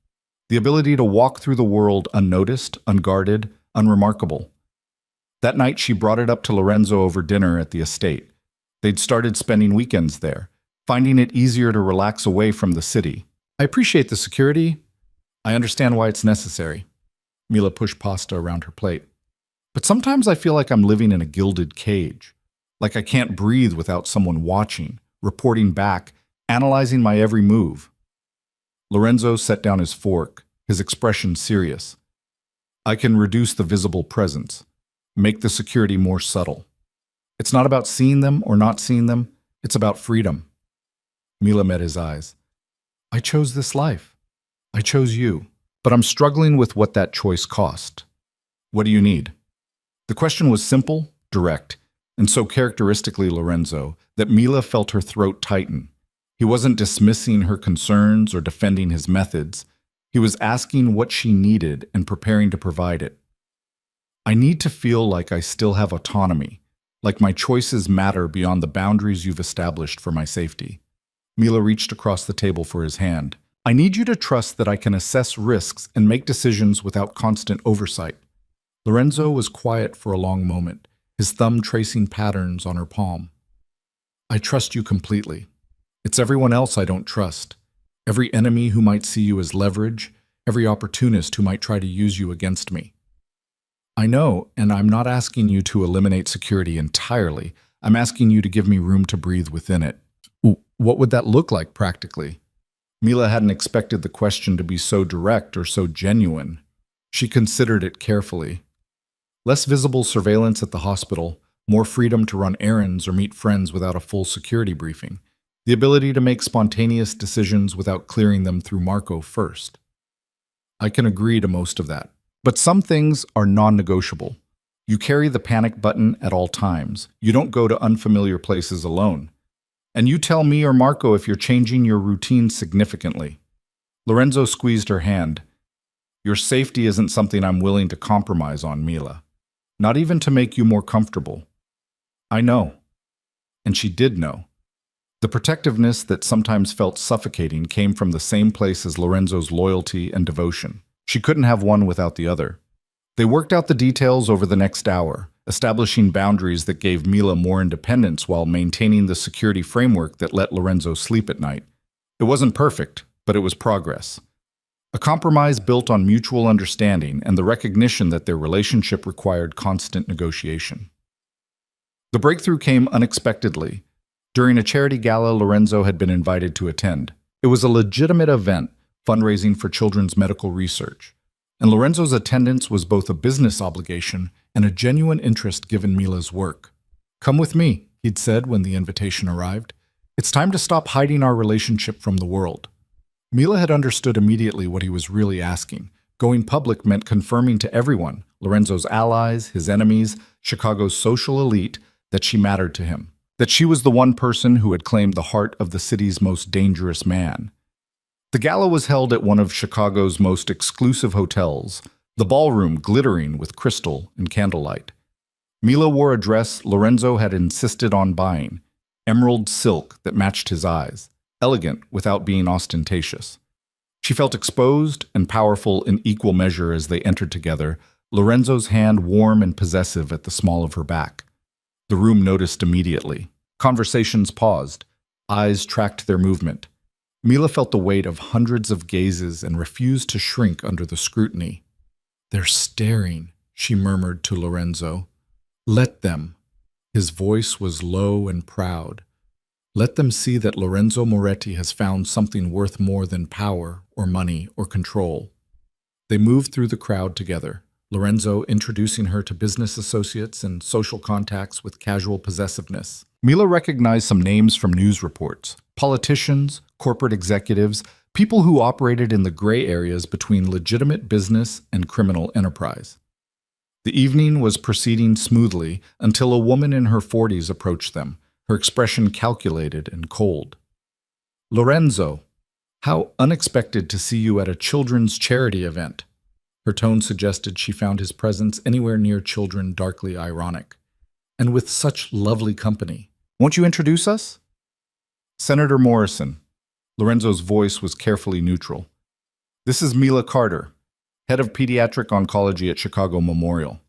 The ability to walk through the world unnoticed, unguarded, unremarkable. That night she brought it up to Lorenzo over dinner at the estate. They'd started spending weekends there, finding it easier to relax away from the city. I appreciate the security. I understand why it's necessary. Mila pushed pasta around her plate. But sometimes I feel like I'm living in a gilded cage, like I can't breathe without someone watching, reporting back, analyzing my every move. Lorenzo set down his fork, his expression serious. I can reduce the visible presence, make the security more subtle. It's not about seeing them or not seeing them, it's about freedom. Mila met his eyes. I chose this life. I chose you. But I'm struggling with what that choice cost. What do you need? The question was simple, direct, and so characteristically Lorenzo that Mila felt her throat tighten. He wasn't dismissing her concerns or defending his methods. He was asking what she needed and preparing to provide it. I need to feel like I still have autonomy, like my choices matter beyond the boundaries you've established for my safety. Mila reached across the table for his hand. I need you to trust that I can assess risks and make decisions without constant oversight. Lorenzo was quiet for a long moment, his thumb tracing patterns on her palm. I trust you completely. It's everyone else I don't trust. Every enemy who might see you as leverage, every opportunist who might try to use you against me. I know, and I'm not asking you to eliminate security entirely. I'm asking you to give me room to breathe within it. What would that look like practically? Mila hadn't expected the question to be so direct or so genuine. She considered it carefully. Less visible surveillance at the hospital, more freedom to run errands or meet friends without a full security briefing, the ability to make spontaneous decisions without clearing them through Marco first. I can agree to most of that. But some things are non-negotiable. You carry the panic button at all times. You don't go to unfamiliar places alone. And you tell me or Marco if you're changing your routine significantly. Lorenzo squeezed her hand. Your safety isn't something I'm willing to compromise on, Mila. Not even to make you more comfortable. I know. And she did know. The protectiveness that sometimes felt suffocating came from the same place as Lorenzo's loyalty and devotion. She couldn't have one without the other. They worked out the details over the next hour, establishing boundaries that gave Mila more independence while maintaining the security framework that let Lorenzo sleep at night. It wasn't perfect, but it was progress. A compromise built on mutual understanding and the recognition that their relationship required constant negotiation. The breakthrough came unexpectedly. During a charity gala Lorenzo had been invited to attend. It was a legitimate event, fundraising for children's medical research. And Lorenzo's attendance was both a business obligation and a genuine interest given Mila's work. "Come with me," he'd said when the invitation arrived. "It's time to stop hiding our relationship from the world." Mila had understood immediately what he was really asking. Going public meant confirming to everyone, Lorenzo's allies, his enemies, Chicago's social elite, that she mattered to him. That she was the one person who had claimed the heart of the city's most dangerous man. The gala was held at one of Chicago's most exclusive hotels, the ballroom glittering with crystal and candlelight. Mila wore a dress Lorenzo had insisted on buying, emerald silk that matched his eyes, elegant without being ostentatious. She felt exposed and powerful in equal measure as they entered together, Lorenzo's hand warm and possessive at the small of her back. The room noticed immediately. Conversations paused. Eyes tracked their movement. Mila felt the weight of hundreds of gazes and refused to shrink under the scrutiny. "They're staring," she murmured to Lorenzo. "Let them." His voice was low and proud. "Let them see that Lorenzo Moretti has found something worth more than power or money or control." They moved through the crowd together, Lorenzo introducing her to business associates and social contacts with casual possessiveness. Mila recognized some names from news reports: politicians, corporate executives, people who operated in the gray areas between legitimate business and criminal enterprise. The evening was proceeding smoothly until a woman in her 40s approached them, her expression calculated and cold. "Lorenzo, how unexpected to see you at a children's charity event." Her tone suggested she found his presence anywhere near children darkly ironic. "And with such lovely company. Won't you introduce us?" "Senator Morrison." Lorenzo's voice was carefully neutral. "This is Mila Carter, head of pediatric oncology at Chicago Memorial."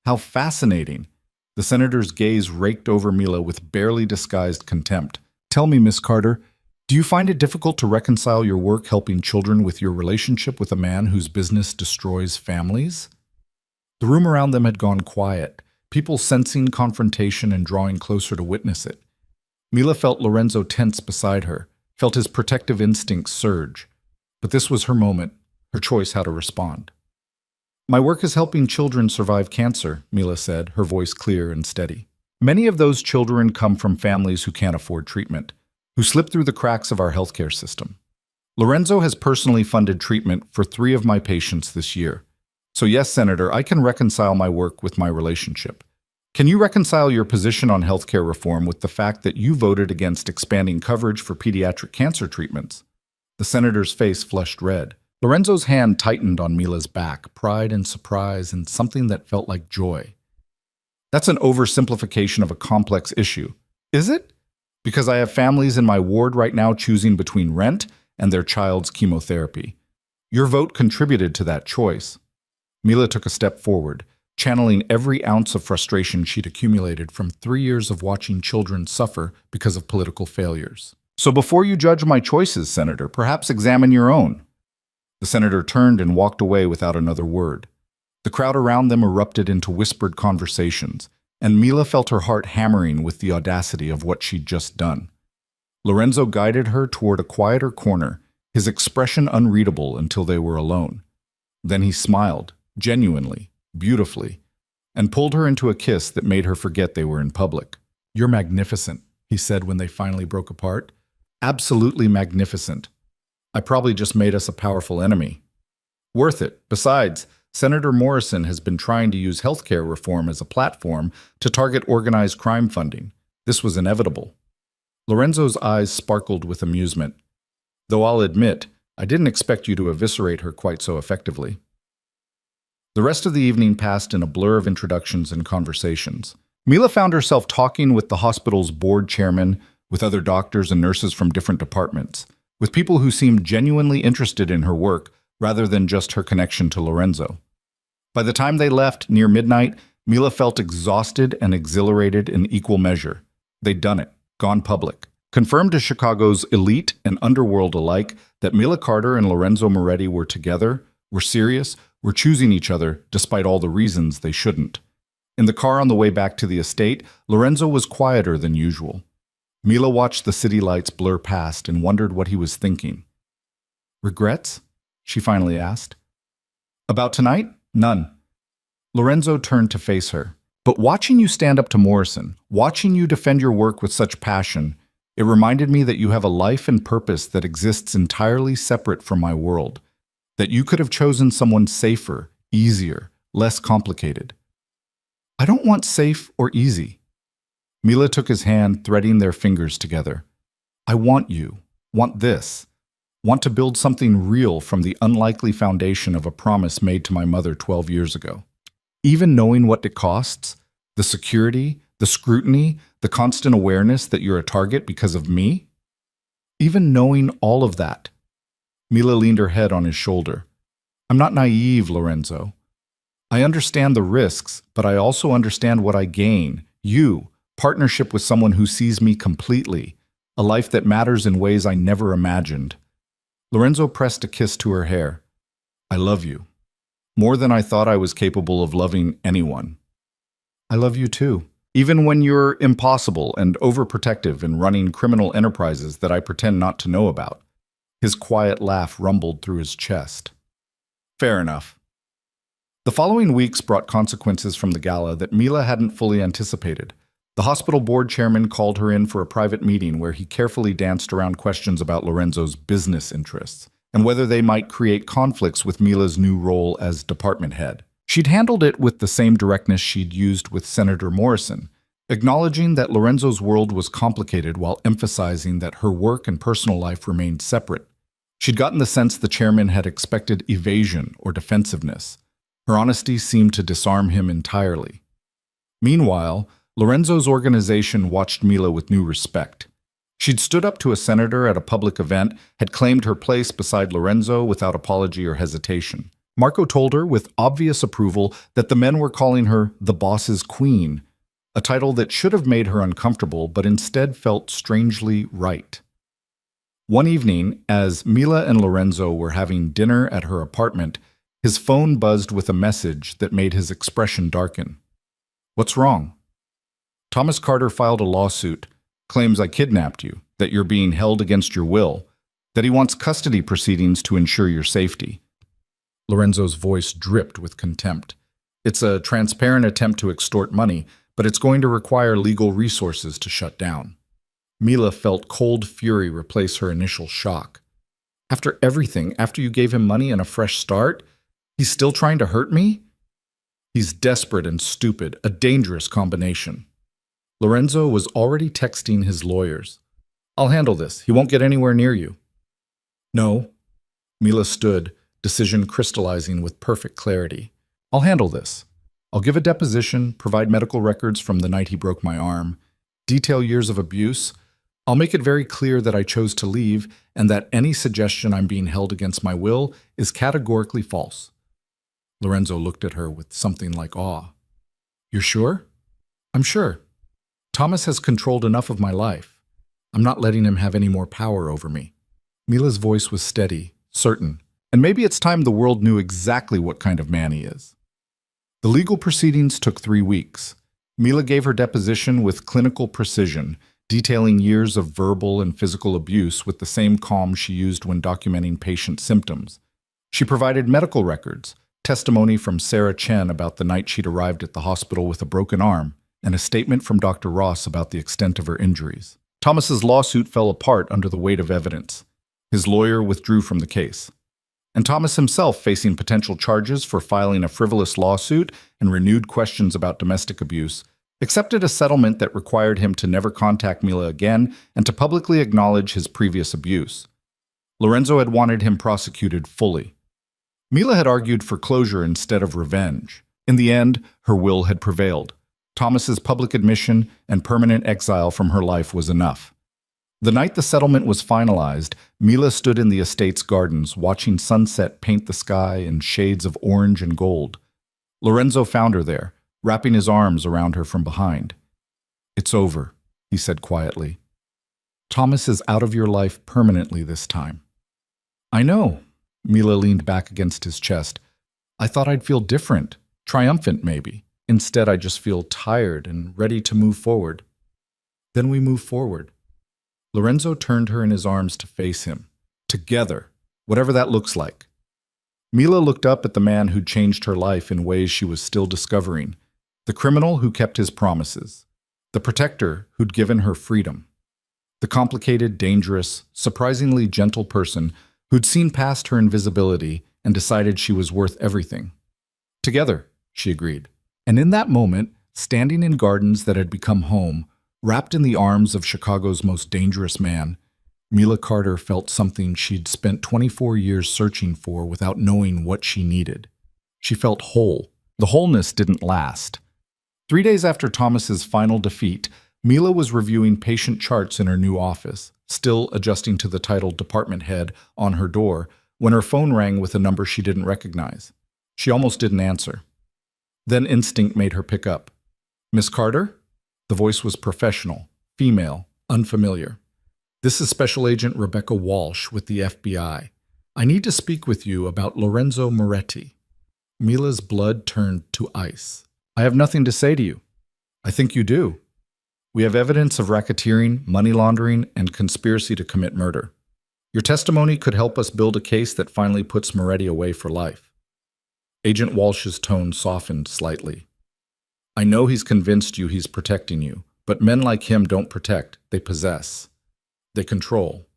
"How fascinating." The senator's gaze raked over Mila with barely disguised contempt. "Tell me, Miss Carter, do you find it difficult to reconcile your work helping children with your relationship with a man whose business destroys families?" The room around them had gone quiet, people sensing confrontation and drawing closer to witness it. Mila felt Lorenzo tense beside her, felt his protective instincts surge. But this was her moment, her choice how to respond. "My work is helping children survive cancer," Mila said, her voice clear and steady. "Many of those children come from families who can't afford treatment, who slip through the cracks of our healthcare system. Lorenzo has personally funded treatment for 3 of my patients this year. So yes, Senator, I can reconcile my work with my relationship. Can you reconcile your position on healthcare reform with the fact that you voted against expanding coverage for pediatric cancer treatments?" The senator's face flushed red. Lorenzo's hand tightened on Mila's back, pride and surprise and something that felt like joy. "That's an oversimplification of a complex issue." "Is it?" "Because I have families in my ward right now choosing between rent and their child's chemotherapy. Your vote contributed to that choice." Mila took a step forward, channeling every ounce of frustration she'd accumulated from 3 years of watching children suffer because of political failures. "So before you judge my choices, Senator, perhaps examine your own." The senator turned and walked away without another word. The crowd around them erupted into whispered conversations, and Mila felt her heart hammering with the audacity of what she'd just done. Lorenzo guided her toward a quieter corner, his expression unreadable until they were alone. Then he smiled, genuinely, beautifully, and pulled her into a kiss that made her forget they were in public. "You're magnificent," he said when they finally broke apart. "Absolutely magnificent. I probably just made us a powerful enemy." "Worth it. Besides, Senator Morrison has been trying to use healthcare reform as a platform to target organized crime funding. This was inevitable." Lorenzo's eyes sparkled with amusement. "Though I'll admit, I didn't expect you to eviscerate her quite so effectively." The rest of the evening passed in a blur of introductions and conversations. Mila found herself talking with the hospital's board chairman, with other doctors and nurses from different departments, with people who seemed genuinely interested in her work rather than just her connection to Lorenzo. By the time they left, near midnight, Mila felt exhausted and exhilarated in equal measure. They'd done it, gone public, confirmed to Chicago's elite and underworld alike that Mila Carter and Lorenzo Moretti were together, were serious, were choosing each other despite all the reasons they shouldn't. In the car on the way back to the estate, Lorenzo was quieter than usual. Mila watched the city lights blur past and wondered what he was thinking. Regrets? She finally asked. About tonight? None. Lorenzo turned to face her. But watching you stand up to Morrison, watching you defend your work with such passion, it reminded me that you have a life and purpose that exists entirely separate from my world, that you could have chosen someone safer, easier, less complicated. I don't want safe or easy. Mila took his hand, threading their fingers together. I want you, want this, want to build something real from the unlikely foundation of a promise made to my mother 12 years ago. Even knowing what it costs, the security, the scrutiny, the constant awareness that you're a target because of me? Even knowing all of that. Mila leaned her head on his shoulder. I'm not naive, Lorenzo. I understand the risks, but I also understand what I gain. You, partnership with someone who sees me completely, a life that matters in ways I never imagined. Lorenzo pressed a kiss to her hair. I love you. More than I thought I was capable of loving anyone. I love you too. Even when you're impossible and overprotective and running criminal enterprises that I pretend not to know about. His quiet laugh rumbled through his chest. Fair enough. The following weeks brought consequences from the gala that Mila hadn't fully anticipated. The hospital board chairman called her in for a private meeting where he carefully danced around questions about Lorenzo's business interests and whether they might create conflicts with Mila's new role as department head. She'd handled it with the same directness she'd used with Senator Morrison, acknowledging that Lorenzo's world was complicated while emphasizing that her work and personal life remained separate. She'd gotten the sense the chairman had expected evasion or defensiveness. Her honesty seemed to disarm him entirely. Meanwhile, Lorenzo's organization watched Mila with new respect. She'd stood up to a senator at a public event, had claimed her place beside Lorenzo without apology or hesitation. Marco told her with obvious approval that the men were calling her the boss's queen, a title that should have made her uncomfortable but instead felt strangely right. One evening, as Mila and Lorenzo were having dinner at her apartment, his phone buzzed with a message that made his expression darken. What's wrong? Thomas Carter filed a lawsuit, claims I kidnapped you, that you're being held against your will, that he wants custody proceedings to ensure your safety. Lorenzo's voice dripped with contempt. It's a transparent attempt to extort money, but it's going to require legal resources to shut down. Mila felt cold fury replace her initial shock. After everything, after you gave him money and a fresh start, he's still trying to hurt me? He's desperate and stupid, a dangerous combination. Lorenzo was already texting his lawyers. I'll handle this. He won't get anywhere near you. No. Mila stood, decision crystallizing with perfect clarity. I'll handle this. I'll give a deposition, provide medical records from the night he broke my arm, detail years of abuse. I'll make it very clear that I chose to leave and that any suggestion I'm being held against my will is categorically false. Lorenzo looked at her with something like awe. You're sure? I'm sure. Thomas has controlled enough of my life. I'm not letting him have any more power over me. Mila's voice was steady, certain, and maybe it's time the world knew exactly what kind of man he is. The legal proceedings took 3 weeks. Mila gave her deposition with clinical precision, detailing years of verbal and physical abuse with the same calm she used when documenting patient symptoms. She provided medical records, testimony from Sarah Chen about the night she'd arrived at the hospital with a broken arm, and a statement from Dr. Ross about the extent of her injuries. Thomas's lawsuit fell apart under the weight of evidence. His lawyer withdrew from the case. And Thomas himself, facing potential charges for filing a frivolous lawsuit and renewed questions about domestic abuse, accepted a settlement that required him to never contact Mila again and to publicly acknowledge his previous abuse. Lorenzo had wanted him prosecuted fully. Mila had argued for closure instead of revenge. In the end, her will had prevailed. Thomas's public admission and permanent exile from her life was enough. The night the settlement was finalized, Mila stood in the estate's gardens, watching sunset paint the sky in shades of orange and gold. Lorenzo found her there, wrapping his arms around her from behind. It's over, he said quietly. Thomas is out of your life permanently this time. I know. Mila leaned back against his chest. I thought I'd feel different, triumphant maybe. Instead, I just feel tired and ready to move forward. Then we move forward. Lorenzo turned her in his arms to face him. Together, whatever that looks like. Mila looked up at the man who'd changed her life in ways she was still discovering. The criminal who kept his promises. The protector who'd given her freedom. The complicated, dangerous, surprisingly gentle person who'd seen past her invisibility and decided she was worth everything. Together, she agreed. And in that moment, standing in gardens that had become home, wrapped in the arms of Chicago's most dangerous man, Mila Carter felt something she'd spent 24 years searching for without knowing what she needed. She felt whole. The wholeness didn't last. 3 days after Thomas's final defeat, Mila was reviewing patient charts in her new office, still adjusting to the title department head on her door, when her phone rang with a number she didn't recognize. She almost didn't answer. Then instinct made her pick up. Miss Carter? The voice was professional, female, unfamiliar. This is Special Agent Rebecca Walsh with the FBI. I need to speak with you about Lorenzo Moretti. Mila's blood turned to ice. I have nothing to say to you. I think you do. We have evidence of racketeering, money laundering, and conspiracy to commit murder. Your testimony could help us build a case that finally puts Moretti away for life. Agent Walsh's tone softened slightly. I know he's convinced you he's protecting you, but men like him don't protect, they possess. They control.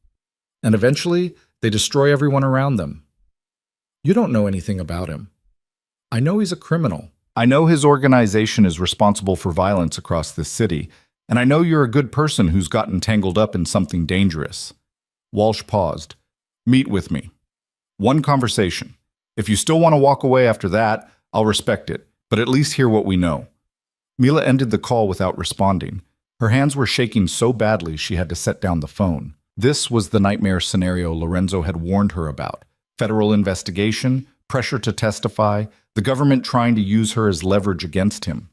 And eventually, they destroy everyone around them. You don't know anything about him. I know he's a criminal. I know his organization is responsible for violence across this city, and I know you're a good person who's gotten tangled up in something dangerous. Walsh paused. Meet with me. One conversation. If you still want to walk away after that, I'll respect it, but at least hear what we know. Mila ended the call without responding. Her hands were shaking so badly she had to set down the phone. This was the nightmare scenario Lorenzo had warned her about. Federal investigation, pressure to testify, the government trying to use her as leverage against him.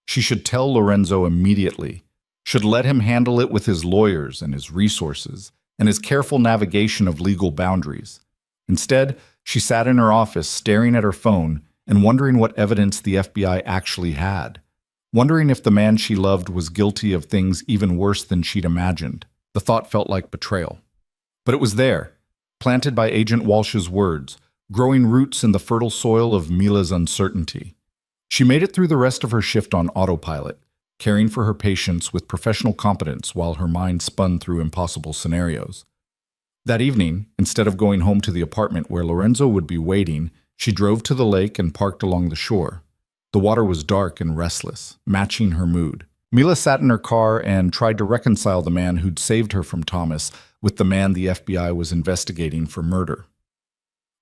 She should tell Lorenzo immediately, should let him handle it with his lawyers and his resources, and his careful navigation of legal boundaries. Instead, she sat in her office staring at her phone and wondering what evidence the FBI actually had. Wondering if the man she loved was guilty of things even worse than she'd imagined. The thought felt like betrayal. But it was there, planted by Agent Walsh's words, growing roots in the fertile soil of Mila's uncertainty. She made it through the rest of her shift on autopilot, caring for her patients with professional competence while her mind spun through impossible scenarios. That evening, instead of going home to the apartment where Lorenzo would be waiting, she drove to the lake and parked along the shore. The water was dark and restless, matching her mood. Mila sat in her car and tried to reconcile the man who'd saved her from Thomas with the man the FBI was investigating for murder.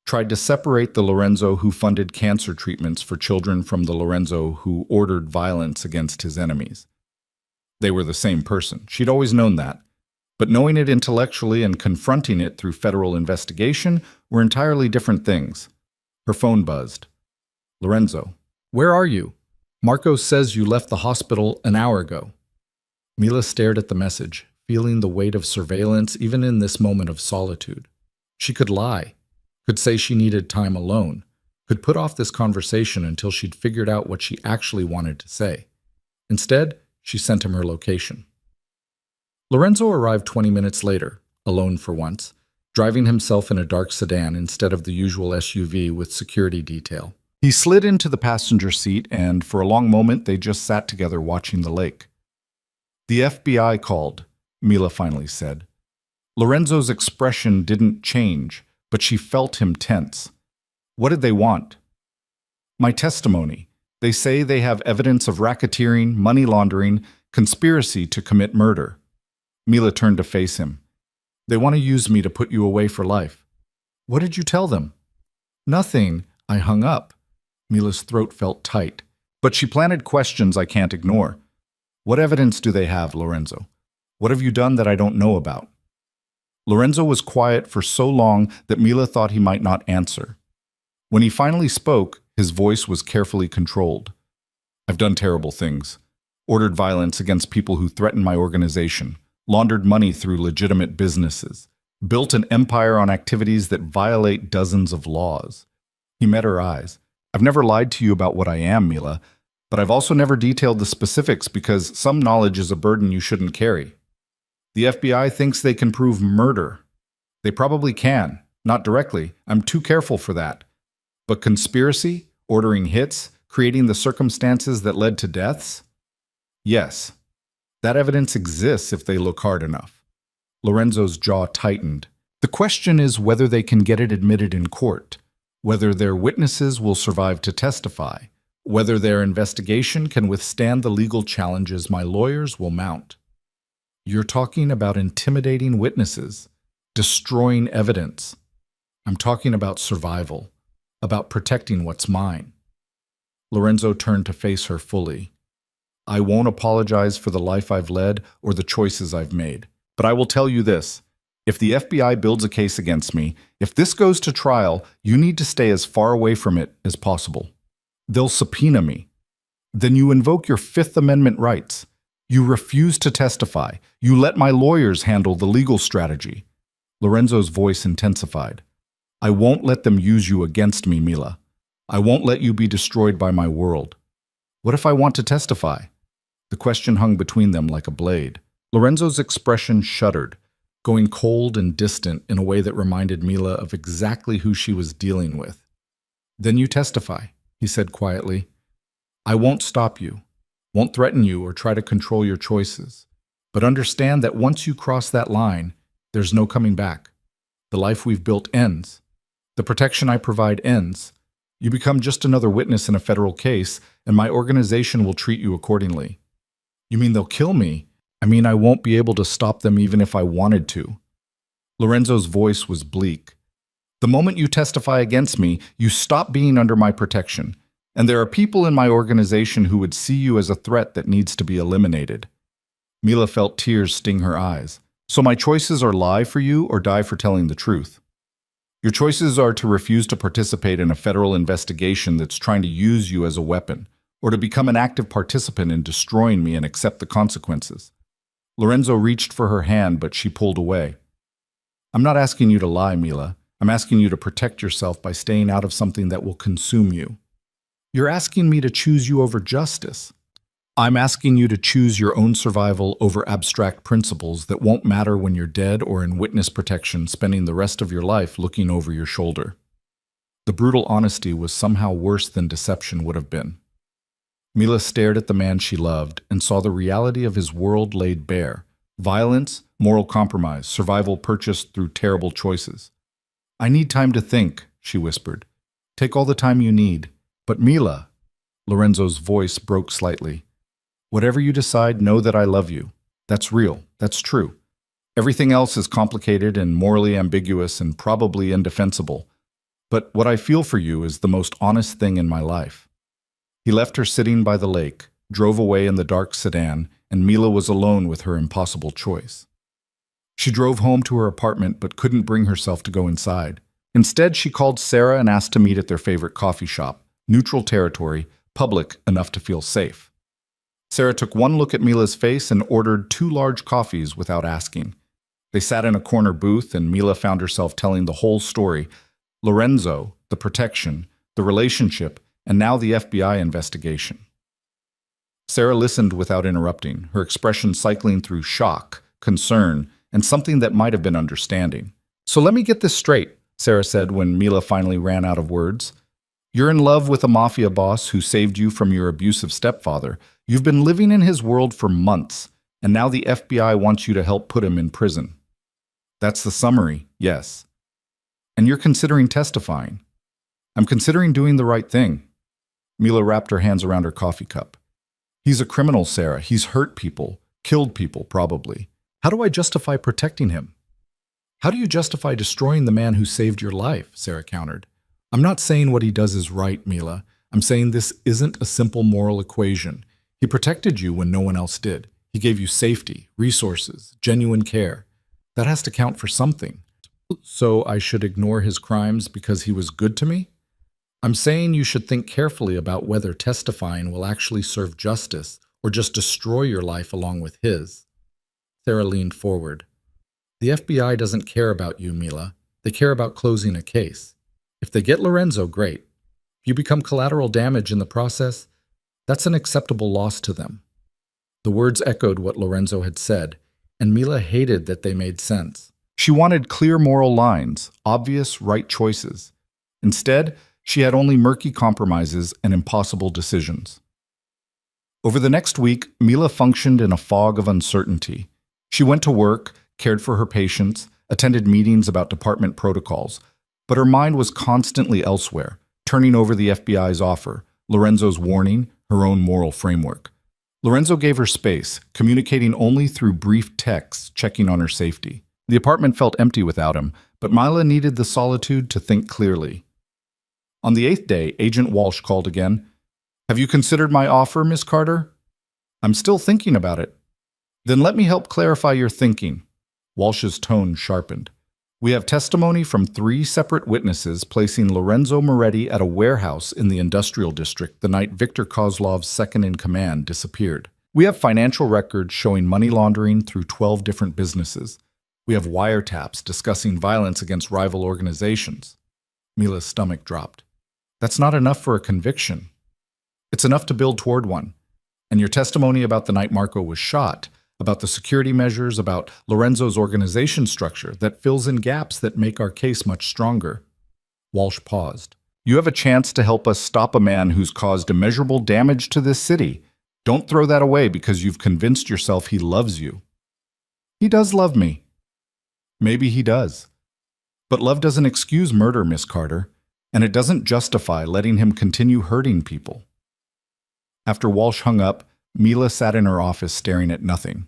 Tried to separate the Lorenzo who funded cancer treatments for children from the Lorenzo who ordered violence against his enemies. They were the same person. She'd always known that. But knowing it intellectually and confronting it through federal investigation were entirely different things. Her phone buzzed. Lorenzo. Where are you? Marco says you left the hospital an hour ago. Mila stared at the message, feeling the weight of surveillance even in this moment of solitude. She could lie, could say she needed time alone, could put off this conversation until she'd figured out what she actually wanted to say. Instead, she sent him her location. Lorenzo arrived 20 minutes later, alone for once, driving himself in a dark sedan instead of the usual SUV with security detail. He slid into the passenger seat, and for a long moment they just sat together watching the lake. The FBI called, Mila finally said. Lorenzo's expression didn't change, but she felt him tense. What did they want? My testimony. They say they have evidence of racketeering, money laundering, conspiracy to commit murder. Mila turned to face him. They want to use me to put you away for life. What did you tell them? Nothing. I hung up. Mila's throat felt tight, but she planted questions I can't ignore. What evidence do they have, Lorenzo? What have you done that I don't know about? Lorenzo was quiet for so long that Mila thought he might not answer. When he finally spoke, his voice was carefully controlled. I've done terrible things. Ordered violence against people who threaten my organization. laundered money through legitimate businesses, built an empire on activities that violate dozens of laws. He met her eyes. I've never lied to you about what I am, Mila, but I've also never detailed the specifics because some knowledge is a burden you shouldn't carry. The FBI thinks they can prove murder. They probably can, not directly. I'm too careful for that. But conspiracy, ordering hits, creating the circumstances that led to deaths? Yes, that evidence exists if they look hard enough. Lorenzo's jaw tightened. The question is whether they can get it admitted in court, whether their witnesses will survive to testify, whether their investigation can withstand the legal challenges my lawyers will mount. You're talking about intimidating witnesses, destroying evidence. I'm talking about survival, about protecting what's mine. Lorenzo turned to face her fully. I won't apologize for the life I've led or the choices I've made. But I will tell you this. If the FBI builds a case against me, if this goes to trial, you need to stay as far away from it as possible. They'll subpoena me. Then you invoke your Fifth Amendment rights. You refuse to testify. You let my lawyers handle the legal strategy. Lorenzo's voice intensified. I won't let them use you against me, Mila. I won't let you be destroyed by my world. What if I want to testify? The question hung between them like a blade. Lorenzo's expression shuddered, going cold and distant in a way that reminded Mila of exactly who she was dealing with. Then you testify, he said quietly. I won't stop you, won't threaten you or try to control your choices. But understand that once you cross that line, there's no coming back. The life we've built ends. The protection I provide ends. You become just another witness in a federal case, and my organization will treat you accordingly. You mean they'll kill me? I mean I won't be able to stop them even if I wanted to. Lorenzo's voice was bleak. The moment you testify against me, you stop being under my protection, and there are people in my organization who would see you as a threat that needs to be eliminated. Mila felt tears sting her eyes. So my choices are lie for you or die for telling the truth. Your choices are to refuse to participate in a federal investigation that's trying to use you as a weapon, or to become an active participant in destroying me and accept the consequences. Lorenzo reached for her hand, but she pulled away. I'm not asking you to lie, Mila. I'm asking you to protect yourself by staying out of something that will consume you. You're asking me to choose you over justice. I'm asking you to choose your own survival over abstract principles that won't matter when you're dead or in witness protection, spending the rest of your life looking over your shoulder. The brutal honesty was somehow worse than deception would have been. Mila stared at the man she loved and saw the reality of his world laid bare. Violence, moral compromise, survival purchased through terrible choices. I need time to think, she whispered. Take all the time you need. But Mila, Lorenzo's voice broke slightly. Whatever you decide, know that I love you. That's real. That's true. Everything else is complicated and morally ambiguous and probably indefensible. But what I feel for you is the most honest thing in my life. He left her sitting by the lake, drove away in the dark sedan, and Mila was alone with her impossible choice. She drove home to her apartment but couldn't bring herself to go inside. Instead, she called Sarah and asked to meet at their favorite coffee shop, neutral territory, public enough to feel safe. Sarah took one look at Mila's face and ordered 2 large coffees without asking. They sat in a corner booth and Mila found herself telling the whole story. Lorenzo, the protection, the relationship, and now the FBI investigation. Sarah listened without interrupting, her expression cycling through shock, concern, and something that might have been understanding. So let me get this straight, Sarah said when Mila finally ran out of words. You're in love with a mafia boss who saved you from your abusive stepfather. You've been living in his world for months, and now the FBI wants you to help put him in prison. That's the summary, yes. And you're considering testifying. I'm considering doing the right thing. Mila wrapped her hands around her coffee cup. He's a criminal, Sarah. He's hurt people, killed people, probably. How do I justify protecting him? How do you justify destroying the man who saved your life? Sarah countered. I'm not saying what he does is right, Mila. I'm saying this isn't a simple moral equation. He protected you when no one else did. He gave you safety, resources, genuine care. That has to count for something. So I should ignore his crimes because he was good to me? I'm saying you should think carefully about whether testifying will actually serve justice or just destroy your life along with his. Sarah leaned forward. The FBI doesn't care about you, Mila. They care about closing a case. If they get Lorenzo, great. If you become collateral damage in the process, that's an acceptable loss to them. The words echoed what Lorenzo had said, and Mila hated that they made sense. She wanted clear moral lines, obvious right choices. Instead, she had only murky compromises and impossible decisions. Over the next week, Mila functioned in a fog of uncertainty. She went to work, cared for her patients, attended meetings about department protocols, but her mind was constantly elsewhere, turning over the FBI's offer, Lorenzo's warning, her own moral framework. Lorenzo gave her space, communicating only through brief texts, checking on her safety. The apartment felt empty without him, but Mila needed the solitude to think clearly. On the 8th day, Agent Walsh called again. "Have you considered my offer, Miss Carter?" "I'm still thinking about it." "Then let me help clarify your thinking." Walsh's tone sharpened. "We have testimony from 3 separate witnesses placing Lorenzo Moretti at a warehouse in the industrial district the night Victor Kozlov's second-in-command disappeared. We have financial records showing money laundering through 12 different businesses. We have wiretaps discussing violence against rival organizations." Mila's stomach dropped. "That's not enough for a conviction. It's enough to build toward one. And your testimony about the night Marco was shot, about the security measures, about Lorenzo's organization structure, that fills in gaps that make our case much stronger." Walsh paused. "You have a chance to help us stop a man who's caused immeasurable damage to this city. Don't throw that away because you've convinced yourself he loves you." "He does love me." "Maybe he does. But love doesn't excuse murder, Miss Carter, and it doesn't justify letting him continue hurting people." After Walsh hung up, Mila sat in her office staring at nothing.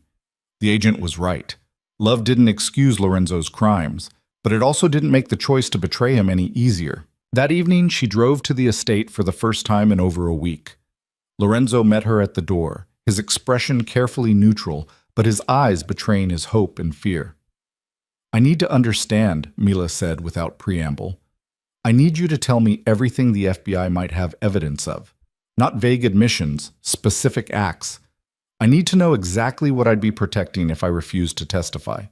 The agent was right. Love didn't excuse Lorenzo's crimes, but it also didn't make the choice to betray him any easier. That evening, she drove to the estate for the first time in over a week. Lorenzo met her at the door, his expression carefully neutral, but his eyes betraying his hope and fear. "I need to understand," Mila said without preamble. "I need you to tell me everything the FBI might have evidence of. Not vague admissions, specific acts. I need to know exactly what I'd be protecting if I refused to testify."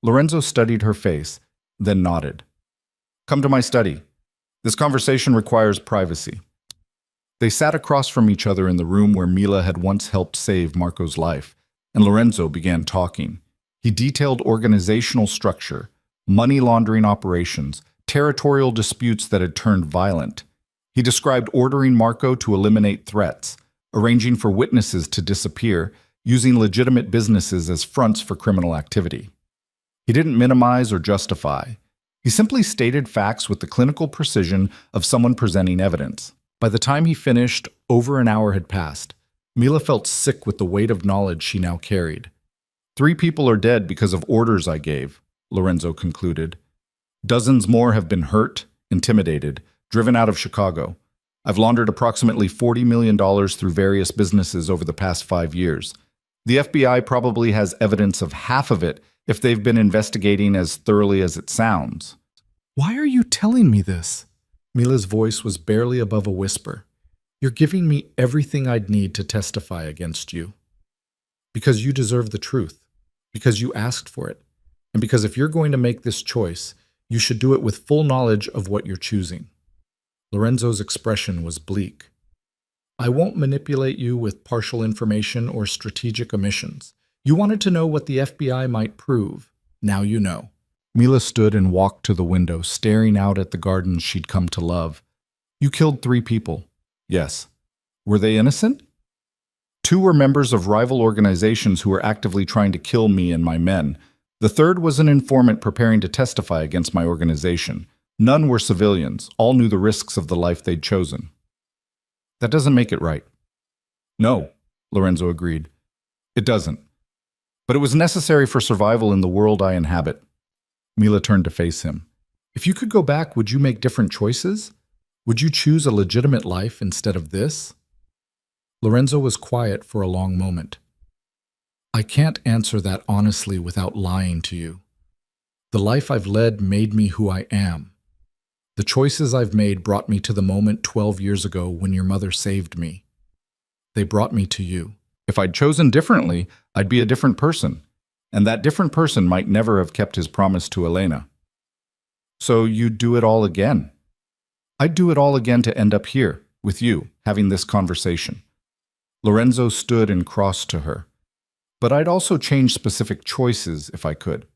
Lorenzo studied her face, then nodded. "Come to my study. This conversation requires privacy." They sat across from each other in the room where Mila had once helped save Marco's life, and Lorenzo began talking. He detailed organizational structure, money laundering operations, territorial disputes that had turned violent. He described ordering Marco to eliminate threats, arranging for witnesses to disappear, using legitimate businesses as fronts for criminal activity. He didn't minimize or justify. He simply stated facts with the clinical precision of someone presenting evidence. By the time he finished, over an hour had passed. Mila felt sick with the weight of knowledge she now carried. 3 people are dead because of orders I gave," Lorenzo concluded. "Dozens more have been hurt, intimidated, driven out of Chicago. I've laundered approximately $40 million through various businesses over the past 5 years. The FBI probably has evidence of half of it if they've been investigating as thoroughly as it sounds." "Why are you telling me this?" Mila's voice was barely above a whisper. "You're giving me everything I'd need to testify against you. Because you deserve the truth. Because you asked for it. And because if you're going to make this choice, you should do it with full knowledge of what you're choosing." Lorenzo's expression was bleak. "I won't manipulate you with partial information or strategic omissions. You wanted to know what the FBI might prove. Now you know." Mila stood and walked to the window, staring out at the gardens she'd come to love. "You killed 3 people." "Yes." "Were they innocent?" 2 were members of rival organizations who were actively trying to kill me and my men. The 3rd was an informant preparing to testify against my organization. None were civilians. All knew the risks of the life they'd chosen." "That doesn't make it right." "No," Lorenzo agreed. "It doesn't. But it was necessary for survival in the world I inhabit." Mila turned to face him. "If you could go back, would you make different choices? Would you choose a legitimate life instead of this?" Lorenzo was quiet for a long moment. "I can't answer that honestly without lying to you. The life I've led made me who I am. The choices I've made brought me to the moment 12 years ago when your mother saved me. They brought me to you. If I'd chosen differently, I'd be a different person. And that different person might never have kept his promise to Elena. So you'd do it all again? I'd do it all again to end up here, with you, having this conversation. Lorenzo stood and crossed to her. But I'd also change specific choices if I could.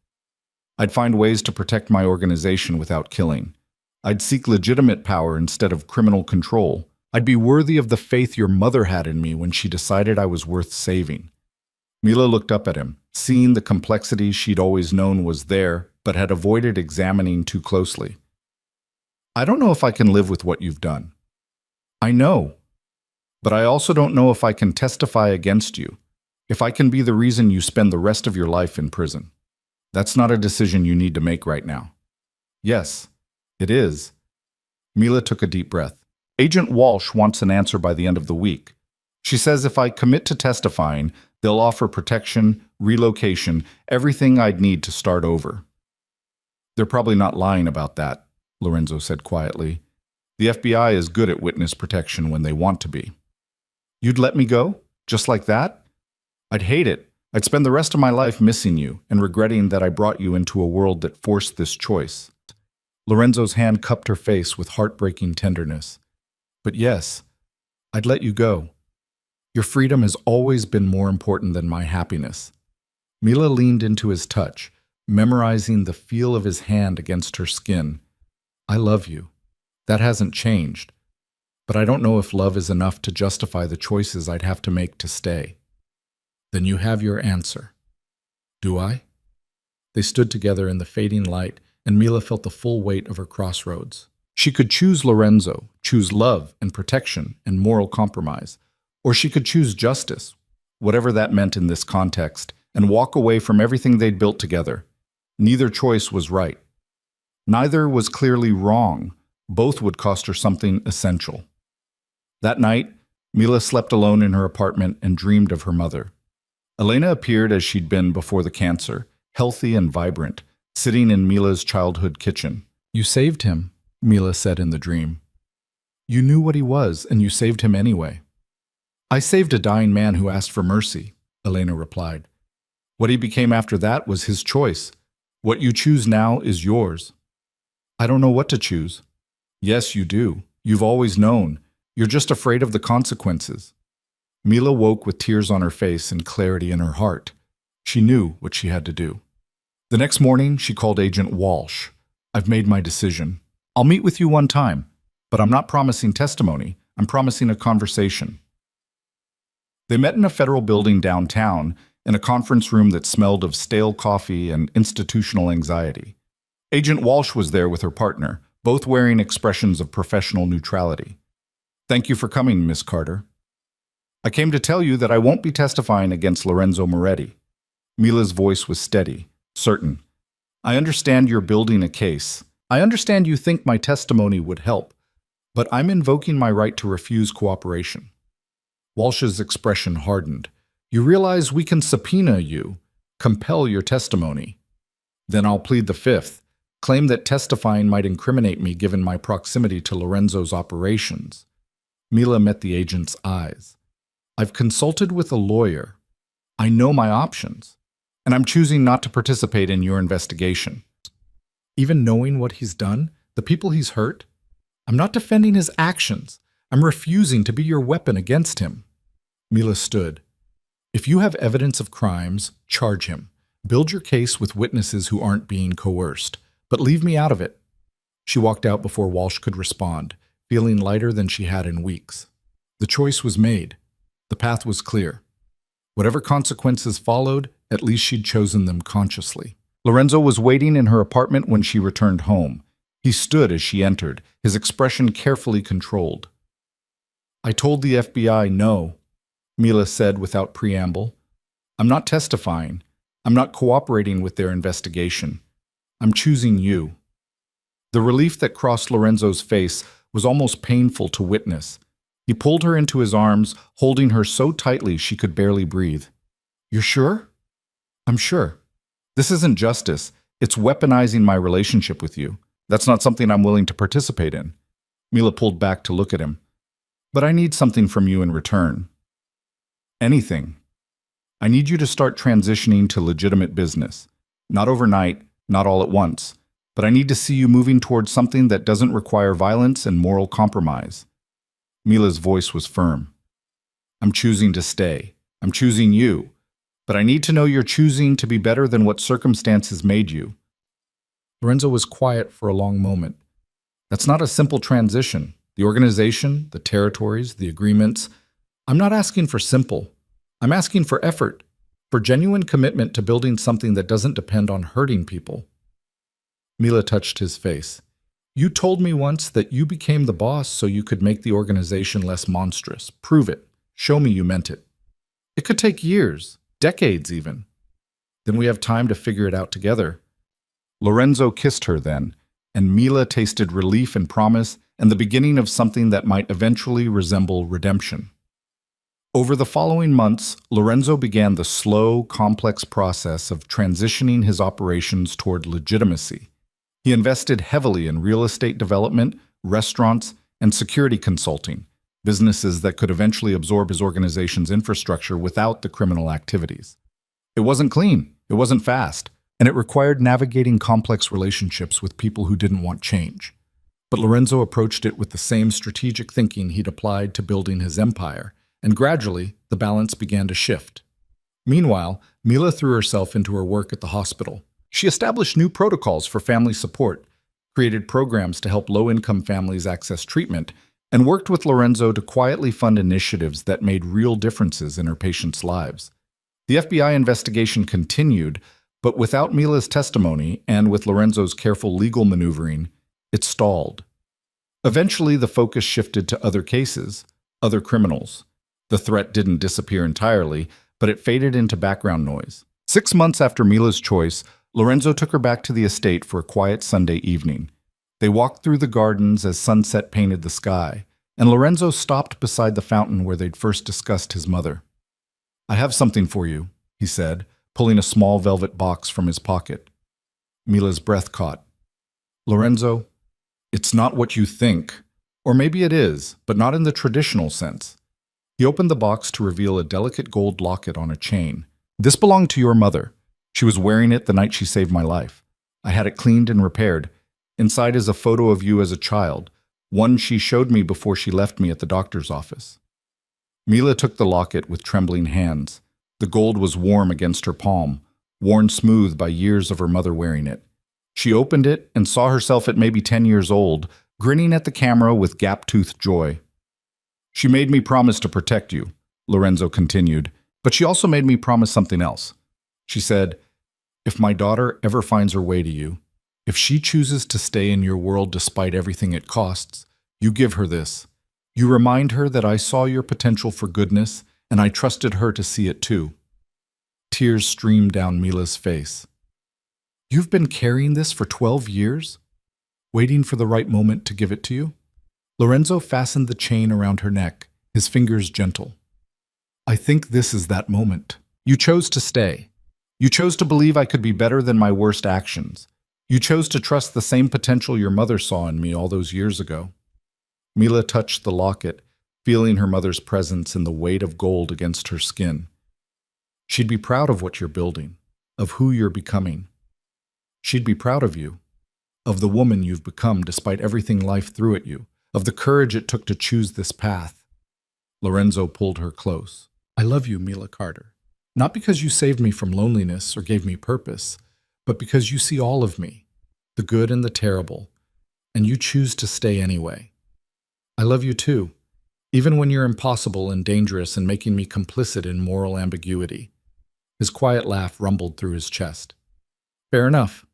I'd find ways to protect my organization without killing. I'd seek legitimate power instead of criminal control. I'd be worthy of the faith your mother had in me when she decided I was worth saving. Mila looked up at him, seeing the complexity she'd always known was there, but had avoided examining too closely. I don't know if I can live with what you've done. I know. But I also don't know if I can testify against you, if I can be the reason you spend the rest of your life in prison. That's not a decision you need to make right now. Yes, it is. Mila took a deep breath. Agent Walsh wants an answer by the end of the week. She says if I commit to testifying, they'll offer protection, relocation, everything I'd need to start over. They're probably not lying about that, Lorenzo said quietly. The FBI is good at witness protection when they want to be. You'd let me go? Just like that? I'd hate it. I'd spend the rest of my life missing you and regretting that I brought you into a world that forced this choice. Lorenzo's hand cupped her face with heartbreaking tenderness. But yes, I'd let you go. Your freedom has always been more important than my happiness. Mila leaned into his touch, memorizing the feel of his hand against her skin. I love you. That hasn't changed. But I don't know if love is enough to justify the choices I'd have to make to stay. Then you have your answer. Do I? They stood together in the fading light, and Mila felt the full weight of her crossroads. She could choose Lorenzo, choose love and protection and moral compromise, or she could choose justice, whatever that meant in this context, and walk away from everything they'd built together. Neither choice was right. Neither was clearly wrong. Both would cost her something essential. That night, Mila slept alone in her apartment and dreamed of her mother. Elena appeared as she'd been before the cancer, healthy and vibrant, sitting in Mila's childhood kitchen. You saved him, Mila said in the dream. You knew what he was, and you saved him anyway. I saved a dying man who asked for mercy, Elena replied. What he became after that was his choice. What you choose now is yours. I don't know what to choose. Yes, you do. You've always known. You're just afraid of the consequences. Mila woke with tears on her face and clarity in her heart. She knew what she had to do. The next morning, she called Agent Walsh. I've made my decision. I'll meet with you one time, but I'm not promising testimony. I'm promising a conversation. They met in a federal building downtown, in a conference room that smelled of stale coffee and institutional anxiety. Agent Walsh was there with her partner, both wearing expressions of professional neutrality. Thank you for coming, Miss Carter. I came to tell you that I won't be testifying against Lorenzo Moretti. Mila's voice was steady, certain. I understand you're building a case. I understand you think my testimony would help, but I'm invoking my right to refuse cooperation. Walsh's expression hardened. You realize we can subpoena you, compel your testimony. Then I'll plead the fifth, claim that testifying might incriminate me given my proximity to Lorenzo's operations. Mila met the agent's eyes. I've consulted with a lawyer. I know my options, and I'm choosing not to participate in your investigation. Even knowing what he's done, the people he's hurt, I'm not defending his actions. I'm refusing to be your weapon against him. Mila stood. If you have evidence of crimes, charge him. Build your case with witnesses who aren't being coerced, but leave me out of it. She walked out before Walsh could respond, feeling lighter than she had in weeks. The choice was made. The path was clear. Whatever consequences followed, at least she'd chosen them consciously. Lorenzo was waiting in her apartment when she returned home. He stood as she entered, his expression carefully controlled. I told the FBI no, Mila said without preamble. I'm not testifying. I'm not cooperating with their investigation. I'm choosing you. The relief that crossed Lorenzo's face was almost painful to witness. He pulled her into his arms, holding her so tightly she could barely breathe. You're sure? I'm sure. This isn't justice. It's weaponizing my relationship with you. That's not something I'm willing to participate in. Mila pulled back to look at him. But I need something from you in return. Anything. I need you to start transitioning to legitimate business. Not overnight, not all at once, but I need to see you moving towards something that doesn't require violence and moral compromise." Mila's voice was firm. "I'm choosing to stay. I'm choosing you. But I need to know you're choosing to be better than what circumstances made you." Lorenzo was quiet for a long moment. "That's not a simple transition. The organization, the territories, the agreements. I'm not asking for simple. I'm asking for effort, for genuine commitment to building something that doesn't depend on hurting people." Mila touched his face. "You told me once that you became the boss so you could make the organization less monstrous. Prove it. Show me you meant it. It could take years, decades even. Then we have time to figure it out together." Lorenzo kissed her then, and Mila tasted relief and promise and the beginning of something that might eventually resemble redemption. Over the following months, Lorenzo began the slow, complex process of transitioning his operations toward legitimacy. He invested heavily in real estate development, restaurants, and security consulting, businesses that could eventually absorb his organization's infrastructure without the criminal activities. It wasn't clean, it wasn't fast, and it required navigating complex relationships with people who didn't want change. But Lorenzo approached it with the same strategic thinking he'd applied to building his empire, and gradually, the balance began to shift. Meanwhile, Mila threw herself into her work at the hospital. She established new protocols for family support, created programs to help low-income families access treatment, and worked with Lorenzo to quietly fund initiatives that made real differences in her patients' lives. The FBI investigation continued, but without Mila's testimony and with Lorenzo's careful legal maneuvering, it stalled. Eventually, the focus shifted to other cases, other criminals. The threat didn't disappear entirely, but it faded into background noise. 6 months after Mila's choice, Lorenzo took her back to the estate for a quiet Sunday evening. They walked through the gardens as sunset painted the sky, and Lorenzo stopped beside the fountain where they'd first discussed his mother. "I have something for you," he said, pulling a small velvet box from his pocket. Mila's breath caught. "Lorenzo, it's not what you think. Or maybe it is, but not in the traditional sense." He opened the box to reveal a delicate gold locket on a chain. "This belonged to your mother. She was wearing it the night she saved my life. I had it cleaned and repaired. Inside is a photo of you as a child, one she showed me before she left me at the doctor's office." Mila took the locket with trembling hands. The gold was warm against her palm, worn smooth by years of her mother wearing it. She opened it and saw herself at maybe 10 years old, grinning at the camera with gap-toothed joy. "She made me promise to protect you," Lorenzo continued, "but she also made me promise something else. She said, if my daughter ever finds her way to you, if she chooses to stay in your world despite everything it costs, you give her this. You remind her that I saw your potential for goodness, and I trusted her to see it too." Tears streamed down Mila's face. "You've been carrying this for 12 years? Waiting for the right moment to give it to you?" Lorenzo fastened the chain around her neck, his fingers gentle. "I think this is that moment. You chose to stay. You chose to believe I could be better than my worst actions. You chose to trust the same potential your mother saw in me all those years ago." Mila touched the locket, feeling her mother's presence and the weight of gold against her skin. "She'd be proud of what you're building, of who you're becoming. She'd be proud of you, of the woman you've become despite everything life threw at you, of the courage it took to choose this path." Lorenzo pulled her close. "I love you, Mila Carter. Not because you saved me from loneliness or gave me purpose, but because you see all of me, the good and the terrible, and you choose to stay anyway. I love you too, even when you're impossible and dangerous and making me complicit in moral ambiguity." His quiet laugh rumbled through his chest. "Fair enough."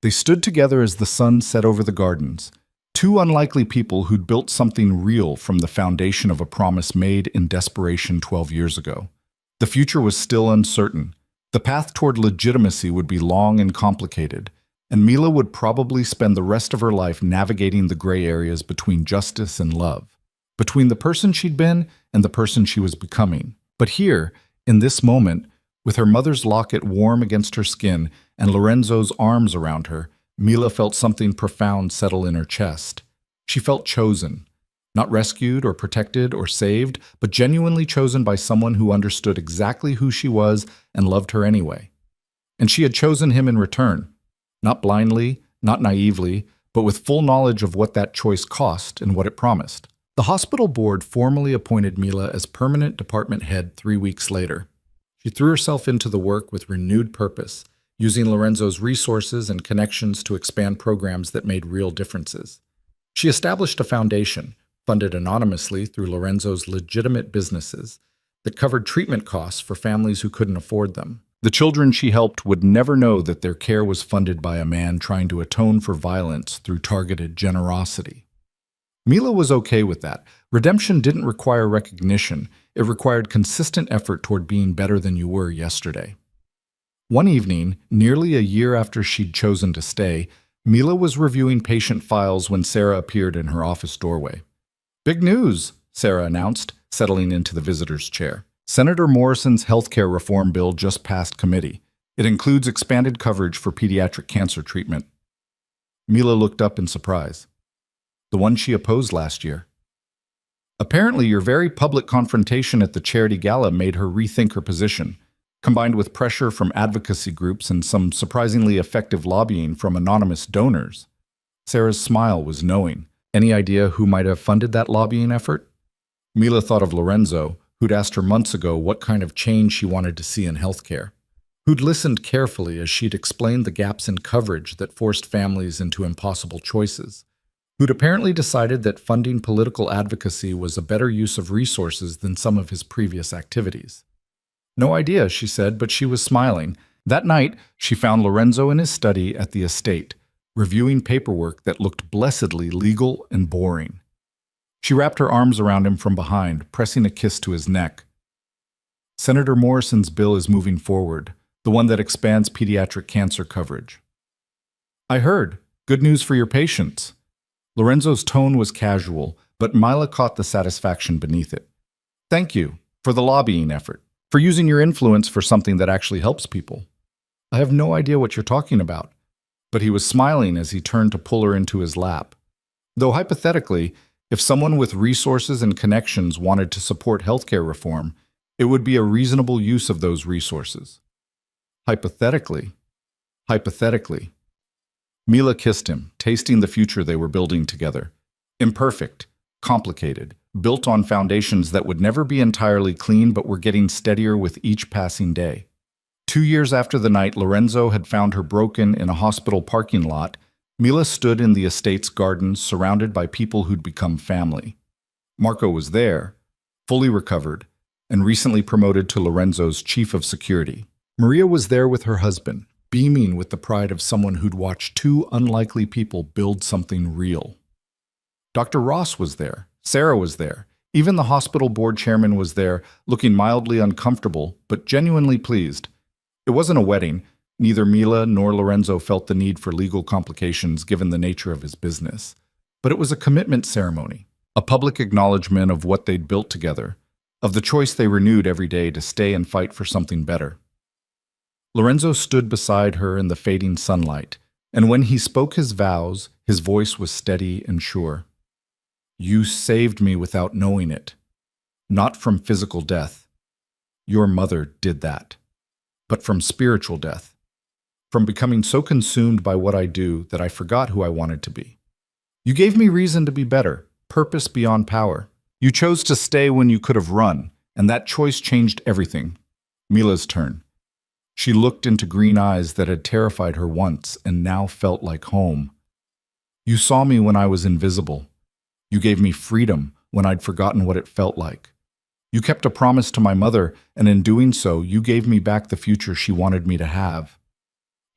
They stood together as the sun set over the gardens, two unlikely people who'd built something real from the foundation of a promise made in desperation 12 years ago. The future was still uncertain. The path toward legitimacy would be long and complicated, and Mila would probably spend the rest of her life navigating the gray areas between justice and love, between the person she'd been and the person she was becoming. But here, in this moment, with her mother's locket warm against her skin and Lorenzo's arms around her, Mila felt something profound settle in her chest. She felt chosen, Not rescued or protected or saved, but genuinely chosen by someone who understood exactly who she was and loved her anyway. And she had chosen him in return, not blindly, not naively, but with full knowledge of what that choice cost and what it promised. The hospital board formally appointed Mila as permanent department head 3 weeks later. She threw herself into the work with renewed purpose, using Lorenzo's resources and connections to expand programs that made real differences. She established a foundation, funded anonymously through Lorenzo's legitimate businesses, that covered treatment costs for families who couldn't afford them. The children she helped would never know that their care was funded by a man trying to atone for violence through targeted generosity. Mila was okay with that. Redemption didn't require recognition. It required consistent effort toward being better than you were yesterday. One evening, nearly a year after she'd chosen to stay, Mila was reviewing patient files when Sarah appeared in her office doorway. "Big news," Sarah announced, settling into the visitor's chair. "Senator Morrison's healthcare reform bill just passed committee. It includes expanded coverage for pediatric cancer treatment." Mila looked up in surprise. "The one she opposed last year." "Apparently your very public confrontation at the charity gala made her rethink her position, combined with pressure from advocacy groups and some surprisingly effective lobbying from anonymous donors." Sarah's smile was knowing. Any idea who might have funded that lobbying effort? Mila thought of Lorenzo, who'd asked her months ago what kind of change she wanted to see in healthcare, who'd listened carefully as she'd explained the gaps in coverage that forced families into impossible choices, who'd apparently decided that funding political advocacy was a better use of resources than some of his previous activities. "No idea," she said, but she was smiling. That night, she found Lorenzo in his study at the estate, reviewing paperwork that looked blessedly legal and boring. She wrapped her arms around him from behind, pressing a kiss to his neck. "Senator Morrison's bill is moving forward, the one that expands pediatric cancer coverage." "I heard. Good news for your patients." Lorenzo's tone was casual, but Mila caught the satisfaction beneath it. "Thank you for the lobbying effort, for using your influence for something that actually helps people." "I have no idea what you're talking about." But he was smiling as he turned to pull her into his lap. Though hypothetically, if someone with resources and connections wanted to support healthcare reform, it would be a reasonable use of those resources. Hypothetically. Hypothetically. Mila kissed him, tasting the future they were building together. Imperfect, complicated, built on foundations that would never be entirely clean but were getting steadier with each passing day. 2 years after the night Lorenzo had found her broken in a hospital parking lot, Mila stood in the estate's gardens surrounded by people who'd become family. Marco was there, fully recovered, and recently promoted to Lorenzo's chief of security. Maria was there with her husband, beaming with the pride of someone who'd watched 2 unlikely people build something real. Dr. Ross was there. Sarah was there. Even the hospital board chairman was there, looking mildly uncomfortable, but genuinely pleased. It wasn't a wedding. Neither Mila nor Lorenzo felt the need for legal complications given the nature of his business. But it was a commitment ceremony, a public acknowledgement of what they'd built together, of the choice they renewed every day to stay and fight for something better. Lorenzo stood beside her in the fading sunlight, and when he spoke his vows, his voice was steady and sure. "You saved me without knowing it. Not from physical death. Your mother did that. But from spiritual death. From becoming so consumed by what I do that I forgot who I wanted to be. You gave me reason to be better, purpose beyond power. You chose to stay when you could have run, and that choice changed everything." Mila's turn. She looked into green eyes that had terrified her once and now felt like home. "You saw me when I was invisible. You gave me freedom when I'd forgotten what it felt like. You kept a promise to my mother, and in doing so, you gave me back the future she wanted me to have."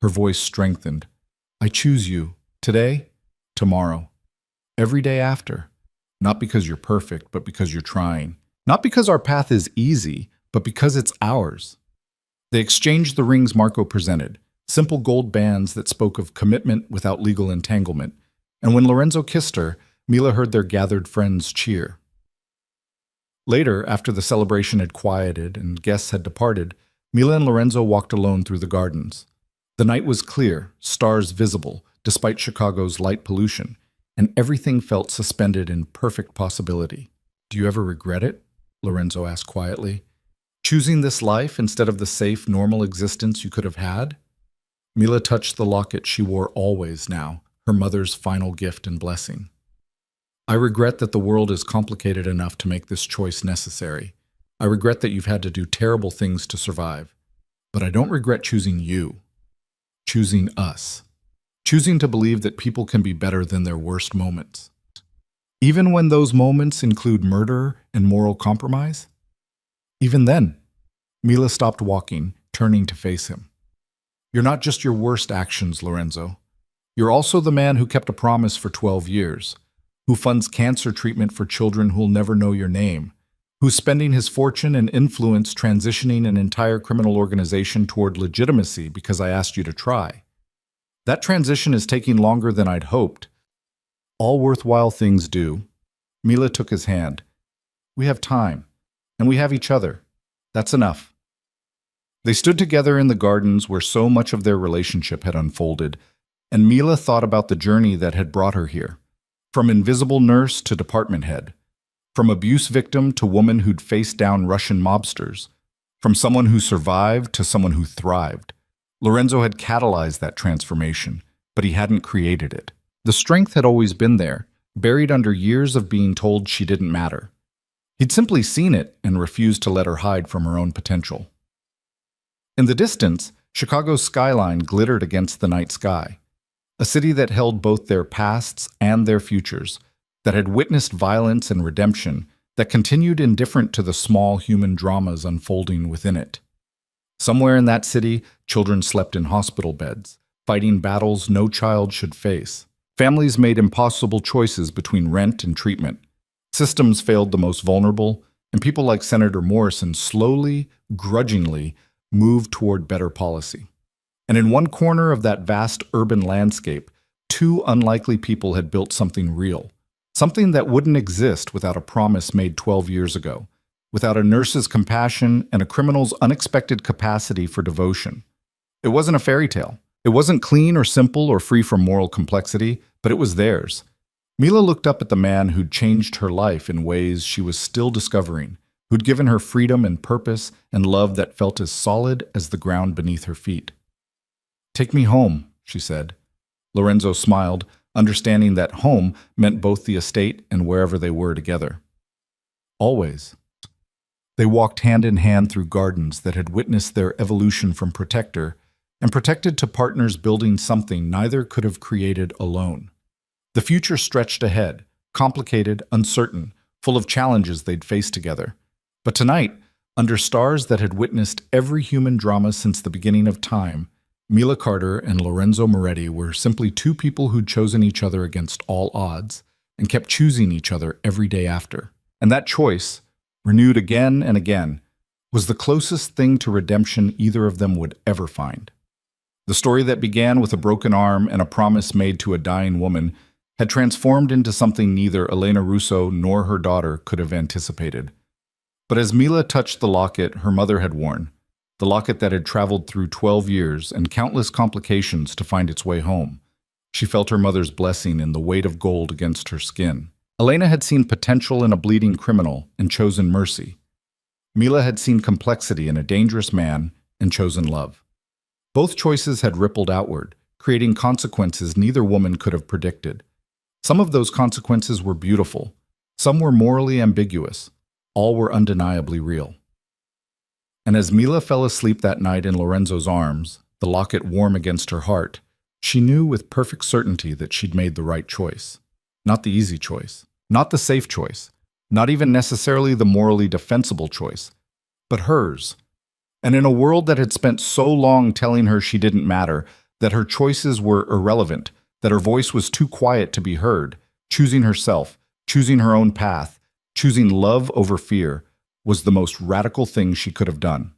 Her voice strengthened. "I choose you, today, tomorrow, every day after. Not because you're perfect, but because you're trying. Not because our path is easy, but because it's ours." They exchanged the rings Marco presented, simple gold bands that spoke of commitment without legal entanglement, and when Lorenzo kissed her, Mila heard their gathered friends cheer. Later, after the celebration had quieted and guests had departed, Mila and Lorenzo walked alone through the gardens. The night was clear, stars visible, despite Chicago's light pollution. and everything felt suspended in perfect possibility. Do you ever regret it? Lorenzo asked quietly. Choosing this life instead of the safe, normal existence you could have had? Mila touched the locket she wore always now, her mother's final gift and blessing. I regret that the world is complicated enough to make this choice necessary. I regret that you've had to do terrible things to survive. But I don't regret choosing you. Choosing us. Choosing to believe that people can be better than their worst moments. Even when those moments include murder and moral compromise? Even then, Mila stopped walking, turning to face him. You're not just your worst actions, Lorenzo. You're also the man who kept a promise for 12 years, who funds cancer treatment for children who'll never know your name, who's spending his fortune and influence transitioning an entire criminal organization toward legitimacy because I asked you to try. That transition is taking longer than I'd hoped. All worthwhile things do. Mila took his hand. We have time, and we have each other. That's enough. They stood together in the gardens where so much of their relationship had unfolded, and Mila thought about the journey that had brought her here. From invisible nurse to department head. From abuse victim to woman who'd faced down Russian mobsters. From someone who survived to someone who thrived. Lorenzo had catalyzed that transformation, but he hadn't created it. The strength had always been there, buried under years of being told she didn't matter. He'd simply seen it and refused to let her hide from her own potential. In the distance, Chicago's skyline glittered against the night sky. A city that held both their pasts and their futures, that had witnessed violence and redemption, that continued indifferent to the small human dramas unfolding within it. Somewhere in that city, children slept in hospital beds, fighting battles no child should face. Families made impossible choices between rent and treatment. Systems failed the most vulnerable, and people like Senator Morrison slowly, grudgingly, moved toward better policy. And in one corner of that vast urban landscape, two unlikely people had built something real, something that wouldn't exist without a promise made 12 years ago, without a nurse's compassion and a criminal's unexpected capacity for devotion. It wasn't a fairy tale. It wasn't clean or simple or free from moral complexity, but it was theirs. Mila looked up at the man who'd changed her life in ways she was still discovering, who'd given her freedom and purpose and love that felt as solid as the ground beneath her feet. Take me home, she said. Lorenzo smiled, understanding that home meant both the estate and wherever they were together. Always. They walked hand in hand through gardens that had witnessed their evolution from protector and protected to partners building something neither could have created alone. The future stretched ahead, complicated, uncertain, full of challenges they'd face together. But tonight, under stars that had witnessed every human drama since the beginning of time, Mila Carter and Lorenzo Moretti were simply two people who'd chosen each other against all odds and kept choosing each other every day after. And that choice, renewed again and again, was the closest thing to redemption either of them would ever find. The story that began with a broken arm and a promise made to a dying woman had transformed into something neither Elena Russo nor her daughter could have anticipated. But as Mila touched the locket her mother had worn, the locket that had traveled through 12 years and countless complications to find its way home, she felt her mother's blessing in the weight of gold against her skin. Elena had seen potential in a bleeding criminal and chosen mercy. Mila had seen complexity in a dangerous man and chosen love. Both choices had rippled outward, creating consequences neither woman could have predicted. Some of those consequences were beautiful. Some were morally ambiguous. All were undeniably real. And as Mila fell asleep that night in Lorenzo's arms, the locket warm against her heart, she knew with perfect certainty that she'd made the right choice. Not the easy choice, not the safe choice, not even necessarily the morally defensible choice, but hers. And in a world that had spent so long telling her she didn't matter, that her choices were irrelevant, that her voice was too quiet to be heard, choosing herself, choosing her own path, choosing love over fear, was the most radical thing she could have done.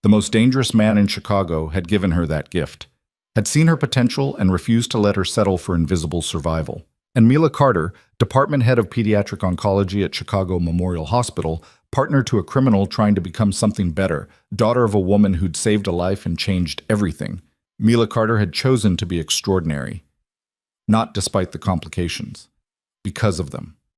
The most dangerous man in Chicago had given her that gift, had seen her potential and refused to let her settle for invisible survival. And Mila Carter, department head of pediatric oncology at Chicago Memorial Hospital, partner to a criminal trying to become something better, daughter of a woman who'd saved a life and changed everything. Mila Carter had chosen to be extraordinary. Not despite the complications. because of them.